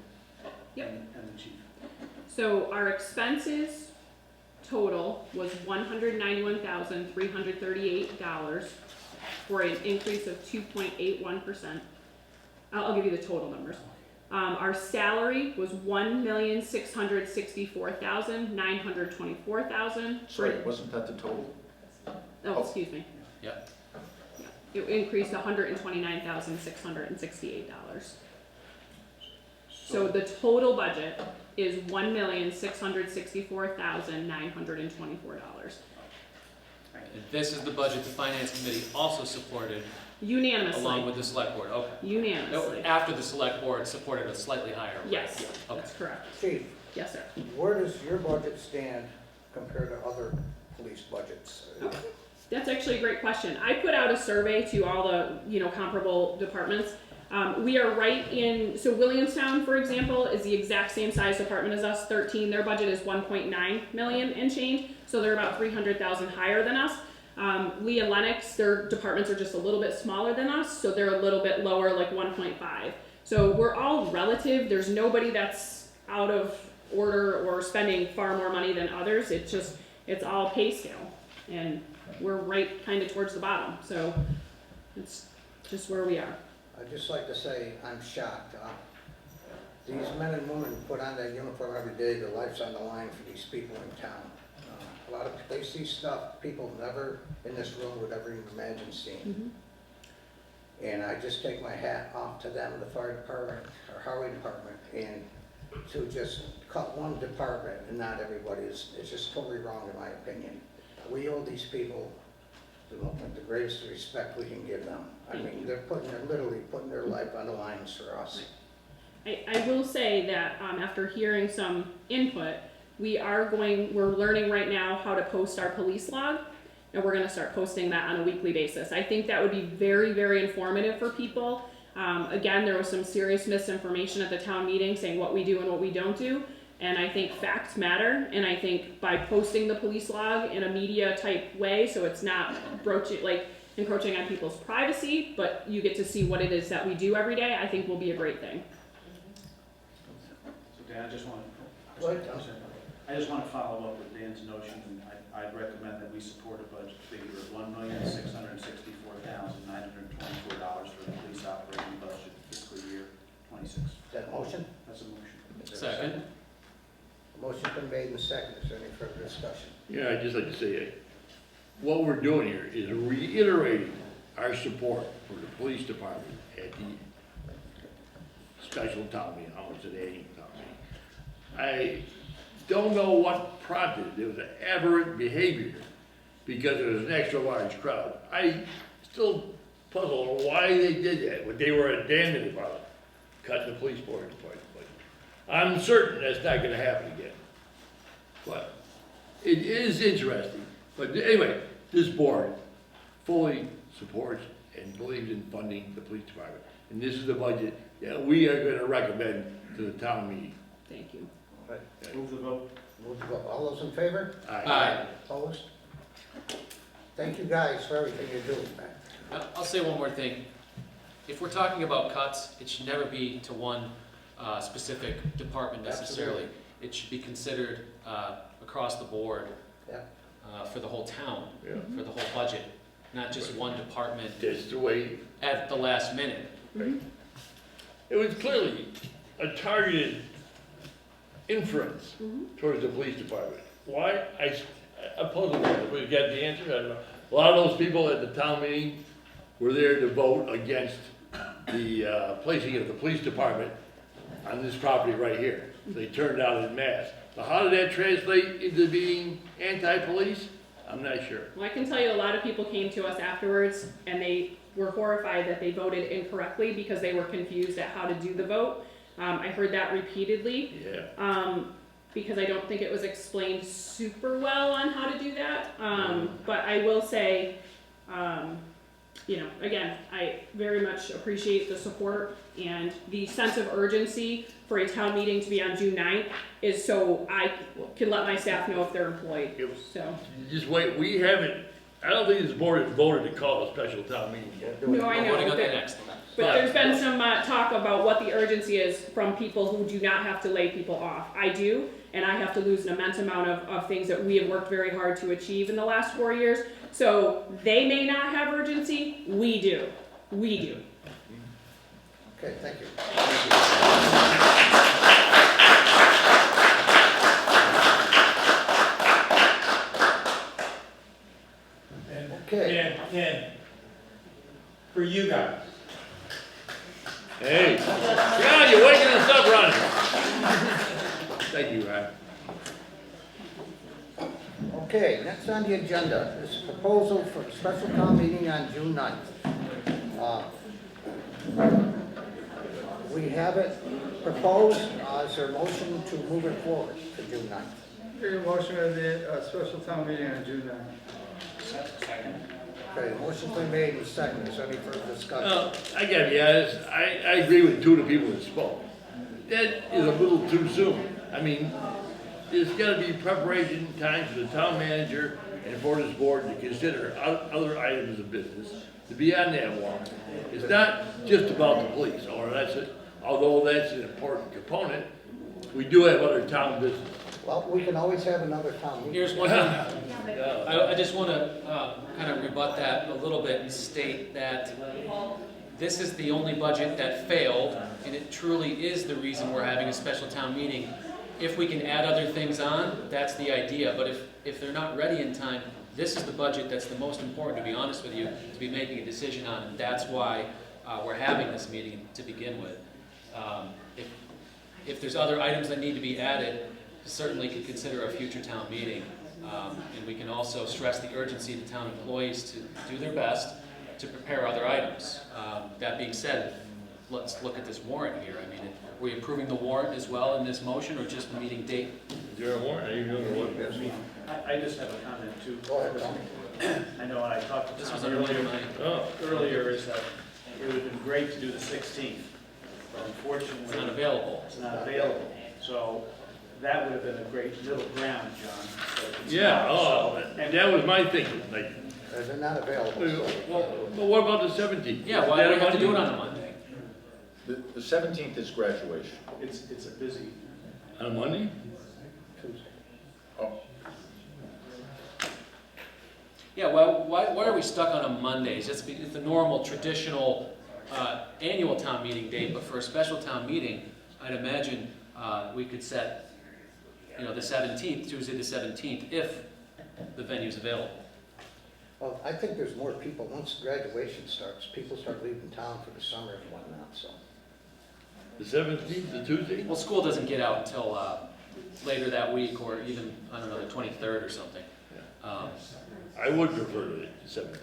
and the chief. So our expenses total was $191,338 for an increase of 2.81%. I'll give you the total numbers. Our salary was $1,664,924,000. sorry, wasn't that the total? Oh, excuse me. Yeah. It increased $129,668. So the total budget is $1,664,924. This is the budget the finance committee also supported Unanimously. along with the select board. Okay. Unanimously. After the select board supported a slightly higher rate. Yes, Yeah, okay. that's correct. Chief, Yes, sir. Where does your budget stand compared to other police budgets? That's actually a great question. I put out a survey to all the, comparable departments. We are right in, so Williamstown, for example, is the exact same size department as us, 13. Their budget is 1.9 million and change, so they're about 300,000 higher than us. Lee and Lennox, their departments are just a little bit smaller than us, so they're a little bit lower, like 1.5. So we're all relative. There's nobody that's out of order or spending far more money than others. It's all pay scale, and we're right kind of towards the bottom. So it's just where we are. I'd just like to say, I'm shocked. These men and women put on that uniform every day, their life's on the line for these people in town. A lot of, they see stuff people never in this room would ever even imagine seeing. And I just take my hat off to them, the fire department, or highway department, and to just cut one department and not everybody is just totally wrong in my opinion. We owe these people the greatest respect we can give them. I mean, they're literally putting their life on the lines for us. I will say that after hearing some input, we're learning right now how to post our police log, and we're going to start posting that on a weekly basis. I think that would be very, very informative for people. Again, there was some serious misinformation at the town meeting saying what we do and what we don't do, and I think facts matter, and I think by posting the police log in a media type way, so it's not encroaching on people's privacy, but you get to see what it is that we do every day, I think will be a great thing. So Dan, I just want to follow up with Dan's notion, and I'd recommend that we support a budget figure of $1,664,924 for the police operating budget fiscal year 26. Is that a motion? That's a motion. Second. Motion been made and seconded. Is there any further discussion? Yeah, I'd just like to say, what we're doing here is reiterating our support for the police department at the special town meeting, almost an annual town meeting. I don't know what prompted it. There was an aberrant behavior because there was an extra large crowd. I still puzzle on why they did that, when they were adamant about it, cutting the police board department. I'm certain that's not gonna happen again. But it is interesting. But anyway, this board fully supports and believes in funding the police department. And this is the budget that we are gonna recommend to the town meeting. Thank you. Right. Move the vote. Move the vote. All those in favor? Aye. Opposed? Thank you guys for everything you're doing, man. I'll say one more thing. If we're talking about cuts, it should never be to one specific department necessarily. Absolutely. It should be considered across the board for the whole town, for the whole budget, not just one department. That's the way. At the last minute. Right. It was clearly a targeted inference towards the police department. Why? I'm puzzled. We got the answer. I don't know. A lot of those people at the town meeting were there to vote against the placing of the police department on this property right here. They turned out en masse. So how did that translate into being anti-police? I'm not sure. Well, I can tell you a lot of people came to us afterwards and they were horrified that they voted incorrectly because they were confused at how to do the vote. I heard that repeatedly. Because I don't think it was explained super well on how to do that. But I will say, again, I very much appreciate the support and the sense of urgency for a town meeting to be on June 9th is so I can let my staff know if they're employed. So Just wait, we haven't, I don't think this board has voted to call a special town meeting yet. no, I know. But there's been some talk about what the urgency is from people who do not have to lay people off. I do, and I have to lose an immense amount of things that we have worked very hard to achieve in the last 4 years. So they may not have urgency, we do. We do. Okay, thank you. Okay. And for you guys. Hey, yeah, you're waking us up, Ron. Thank you, Ron. Okay, next on the agenda is a proposal for a special town meeting on June 9th. We we have it proposed, is there a motion to move it forward to June 9th? Make a motion of the special town meeting on June 9th. Second. Okay, motion's been made and seconded. Is there any further discussion? I gotta be honest, I agree with two of the people that spoke. That is a little too soon. I mean, there's gotta be preparation time for the town manager and for this board to consider other items of business, to be on that warrant. It's not just about the police, although that's an important component, we do have other town business. Well, we can always have another town meeting. Here's one thing. I just want to kind of rebut that a little bit and state that this is the only budget that failed, and it truly is the reason we're having a special town meeting. If we can add other things on, that's the idea, but if they're not ready in time, this is the budget that's the most important, to be honest with you, to be making a decision on, and that's why we're having this meeting to begin with. If there's other items that need to be added, certainly could consider a future town meeting. And we can also stress the urgency of the town employees to do their best to prepare other items. That being said, let's look at this warrant here. I mean, are we approving the warrant as well in this motion, or just the meeting date? Is there a warrant? Are you doing a warrant? I just have a comment too. Go ahead, Tom. I know, and I talked to This Tom was earlier tonight. earlier, is that it would have been great to do the 16th, but unfortunately. It's not available. It's not available. So that would have been a great middle ground, John. but it's Yeah, not. and that was my thinking, like, They're not available. So. but what about the 17th? Yeah, why do we have to do it on a Monday? The 17th is graduation. It's a busy. On a Monday? Oh, Yeah, well, why are we stuck on a Monday? It's the normal, traditional annual town meeting date, but for a special town meeting, I'd imagine we could set, the 17th, Tuesday the 17th, if the venue's available. Well, I think there's more people, once graduation starts, people start leaving town for the summer and whatnot, so. The 17th, the Tuesday? Well, school doesn't get out until later that week, or even, I don't know, the 23rd or something. I would prefer the 17th.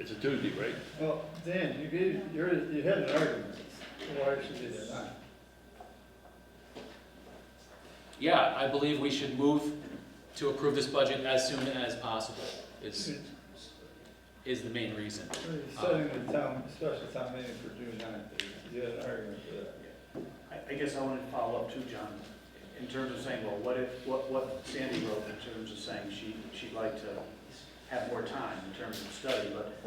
It's a Tuesday, right? Well, Dan, you had an argument. Why should it be not? Yeah, I believe we should move to approve this budget as soon as possible, is the main reason. Setting the special town meeting for June 9th, you had an argument for that. I guess I wanted to follow up too, John, in terms of saying, well, what Sandy wrote in terms of saying she'd like to have more time in terms of study, but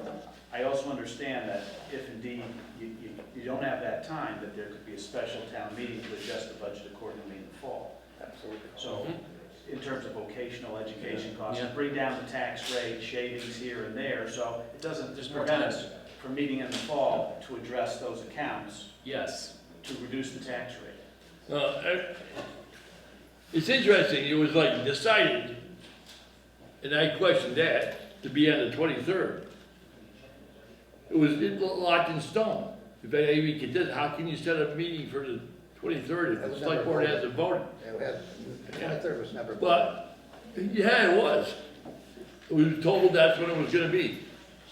I also understand that if indeed you don't have that time, that there could be a special town meeting to adjust the budget accordingly in the fall. Absolutely. So, in terms of vocational education costs, Yeah. bring down the tax rate, shavings here and there, so it doesn't There's more prevent time. us from meeting in the fall to address those accounts, Yes. to reduce the tax rate. It's interesting, it was like decided, and I questioned that, to be on the 23rd. It was locked in stone. If anybody could do it, how can you set a meeting for the 23rd if the select board hasn't voted? The 23rd was never. But, yeah, it was. We were told that's when it was gonna be.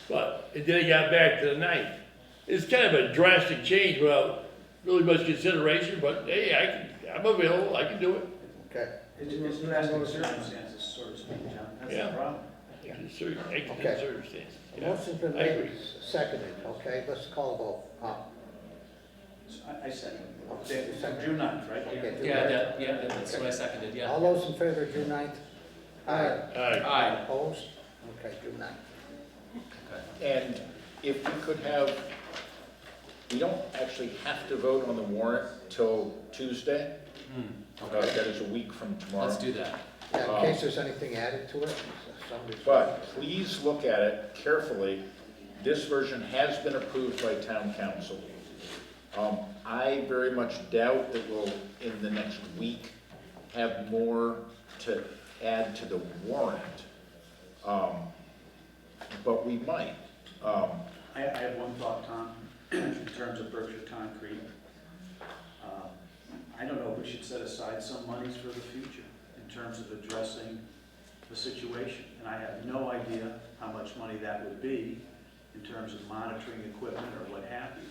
But it then got back to the 9th. It's kind of a drastic change without really much consideration, but hey, I'm available, I can do it. Okay. It's drastic circumstances, so to speak, John, that's Yeah. the problem. Okay. Circumstances. Yeah. Motion's been I agree. made, seconded, okay, let's call a vote. I said, June 9th, right? Okay, June Yeah, 9th. that's what I seconded, yeah. All those in favor of June 9th? Aye. Aye. Opposed? Okay, June 9th. and if we could have, we don't actually have to vote on the warrant till Tuesday. That is a week from tomorrow. Let's do that. Yeah, in case there's anything added to it. somebody's- But please look at it carefully. This version has been approved by town council. I very much doubt that we'll, in the next week, have more to add to the warrant. But we might. I have one thought, Tom, in terms of Berkshire Concrete. I don't know if we should set aside some monies for the future in terms of addressing the situation. And I have no idea how much money that would be in terms of monitoring equipment or what have you.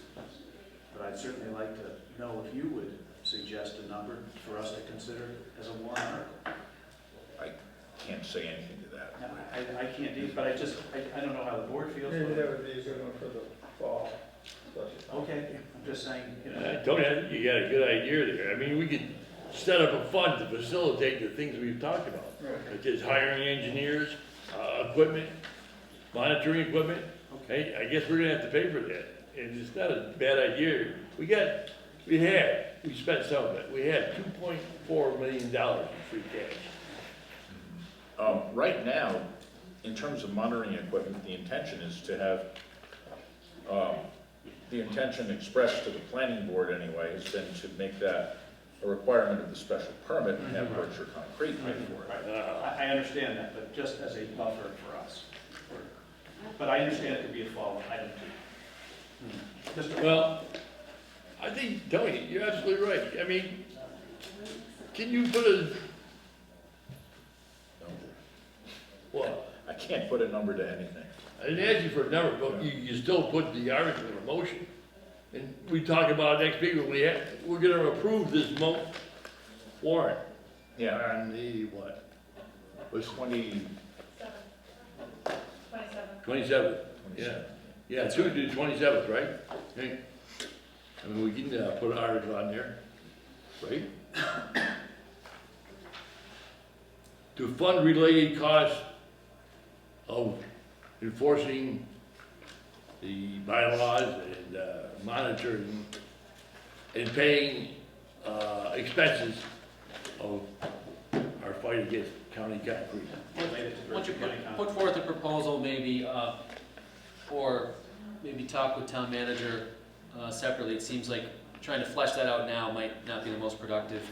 but I'd certainly like to know if you would suggest a number for us to consider as a warrant article. I can't say anything to that. No, I can't either, but I don't know how the board feels. Maybe that would be a good one for the fall. Okay, I'm just saying, you know. Tony, I think you got a good idea there. I mean, we could set up a fund to facilitate the things we've talked about. Such as hiring engineers, equipment, monitoring equipment. Okay, I guess we're gonna have to pay for that. And it's not a bad idea. We spent some of it. We had $2.4 million in free cash. Right now, in terms of monitoring equipment, the intention is to have, the intention expressed to the planning board anyway, has been to make that a requirement of the special permit and have Berkshire Concrete pay for it. I understand that, but just as a buffer for us. But I understand it could be a fall item too. Well, I think, Tony, you're absolutely right. I mean, can you put a, what? I can't put a number to anything. I didn't ask you for a number, but you still put the article in a motion. And we talk about it next week when we're gonna approve this warrant. Yeah. On the, what? Was 27. 27th, yeah. Yeah, Tuesday the 27th, right? Okay. I mean, we can put an article on there, right? To fund related costs of enforcing the bylaws and monitoring and paying expenses of our fight against county concrete. Once you put forth a proposal, maybe, or maybe talk with town manager separately, it seems like trying to flesh that out now might not be the most productive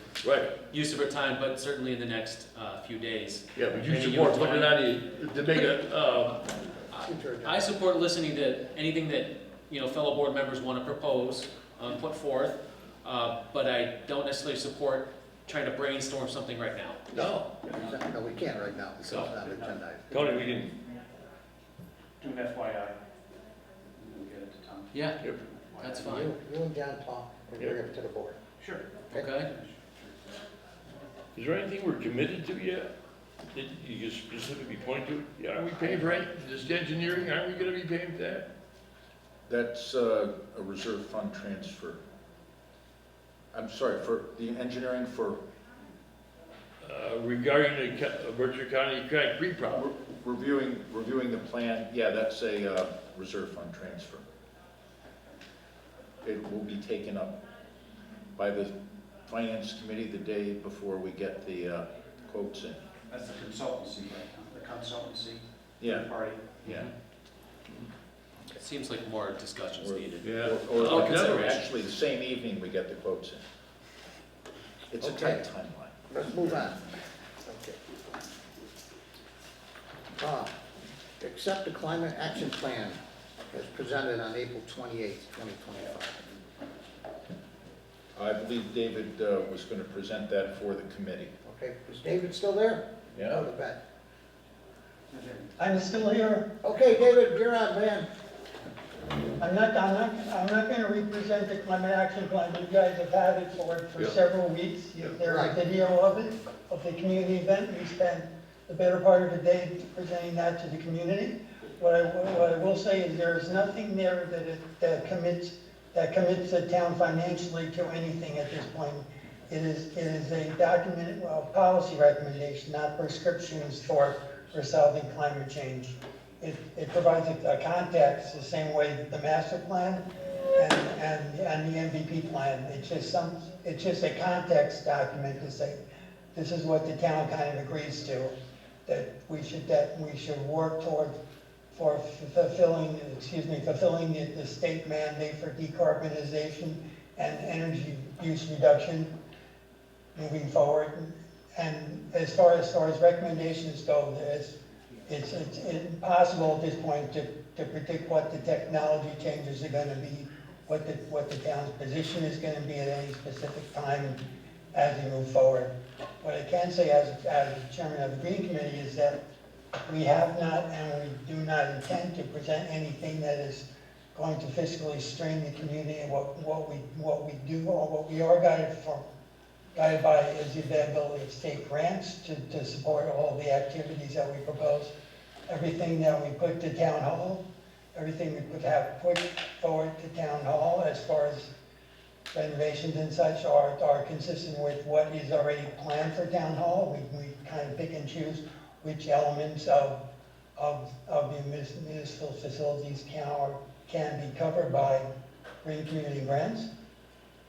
use of our time, but certainly in the next few days. Yeah, but you support putting it on to make a, I support listening to anything that, fellow board members want to propose, put forth, but I don't necessarily support trying to brainstorm something right now. No. No, we can't right now, because it's So, not agenda. Tony, we can. Do an FYI. We'll get it to Tom. Yeah, that's fine. You and John talk and bring it to the board. Sure. Okay. Is there anything we're committed to yet? That you can specifically point to? Yeah, aren't we paying for it? This engineering, aren't we gonna be paying for that? That's a reserve fund transfer. I'm sorry, for the engineering for? Regarding the Berkshire County concrete problem. Reviewing the plan, yeah, that's a reserve fund transfer. It will be taken up by the finance committee the day before we get the quotes in. That's the consultancy, right? The consultancy Yeah. party. Yeah. It seems like more discussion's needed. Yeah. Or consideration. actually, the same evening we get the quotes in. It's a tight timeline. Let's move on. Okay. Accept the climate action plan as presented on April 28th, 2025. I believe David was going to present that for the committee. Okay, is David still there? Yeah. Go to bed. I'm still here. Okay, David, you're on, man. I'm not gonna represent the climate action plan, but you guys have had it for several weeks. There's a video of it, of the community event. We spent the better part of the day presenting that to the community. What I will say is there is nothing there that commits the town financially to anything at this point. It is a document, policy recommendation, not prescriptions for solving climate change. It provides a context the same way that the master plan and the MVP plan. It's just a context document to say this is what the town kind of agrees to, that we should work toward fulfilling the state mandate for decarbonization and energy use reduction moving forward. And as far as recommendations go, it's impossible at this point to predict what the technology changes are going to be, what the town's position is going to be at any specific time as we move forward. What I can say as chairman of the Green Committee is that we have not and we do not intend to present anything that is going to fiscally strain the community, and what we do, or what we are guided by is the availability of state grants to support all the activities that we propose. Everything that we put to town hall, everything we have put forward to town hall as far as renovations and such are consistent with what is already planned for town hall. We kind of pick and choose which elements of the municipal facilities can be covered by green community grants.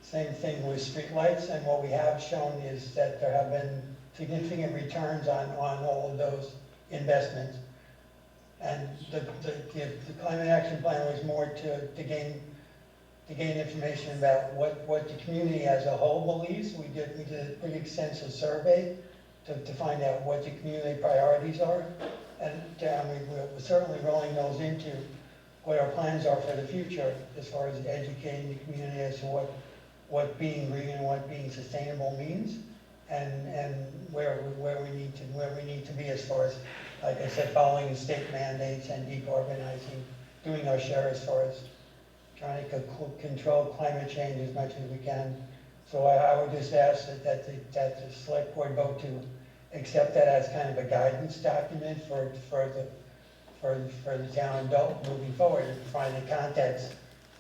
Same thing with streetlights, and what we have shown is that there have been significant returns on all of those investments. And the climate action plan was more to gain information about what the community as a whole believes. We did a pretty extensive survey to find out what the community priorities are. And we're certainly rolling those into what our plans are for the future as far as educating the community as to what being green and what being sustainable means, and where we need to be as far as, like I said, following the state mandates and decarbonizing, doing our share as far as trying to control climate change as much as we can. So I would just ask that the select board vote to accept that as kind of a guidance document for the town of Dalton moving forward, and find the context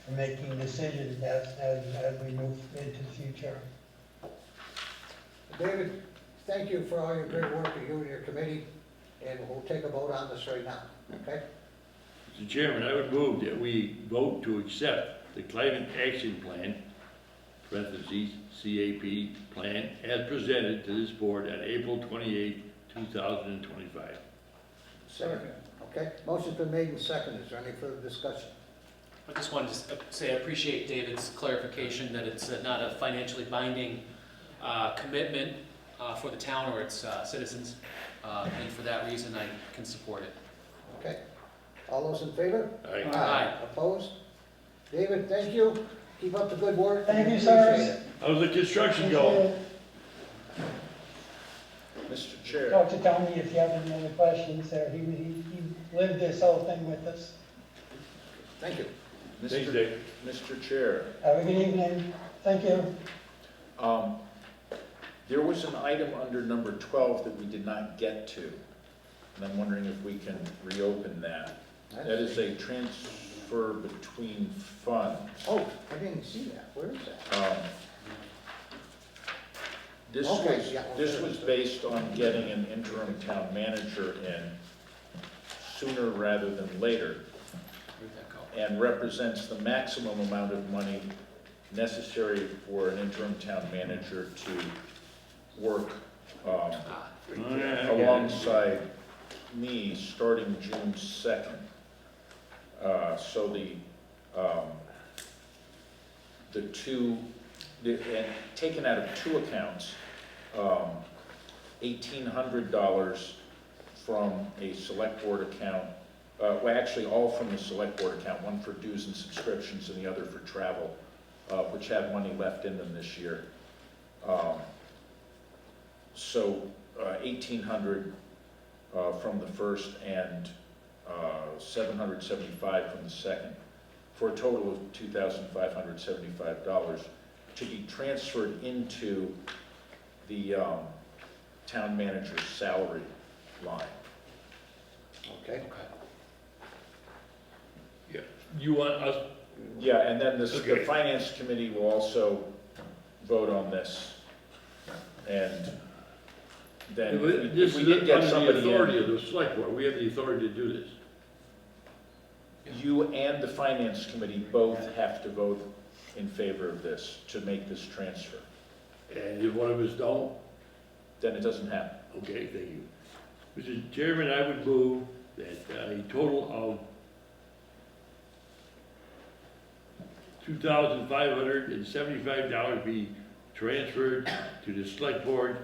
for making decisions as we move into the future. David, thank you for all your great work, you and your committee, and we'll take a vote on this right now, okay? Mr. Chairman, I would move that we vote to accept the Climate Action Plan, parentheses, CAP plan, as presented to this board on April 28, 2025. Second. Okay, motion's been made and seconded. Is there any further discussion? I just wanted to say I appreciate David's clarification that it's not a financially binding commitment for the town or its citizens, and for that reason I can support it. Okay. All those in favor? Aye. Aye. Opposed? David, thank you. Keep up the good work. Thank you, We sir. appreciate it. How's the construction going? Mr. Chair. Talk to Tony if you have any other questions there. He lived this whole thing with us. Thank you. Thanks, Dave. Mr. Chair. Have a good evening. Thank you. There was an item under number 12 that we did not get to, and I'm wondering if we can reopen that. That is a transfer between funds. Oh, I didn't see that. Where is that? This was based on getting an interim town manager in sooner rather than later, and represents the maximum amount of money necessary for an interim town manager to work alongside me starting June 2nd. So and taken out of two accounts, $1,800 from a select board account, well, actually all from the select board account, one for dues and subscriptions and the other for travel, which had money left in them this year. So $1,800 from the first and $775 from the second, for a total of $2,575 to be transferred into the town manager's salary line. Okay. Yeah. You want us? Yeah, and then the finance committee will also vote on this. And then This if we is did get under somebody the authority in, of the select board. We have the authority to do this. you and the finance committee both have to vote in favor of this to make this transfer. And if one of us don't? Then it doesn't happen. Okay, thank you. Mr. Chairman, I would move that a total of $2,575 be transferred to the select board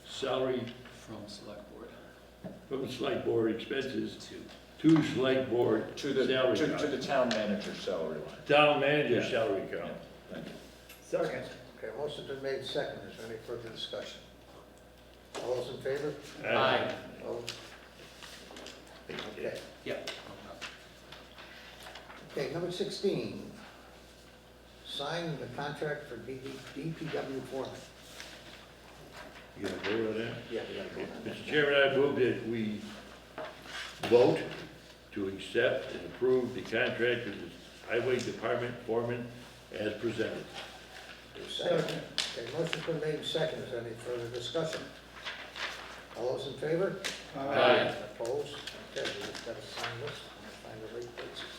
salary From select board. from select board expenses to select board To the town manager's salary line. Town manager salary account. Thank you. Second. Okay, motion's been made second. Is there any further discussion? All those in favor? Aye. Opposed? Okay. Yep. Okay, number 16, sign the contract for DPW foreman. You gotta vote on that? Yeah, we gotta go on that. Mr. Chairman, I move that we vote to accept and approve the contract for the highway department foreman as presented. Second. Okay, motion's been made, second. Is there any further discussion? All those in favor? Aye. Opposed? Okay, we just gotta sign this. Find the right place to sign.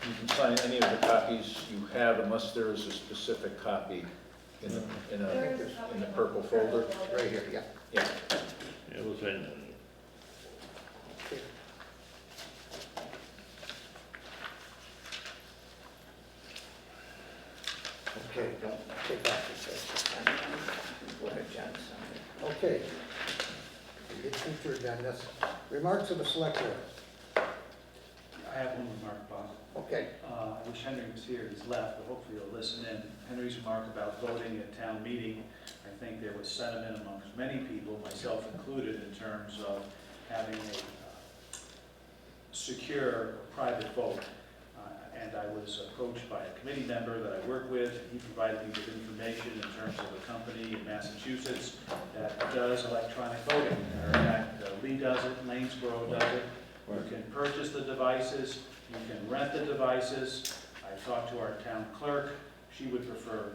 You can sign any of the copies you have unless there is a specific copy in the purple folder. Right here, yeah. Yeah. Yeah, we'll sign that. Okay. Okay, don't take off this. Go ahead, John. sign it. Okay. We get future agendas. Remarks of the select board. I have one remark, Bob. Okay. I wish Henry was here, he's left, but hopefully he'll listen in. Henry's remark about voting at town meeting, I think there was sentiment amongst many people, myself included, in terms of having a secure private vote. And I was approached by a committee member that I work with, and he provided me with information in terms of a company in Massachusetts that does electronic voting. In fact, Lee does it, Lanesboro does it. You can purchase the devices, you can rent the devices. I talked to our town clerk, she would prefer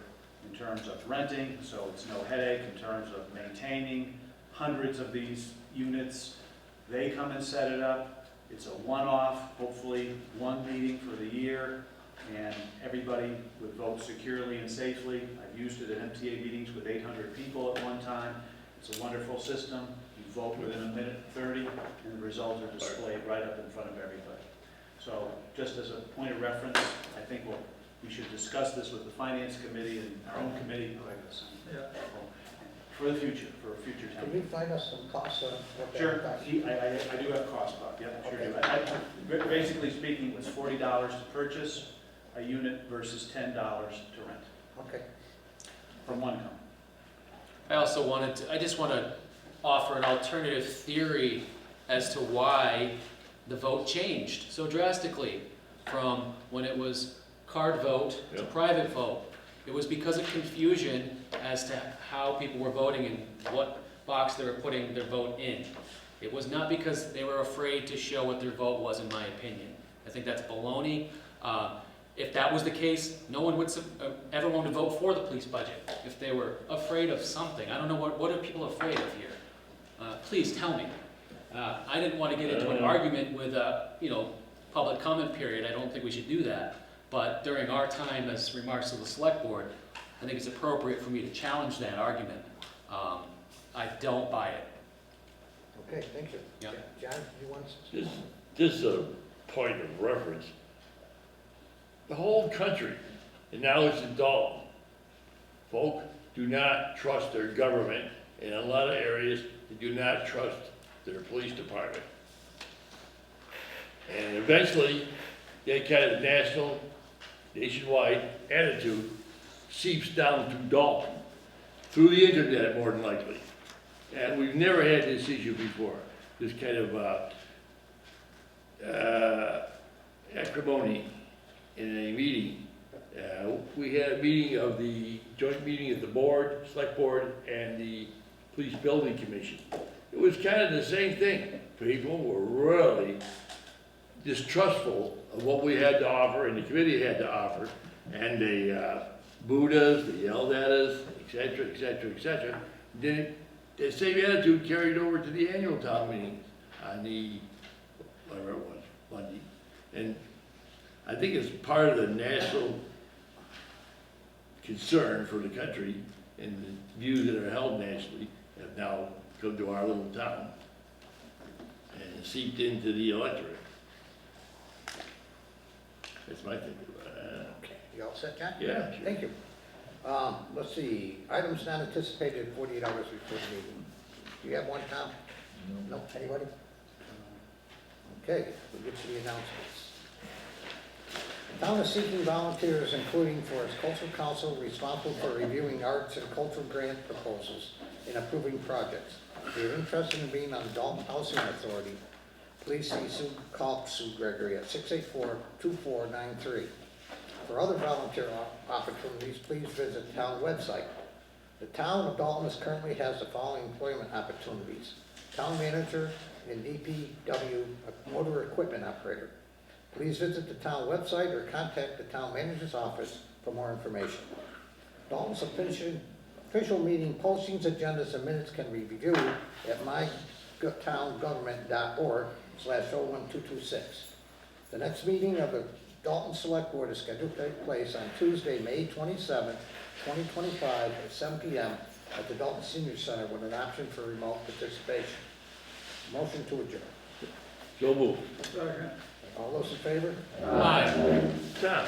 in terms of renting, so it's no headache in terms of maintaining hundreds of these units. They come and set it up. It's a one-off, hopefully one meeting for the year, and everybody would vote securely and safely. I've used it at MTA meetings with 800 people at one time. It's a wonderful system. You vote within a minute 30, and the results are displayed right up in front of everybody. So just as a point of reference, I think we should discuss this with the Finance Committee and our own committee. Yeah. For the future, for a future time. Can you find us some costs on what that Sure, costs? I do have cost, Bob, yeah, sure do. Basically speaking, it was $40 to purchase a unit versus $10 to rent. Okay. From one company. I just want to offer an alternative theory as to why the vote changed so drastically from when it was card vote to private vote. It was because of confusion as to how people were voting and what box they were putting their vote in. It was not because they were afraid to show what their vote was, in my opinion. I think that's baloney. If that was the case, no one would ever want to vote for the police budget if they were afraid of something. I don't know what are people afraid of here. Please tell me. I didn't want to get into an argument with public comment period. I don't think we should do that. But during our time as remarks to the select board, I think it's appropriate for me to challenge that argument. I don't buy it. Okay, thank you. Yeah. John, you want to? Just a point of reference. The whole country, and now it's in Dalton, folk do not trust their government. In a lot of areas, they do not trust their police department. And eventually, that kind of nationwide attitude seeps down to Dalton, through the internet more than likely. And we've never had this issue before, this kind of acrimony in a meeting. We had a meeting of the joint meeting of the board, select board, and the police building commission. It was kind of the same thing. People were really distrustful of what we had to offer and the committee had to offer, and they booed us, they yelled at us, etc., etc., etc. Then the same attitude carried over to the annual town meeting on the, whatever it was, Monday. And I think it's part of the national concern for the country, and the views that are held nationally have now come to our little town and seeped into the electorate. That's my thinking about it. Okay, you all set, John? Yeah, sure. Thank you. Let's see, items not anticipated 48 hours before the meeting. Do you have one, Tom? No. Anybody? Okay, we'll get to the announcements. The town is seeking volunteers, including for its cultural council responsible for reviewing arts and cultural grant proposals and approving projects. If you're interested in being on the Dalton Housing Authority, please see call Sue Gregory at 684-2493. For other volunteer opportunities, please visit the town website. The town of Dalton currently has the following employment opportunities: town manager and DPW motor equipment operator. Please visit the town website or contact the town manager's office for more information. Dalton's official meeting postings, agendas, and minutes can be viewed at mytowngovernment.org/01226. The next meeting of the Dalton Select Board is scheduled to take place on Tuesday, May 27, 2025 at 7 p.m. at the Dalton Senior Center with an option for remote participation. Motion to adjourn. So moved. All those in favor? Aye. Tom.